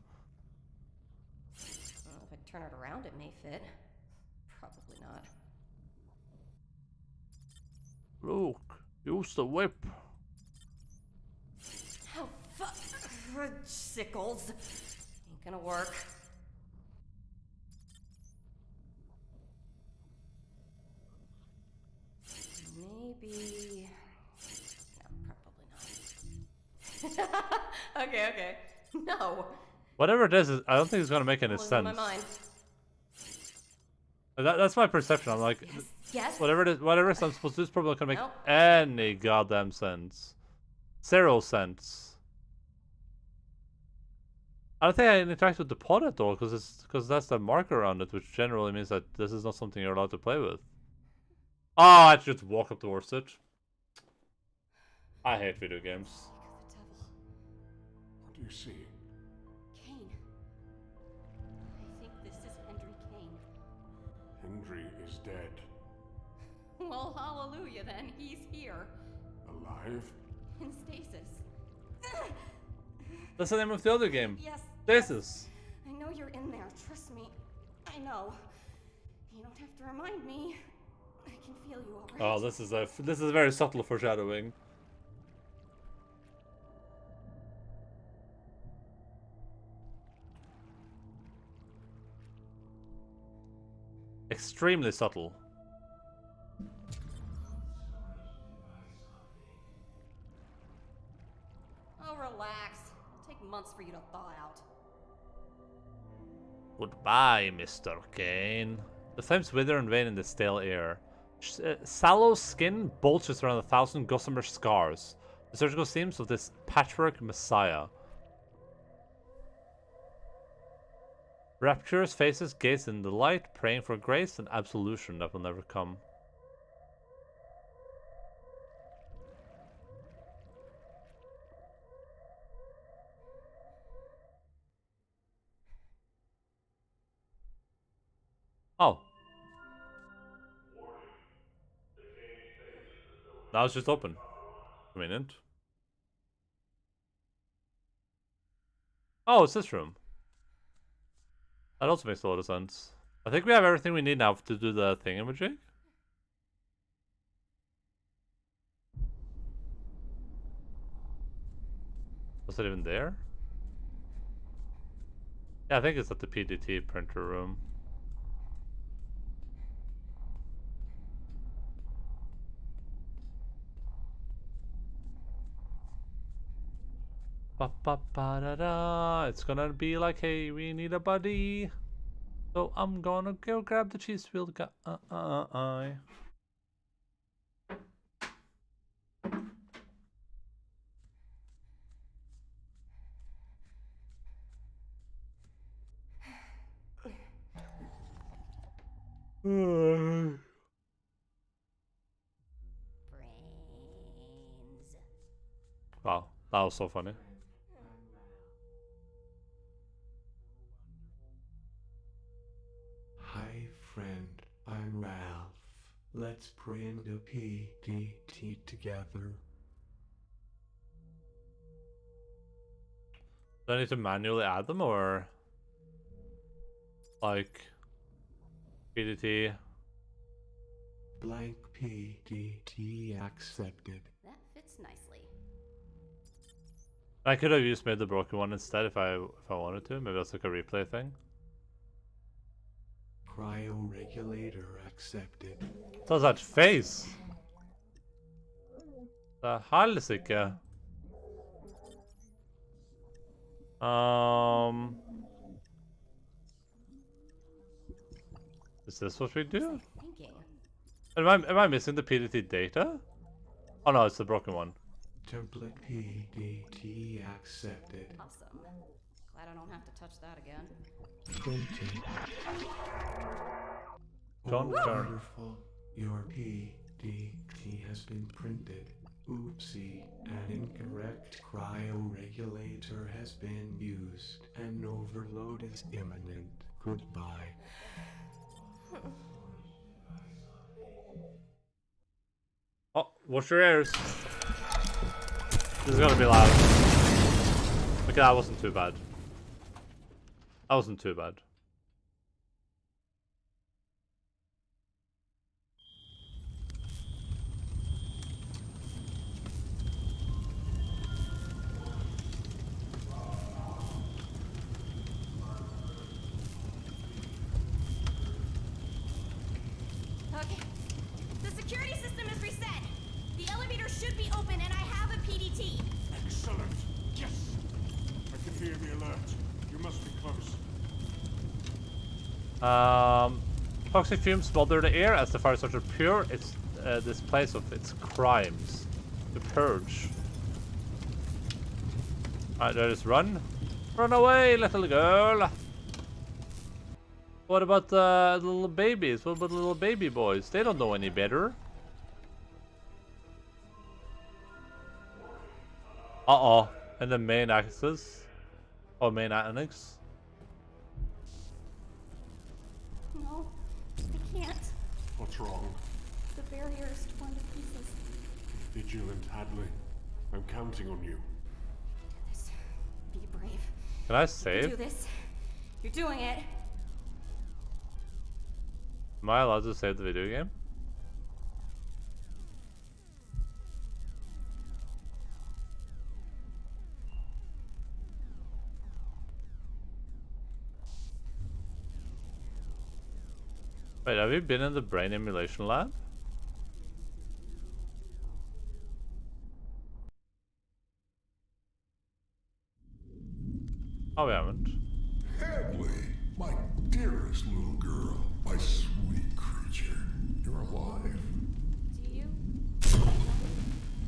Well, if I turn it around, it may fit. Probably not. Luke, use the whip. Oh, fuck. Sickles. Ain't gonna work. Maybe... No, probably not. Okay. No. Whatever it is, I don't think it's gonna make any Losing sense. my mind. That's my perception. I'm like, Yes. whatever I'm supposed to do is probably not gonna make Nope. any goddamn sense. 0 sense. I don't think I interact with the pod at all, because that's the marker on it, which generally means that this is not something you're allowed to play with. Oh, I just walk up towards it. I hate video games. What do you see? CAYNE. I think this is Henry CAYNE. Hendry is dead. Well, hallelujah then. He's here. Alive? In stasis. That's the name of the other game. Yes. Stasis. I know you're in there. Trust me. I know. You don't have to remind me. I can feel you already. Oh, this is a very subtle foreshadowing. Extremely subtle. Oh, relax. It'll take months for you to thaw out. Goodbye, Mr. CAYNE. The flames wither and wane in the stale air. Sallow skin bulges around 1,000 gossamer scars. The surgical seams of this patchwork messiah. Rapturous faces gaze in the light, praying for grace and absolution that will never come. Oh. Now it's just open. Convenient. Oh, it's this room. That also makes a lot of sense. I think we have everything we need now to do the thingamajig. Was it even there? Yeah, I think it's at the PDT printer room. Ba ba ba da da. It's gonna be like, hey, we need a buddy. So I'm gonna go grab the cheese wheel. Brains. Wow, that was so funny. Hi, friend. I'm Ralph. Let's print a PDT together. Do I need to manually add them or like PDT? Blank PDT accepted. That fits nicely. I could have used made the broken one instead if I wanted to. Maybe that's like a replay thing. Cryoregulator accepted. Så that face. The helsike. Is this what we do? Thinking. Am I missing the PDT data? Oh no, it's the broken one. Template PDT accepted. Awesome. Glad I don't have to touch that again. Printing. Don't Oh, turn. wonderful. Your PDT has been printed. Oopsie. An incorrect cryoregulator has been used. An overload is imminent. Goodbye. Oh, wash your ears. This is gonna be loud. Okay, that wasn't too bad. That wasn't too bad. Okay. The security system is reset. The elevator should be open and I have a PDT. Excellent. Yes. I can hear the alert. You must be close. Toxic fumes smother the air as the fire started pure. It's this place of its crimes to purge. Alright, let us run. Run away, little girl. What about the little babies? What about the little baby boys? They don't know any better. Uh-oh. And the main axis. Or main annex. No, I can't. What's wrong? The barrier is torn to pieces. Vigilant, Hadley. I'm counting on you. This. Be brave. Can I You save? do this. You're doing it. Am I allowed to save the video game? Wait, have you been in the brain emulation lab? Oh, we haven't. Hadley, my dearest little girl, my sweet creature. You're alive. Do you?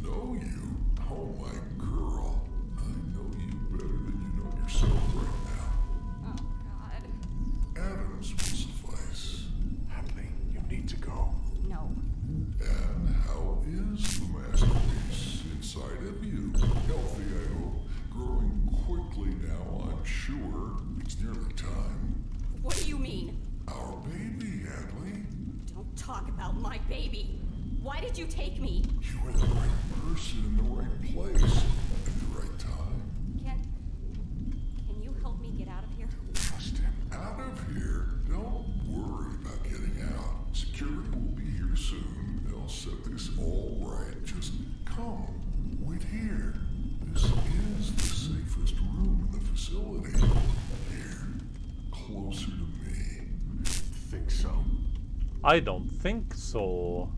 Know you? Oh, my girl. I know you better than you know yourself right now. Oh, God. Adams will suffice. Hadley, you need to go. No. And how is the masterpiece inside of you? Healthy, I hope. Growing quickly now, I'm sure. It's nearly time. What do you mean? Our baby, Hadley. Don't talk about my baby. Why did you take me? You were the right person in the right place at the right time. Can you help me get out of here? Trust him. Out of here. Don't worry about getting out. Security will be here soon. They'll set this all right. Just come. Wait here. This is the safest room in the facility. Here. Closer to me. Think so? I don't think so.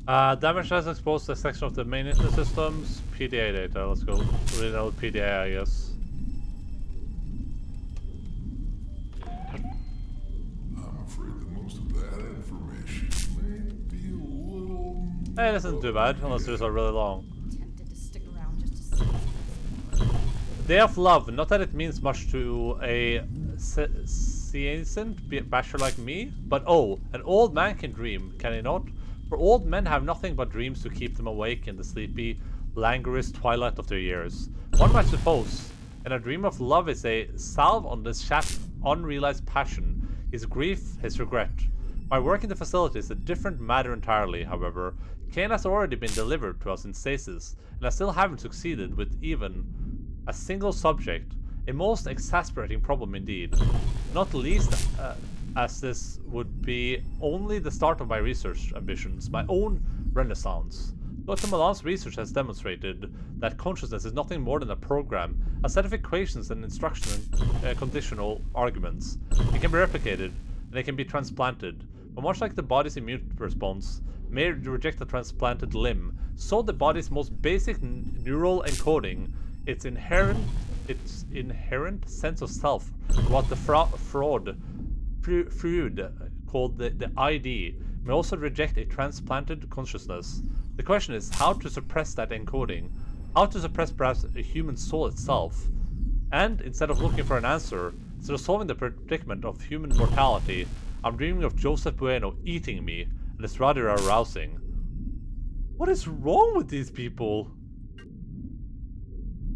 Damage has exposed a section of the main systems. PDA data. Let's go read out PDA, I guess. I'm afraid that most of that information may be a little... Hey, this isn't too bad, unless there's a really long. Tempted to stick around just to see. Day of Love, not that it means much to a seasoned basher like me, but oh, an old man can dream, can he not? For old men have nothing but dreams to keep them awake in the sleepy, languorous twilight of their years. One might suppose, and a dream of love is a salve on this chap's unrealized passion, his grief, his regret. My work in the facility is a different matter entirely, however. CAYNE has already been delivered to us in stasis, and I still haven't succeeded with even a single subject. A most exasperating problem indeed. Not least as this would be only the start of my research ambitions, my own renaissance. Dr. Milan's research has demonstrated that consciousness is nothing more than a program, a set of equations and instruction and conditional arguments. It can be replicated, and it can be transplanted. But much like the body's immune response may reject a transplanted limb, so the body's most basic neural encoding, its inherent its inherent sense of self, what the Freud called the ID, may also reject a transplanted consciousness. The question is how to suppress that encoding, how to suppress perhaps a human soul itself. And instead of looking for an answer, instead of solving the predicament of human mortality, I'm dreaming of Joseph Bueno eating me, and it's rather arousing. What is wrong with these people?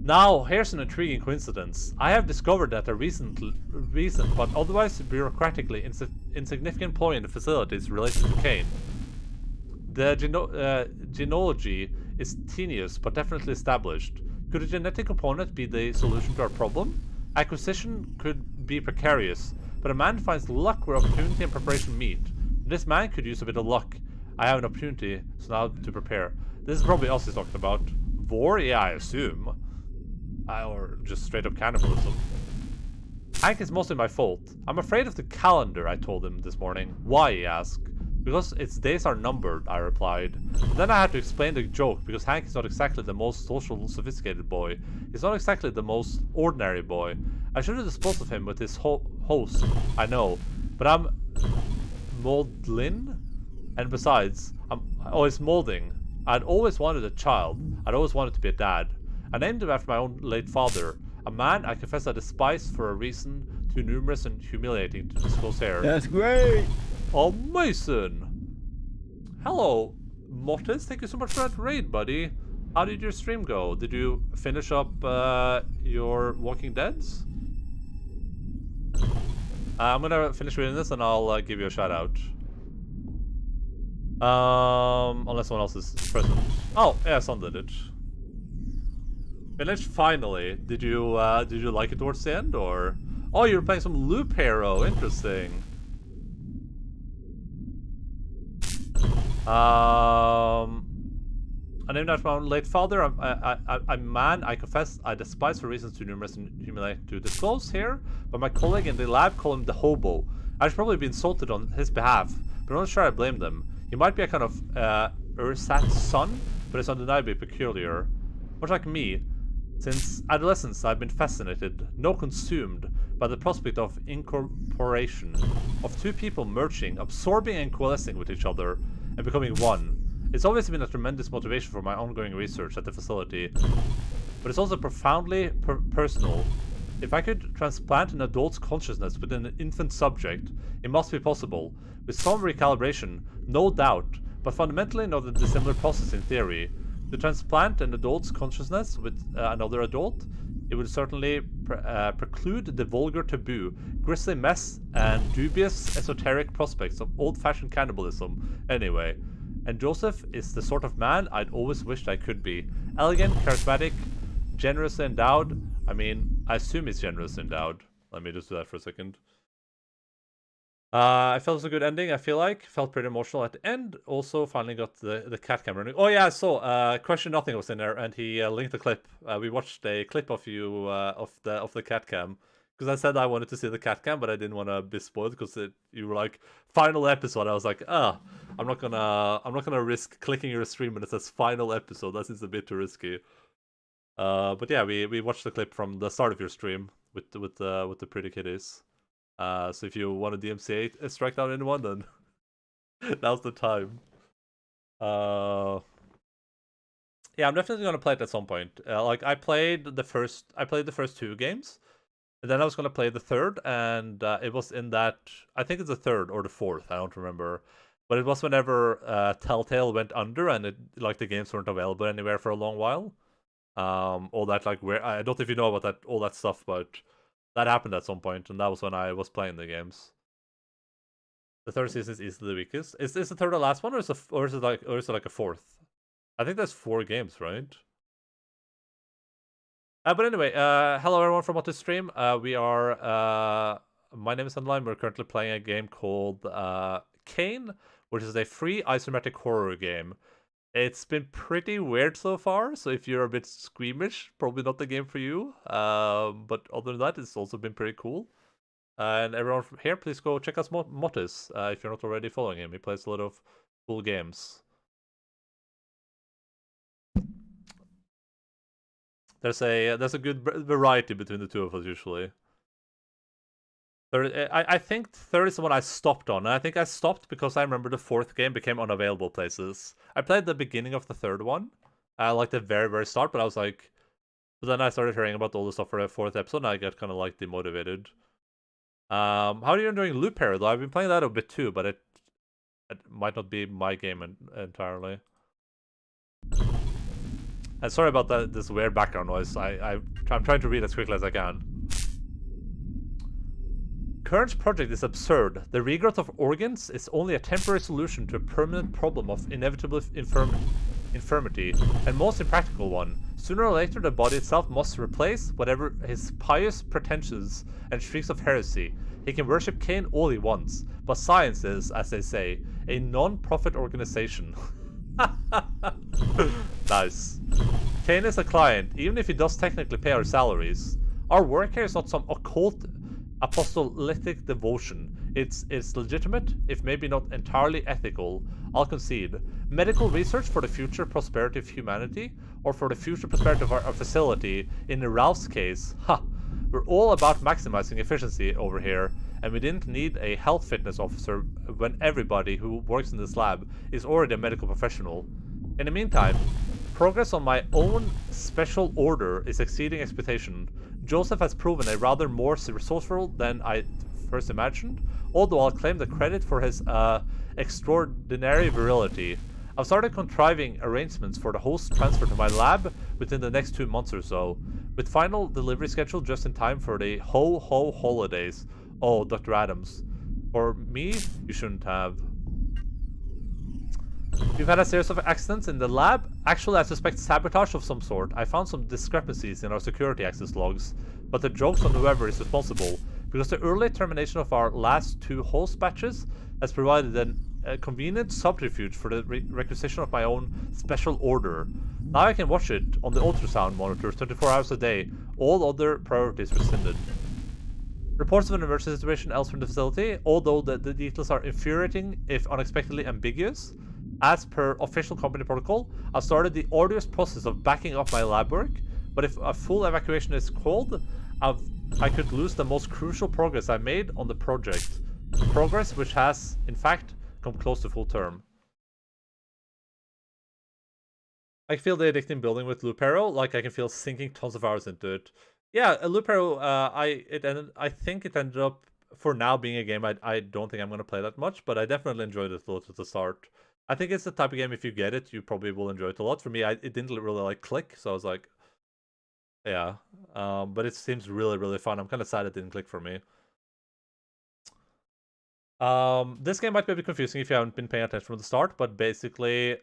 Now, here's an intriguing coincidence. I have discovered that a recent but otherwise bureaucratically insignificant point in the facility is related to CAYNE. The genealogy is tenuous but definitely established. Could a genetic component be the solution to our problem? Acquisition could be precarious, but a man finds luck where opportunity and preparation meet. This man could use a bit of luck. I have an opportunity, so now to prepare. This is probably us he's talking about. War? Yeah, I assume. Or just straight up cannibalism. Hank is mostly my fault. I'm afraid of the calendar, I told him this morning. Why, he asked. Because its days are numbered, I replied. Then I had to explain the joke, because Hank is not exactly the most social, sophisticated boy. He's not exactly the most ordinary boy. I should have disposed of him with his host, I know. But I'm Moldlin? And besides, it's molding. I'd always wanted a child. I'd always wanted to be a dad. I named him after my own late father, a man I confess I despise for a reason too numerous and humiliating to disclose here. That's great! Oh, Mason! Hello, Mortis. Thank you so much for that raid, buddy. How did your stream go? Did you finish up your Walking Deads? I'm gonna finish reading this and I'll give you a shout out. Unless someone else is present. Oh, yeah, Son did it. Finished finally. Did you like it towards the end, or? Oh, you were playing some Loop Hero. Interesting. I named after my own late father. I'm a man I confess I despise for reasons too numerous and humiliating to disclose here, but my colleague in the lab called him the hobo. I should probably be insulted on his behalf, but I'm not sure I blame them. He might be a kind of ersatz son, but it's undeniably peculiar. Much like me, since adolescence I've been fascinated, no consumed, by the prospect of incorporation, of two people merging, absorbing and coalescing with each other, and becoming one. It's always been a tremendous motivation for my ongoing research at the facility, but it's also profoundly personal. If I could transplant an adult's consciousness within an infant subject, it must be possible. With some recalibration, no doubt, but fundamentally not a dissimilar process in theory. To transplant an adult's consciousness with another adult, it would certainly preclude the vulgar taboo, grisly mess, and dubious esoteric prospects of old-fashioned cannibalism. Anyway, and Joseph is the sort of man I'd always wished I could be. Elegant, charismatic, generously endowed. I mean, I assume he's generously endowed. Let me just do that for a second. I felt it was a good ending, I feel like. Felt pretty emotional at the end. Also, finally got the cat cam running. Oh yeah, I saw Question Nothing was in there, and he linked the clip. We watched a clip of you of the cat cam, because I said I wanted to see the cat cam, but I didn't want to be spoiled because you were like final episode. I was like, I'm not gonna risk clicking your stream and it says final episode. That seems a bit too risky. But yeah, we watched the clip from the start of your stream with the pretty kitties. So if you want to DMCA strike down anyone, then now's the time. Yeah, I'm definitely gonna play it at some point. Like I played the first 2 games, and then I was gonna play the third, and it was in that, I think it's the third or the fourth, I don't remember. But it was whenever Telltale went under, and the games weren't available anywhere for a long while. All that where I don't know if you know about all that stuff, but that happened at some point, and that was when I was playing the games. The third season is easily the weakest. Is the third the last one, or is it like a fourth? I think there's 4 games, right? But anyway, hello everyone from What to Stream. We are my name is Endaline. We're currently playing a game called CAYNE, which is a free isometric horror game. It's been pretty weird so far, so if you're a bit squeamish, probably not the game for you. But other than that, it's also been pretty cool. And everyone from here, please go check out Mortis if you're not already following him. He plays a lot of cool games. There's a good variety between the two of us usually. I think third is the one I stopped on, and I think I stopped because I remember the fourth game became unavailable places. I played the beginning of the third one, like the very, very start, but I was like... But then I started hearing about all the stuff for the fourth episode, and I got kind of like demotivated. How are you doing Loop Hero, though? I've been playing that a bit too, but it might not be my game entirely. And sorry about that, this weird background noise. I'm trying to read as quickly as I can. Current project is absurd. The regrowth of organs is only a temporary solution to a permanent problem of inevitable infirmity, and most impractical one. Sooner or later, the body itself must replace whatever his pious pretensions and shrieks of heresy. He can worship CAYNE all he wants, but science is, as they say, a non-profit organization. Nice. CAYNE is a client, even if he does technically pay our salaries. Our work here is not some occult apostolic devotion. It's legitimate, if maybe not entirely ethical, I'll concede. Medical research for the future prosperity of humanity, or for the future prosperity of our facility. In Ralph's case, we're all about maximizing efficiency over here, and we didn't need a health fitness officer when everybody who works in this lab is already a medical professional. In the meantime, progress on my own special order is exceeding expectation. Joseph has proven a rather more resourceful than I first imagined, although I'll claim the credit for his extraordinary virility. I've started contriving arrangements for the host transfer to my lab within the next 2 months or so, with final delivery schedule just in time for the ho-ho holidays. Oh, Dr. Adams. For me, you shouldn't have. We've had a series of accidents in the lab. Actually, I suspect sabotage of some sort. I found some discrepancies in our security access logs, but the joke's on whoever is responsible, because the early termination of our last 2 host batches has provided a convenient subterfuge for the requisition of my own special order. Now I can watch it on the ultrasound monitor 24 hours a day, all other priorities rescinded. Reports of an emergency situation elsewhere in the facility, although the details are infuriating if unexpectedly ambiguous. As per official company protocol, I've started the arduous process of backing up my lab work, but if a full evacuation is called, I could lose the most crucial progress I made on the project. Progress which has, in fact, come close to full term. I feel the addicting building with Loop Hero, like I can feel sinking tons of hours into it. Yeah, Loop Hero, I think it ended up, for now, being a game I don't think I'm going to play that much, but I definitely enjoyed it a lot at the start. I think it's the type of game, if you get it, you probably will enjoy it a lot. For me, it didn't really like click, so I was like, yeah. But it seems really, really fun. I'm kind of sad it didn't click for me. This game might be a bit confusing if you haven't been paying attention from the start, but basically,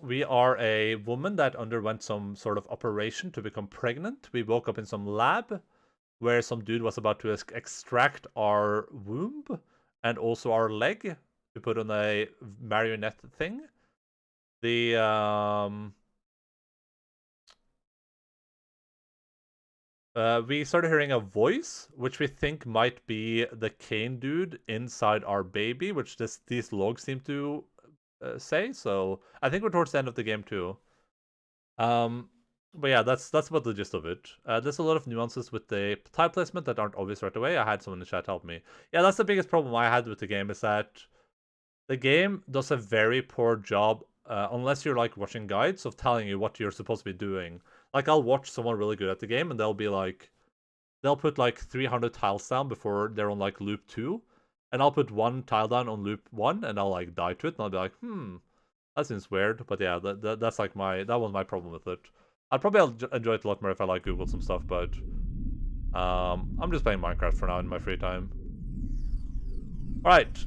we are a woman that underwent some sort of operation to become pregnant. We woke up in some lab where some dude was about to extract our womb and also our leg to put on a marionette thing. We started hearing a voice, which we think might be the CAYNE dude inside our baby, which these logs seem to say. So I think we're towards the end of the game too. But yeah, that's about the gist of it. There's a lot of nuances with the tile placement that aren't obvious right away. I had someone in the chat help me. Yeah, that's the biggest problem I had with the game, is that the game does a very poor job, unless you're like watching guides, of telling you what you're supposed to be doing. Like, I'll watch someone really good at the game, and they'll be like, they'll put like 300 tiles down before they're on like loop 2, and I'll put 1 tile down on loop 1, and I'll like die to it, and I'll be like, that seems weird. But yeah, that's like that was my problem with it. I'd probably enjoy it a lot more if I like Googled some stuff, but I'm just playing Minecraft for now in my free time. All right.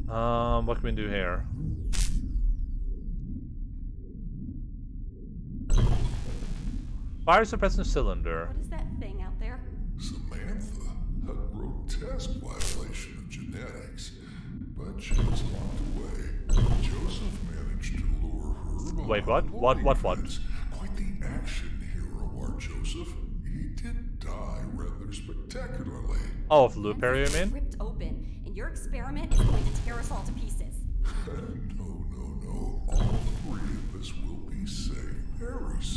What can we do here? Fire suppressant cylinder. What is that thing out there? Samantha, a grotesque violation of genetics, but she was locked away. Joseph managed to lure her. Wait, what? What? Quite the action hero, our Joseph. He did die rather spectacularly. Oh, of Loop Hero, you mean? Ripped open, and your experiment is going to tear us all to pieces. No. All 3 of us will be safe. Very safe.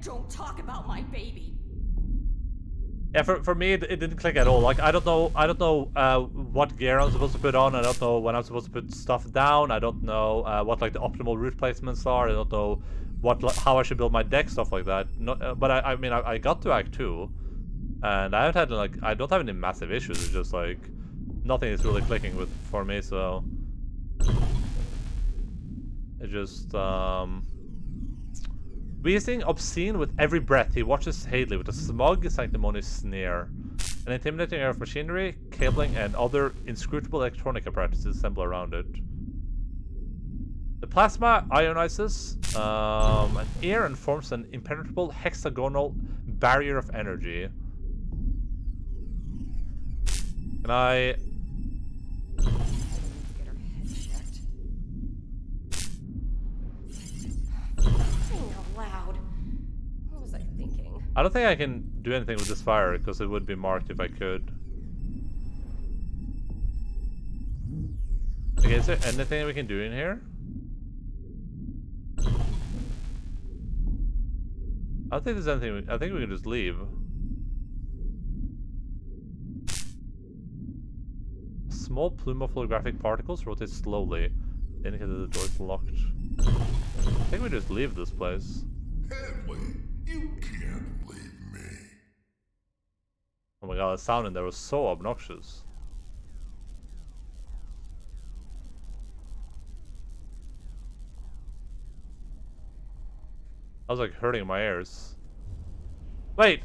Don't talk about my baby. Yeah, for me, it didn't click at all. Like, I don't know what gear I'm supposed to put on. I don't know when I'm supposed to put stuff down. I don't know what, like, the optimal route placements are. I don't know how I should build my deck, stuff like that. But I mean, I got to Act 2, and I haven't had, like, I don't have any massive issues. It's just, like, nothing is really clicking for me, so... It just, Wheezing obscene with every breath, he watches Hadley with a smug, sanctimonious sneer. An intimidating air of machinery, cabling, and other inscrutable electronic apparatus assemble around it. The plasma ionizes an air and forms an impenetrable hexagonal barrier of energy. Can I... I don't think I can do anything with this fire, because it would be marked if I could. Okay, is there anything we can do in here? I don't think there's anything. I think we can just leave. Small plume of holographic particles rotate slowly, indicating the door is locked. I think we just leave this place. Hadley, you can't leave me. Oh my god, the sound in there was so obnoxious. I was like hurting my ears. Wait!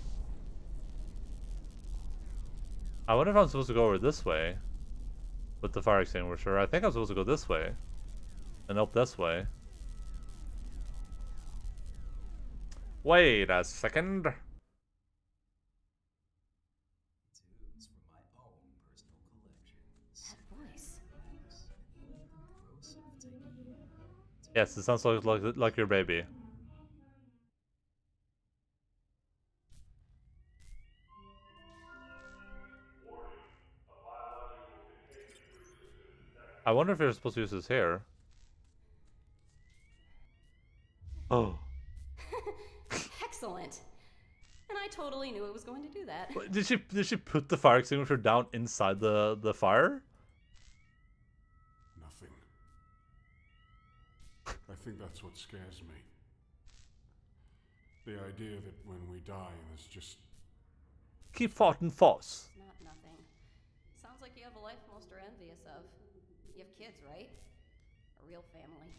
I wonder if I'm supposed to go over this way. With the fire extinguisher. I think I'm supposed to go this way. And up this way. Wait a second. Yes, it sounds like your baby. I wonder if you're supposed to use this here. Oh. Excellent. And I totally knew it was going to do that. Did she put the fire extinguisher down inside the fire? Nothing. I think that's what scares me. The idea that when we die, there's just... Keep fighting force. Not nothing. Sounds like you have a life most are envious of. You have kids, right? A real family.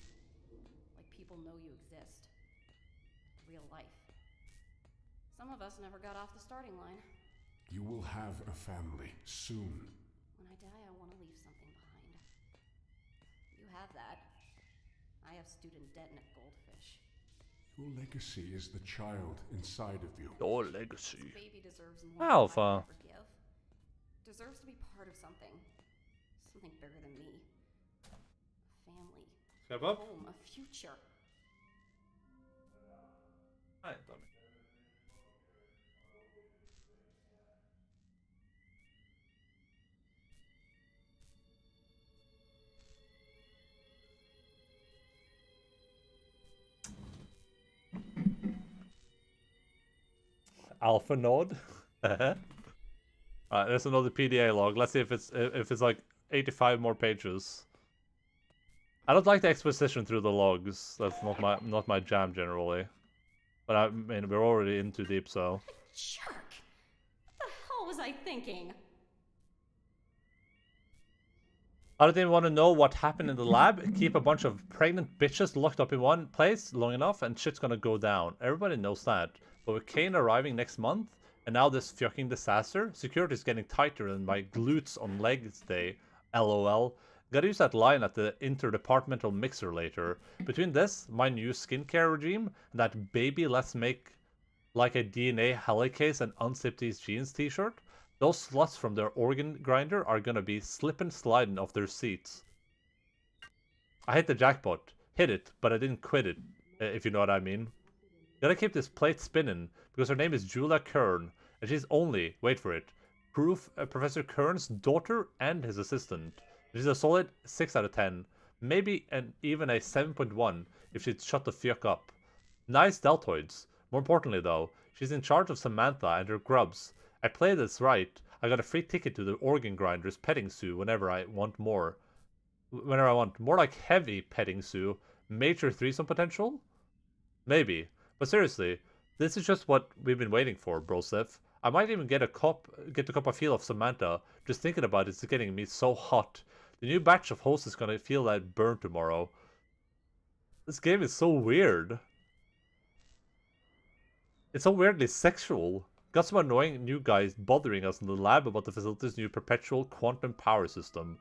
Like people know you exist. Real life. Some of us never got off the starting line. You will have a family soon. When I die, I want to leave something behind. You have that. I have student debt and a goldfish. Your legacy is the child inside of you. Your legacy. This baby deserves more Alpha. than I could ever give. Deserves to be part of something. Something bigger than me. A family. Step up. A home, a future. Hi, Tommy. Alpha node. Alright, there's another PDA log. Let's see if it's like 85 more pages. I don't like the exposition through the logs. That's not my jam generally. But I mean, we're already in too deep, so. Jerk! What the hell was I thinking? I don't even want to know what happened in the lab. Keep a bunch of pregnant bitches locked up in one place long enough and shit's gonna go down. Everybody knows that. But with CAYNE arriving next month, and now this fucking disaster, security's getting tighter than my glutes on legs day. LOL. Gotta use that line at the interdepartmental mixer later. Between this, my new skincare regime, and that baby let's make like a DNA helicase and unzip these jeans t-shirt, those sluts from their organ grinder are gonna be slipping sliding off their seats. I hit the jackpot. Hit it, but I didn't quit it, if you know what I mean. Gotta keep this plate spinning, because her name is Julia Kern, and she's only, wait for it, Professor Kern's daughter and his assistant. She's a solid 6 out of 10, maybe even a 7.1 if she'd shut the fuck up. Nice deltoids, More importantly, though, she's in charge of Samantha and her grubs. I played this right. I got a free ticket to the organ grinder's petting zoo whenever I want more. Whenever I want more like heavy petting zoo. Major threesome potential? Maybe. But seriously, this is just what we've been waiting for, Broseph. I might even get a cup of feel of Samantha. Just thinking about it's getting me so hot. The new batch of hosts is gonna feel that burn tomorrow. This game is so weird. It's so weirdly sexual. Got some annoying new guys bothering us in the lab about the facility's new perpetual quantum power system.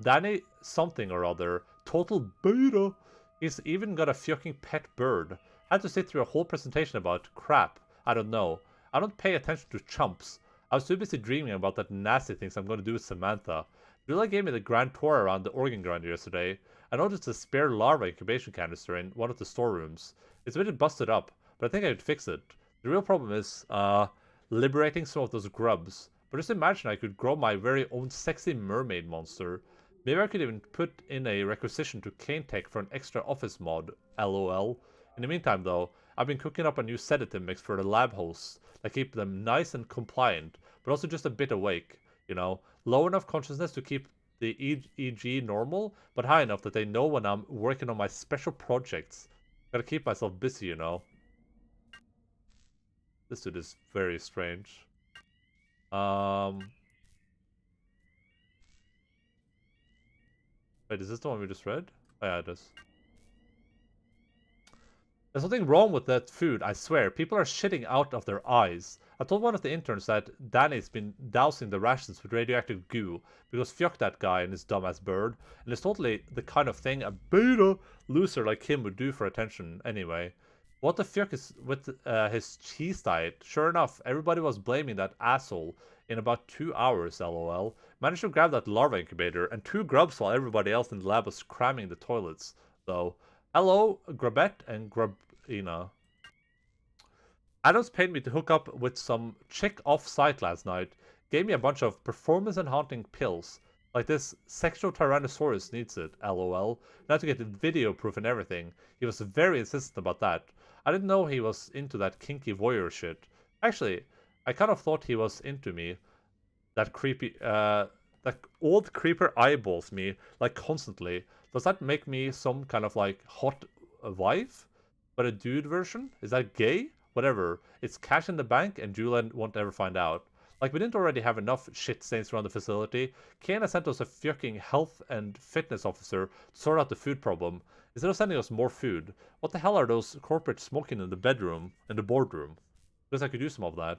Danny something or other, total beta. He's even got a fucking pet bird. Had to sit through a whole presentation about crap. I don't know. I don't pay attention to chumps. I was too busy dreaming about that nasty things I'm going to do with Samantha. Drilla gave me the grand tour around the organ grinder yesterday. I noticed a spare larva incubation canister in one of the storerooms. It's a bit busted up, but I think I could fix it. The real problem is, liberating some of those grubs. But just imagine I could grow my very own sexy mermaid monster. Maybe I could even put in a requisition to CAYNE Tech for an extra office mod, lol. In the meantime though, I've been cooking up a new sedative mix for the lab hosts that keep them nice and compliant, but also just a bit awake, you know? Low enough consciousness to keep the EEG normal, but high enough that they know when I'm working on my special projects. Gotta keep myself busy, you know? This dude is very strange. Wait, is this the one we just read? Oh yeah, it is. There's something wrong with that food, I swear. People are shitting out of their eyes. I told one of the interns that Danny's been dousing the rations with radioactive goo, because fuck that guy and his dumbass bird, and it's totally the kind of thing a beta loser like him would do for attention anyway. What the fuck is with his cheese diet? Sure enough, everybody was blaming that asshole in about 2 hours, lol. Managed to grab that larva incubator and 2 grubs while everybody else in the lab was cramming the toilets, though. Hello, Grabette and Grabina. Adams paid me to hook up with some chick off-site last night. Gave me a bunch of performance-enhancing pills. Like this sexual Tyrannosaurus needs it, lol. Now to get the video proof and everything. He was very insistent about that. I didn't know he was into that kinky voyeur shit. Actually, I kind of thought he was into me. That creepy, that old creeper eyeballs me, like, constantly. Does that make me some kind of, like, hot wife? But a dude version? Is that gay? Whatever. It's cash in the bank and Julian won't ever find out. Like, we didn't already have enough shit stains around the facility. CAYNE sent us a fucking health and fitness officer to sort out the food problem. Instead of sending us more food, what the hell are those corporates smoking in the bedroom, in the boardroom? Guess I could use some of that.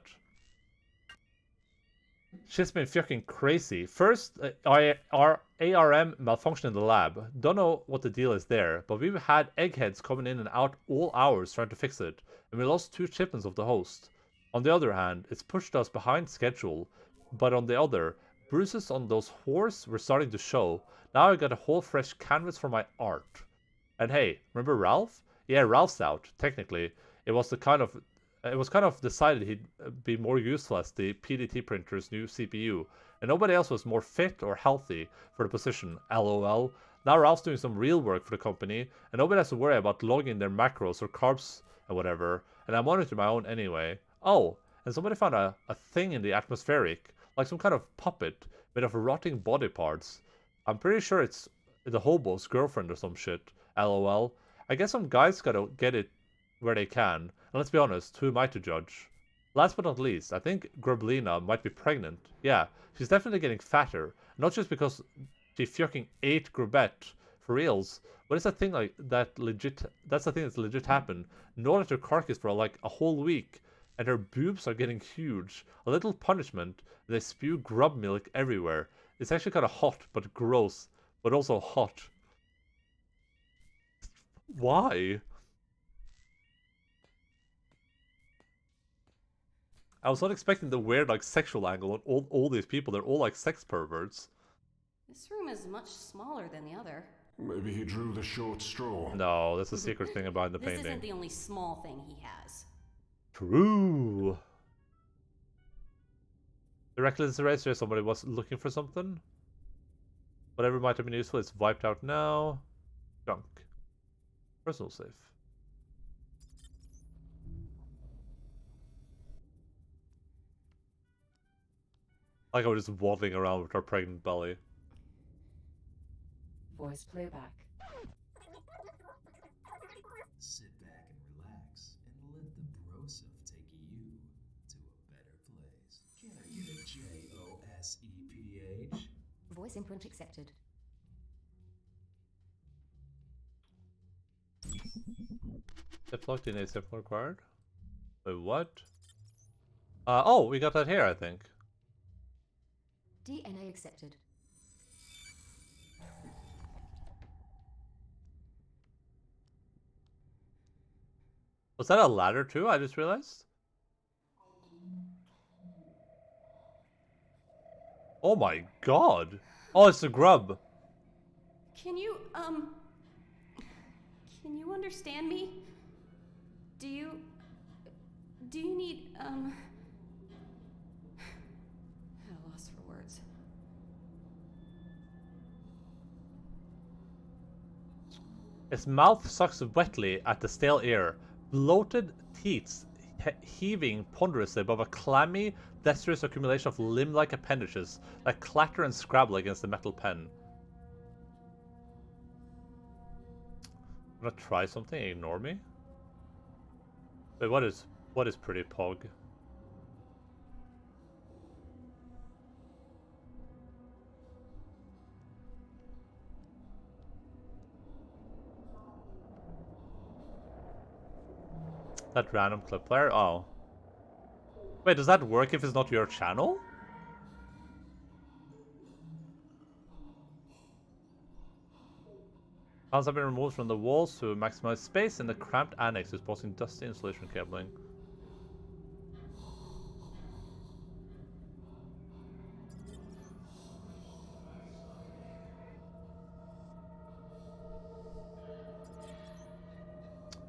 Shit's been fucking crazy. First, our ARM malfunctioned in the lab. Don't know what the deal is there, but we've had eggheads coming in and out all hours trying to fix it, and we lost 2 shipments of the host. On the other hand, it's pushed us behind schedule, but on the other, bruises on those whores were starting to show. Now I got a whole fresh canvas for my art. And hey, remember Ralph? Yeah, Ralph's out, technically. It was kind of decided he'd be more useful as the PDT printer's new CPU, and nobody else was more fit or healthy for the position, lol. Now Ralph's doing some real work for the company, and nobody has to worry about logging their macros or carbs and whatever, and I'm monitoring my own anyway. Oh, and somebody found a thing in the atmospheric, like some kind of puppet made of rotting body parts. I'm pretty sure it's the hobo's girlfriend or some shit, lol. I guess some guys gotta get it where they can, and let's be honest, who am I to judge? Last but not least, I think Grublina might be pregnant. Yeah, she's definitely getting fatter, not just because she fucking ate Grubette, for reals, but it's a thing like that legit, that's the thing that's legit happened. Gnawed at her carcass for like a whole week, and her boobs are getting huge. A little punishment, and they spew grub milk everywhere. It's actually kind of hot, but gross, but also hot. Why? I was not expecting the weird, like, sexual angle on all these people. They're all, like, sex perverts. This room is much smaller than the other. Maybe he drew the short straw. No, that's a secret thing about the painting. This isn't the only small thing he has. True. The reckless eraser, somebody was looking for something. Whatever might have been useful is wiped out now. Junk. Personal safe. Like I was just waddling around with our pregnant belly. Voice playback. Sit back and relax, and let the broseph take you to a better place. Can I get a JOSEPH? Voice input accepted. Ziploc DNA sample required. Wait, what? Oh, we got that here, I think. DNA accepted. Was that a ladder too? I just realized. Oh my god! Oh, it's a grub. Can you understand me? Do you need, at a loss for words. Its mouth sucks wetly at the stale air, bloated teeth heaving ponderously above a clammy, destrous accumulation of limb-like appendages that clatter and scrabble against the metal pen. I'm gonna try something, ignore me? Wait, what is pretty pog? That random clip player? Oh. Wait, does that work if it's not your channel? Panels have been removed from the walls to maximize space in the cramped annex, exposing dusty insulation cabling.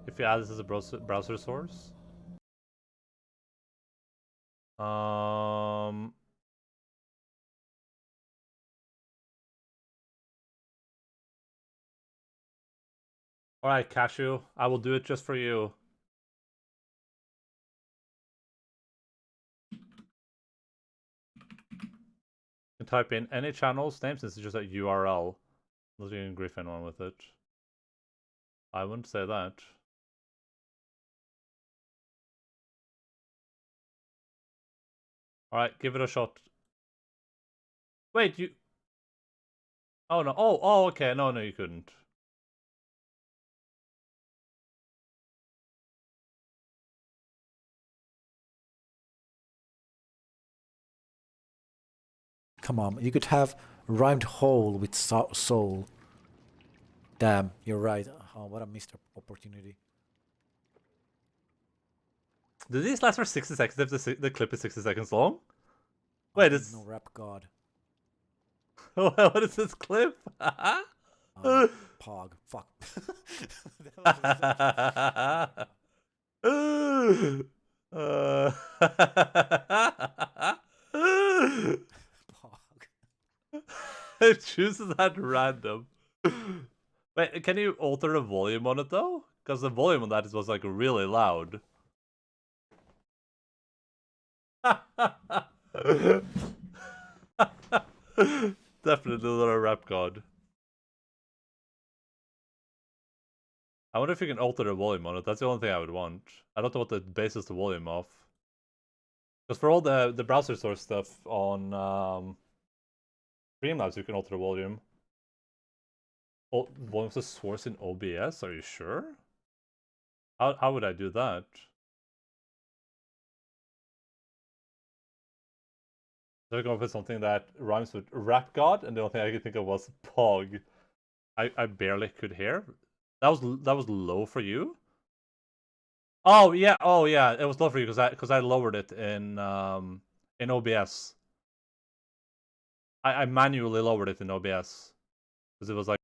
If you add this as a browser source. Alright, Cashew. I will do it just for you. You can type in any channel's name since it's just a URL. Unless you can grief anyone with it. I wouldn't say that. Alright, give it a shot. Wait, you... Oh, no. Oh, okay. No, you couldn't. Come on, you could have rhymed hole with soul. Damn, you're right. Oh, what a missed opportunity. Do these last for 60 seconds if the clip is 60 seconds long? Wait, it's... No rap god. What is this clip? Pog. Fuck. It chooses at random. Wait, can you alter the volume on it though? Because the volume on that was like really loud. Definitely not a rap god. I wonder if you can alter the volume on it. That's the only thing I would want. I don't know what the bases the volume of. Because for all the browser source stuff on Streamlabs, you can alter the volume. Oh, volume's the source in OBS? Are you sure? How would I do that? So I come up with something that rhymes with rap god, and the only thing I could think of was pog. I barely could hear. That was low for you. Oh yeah, it was low for you because I lowered it in OBS. I manually lowered it in OBS because it was like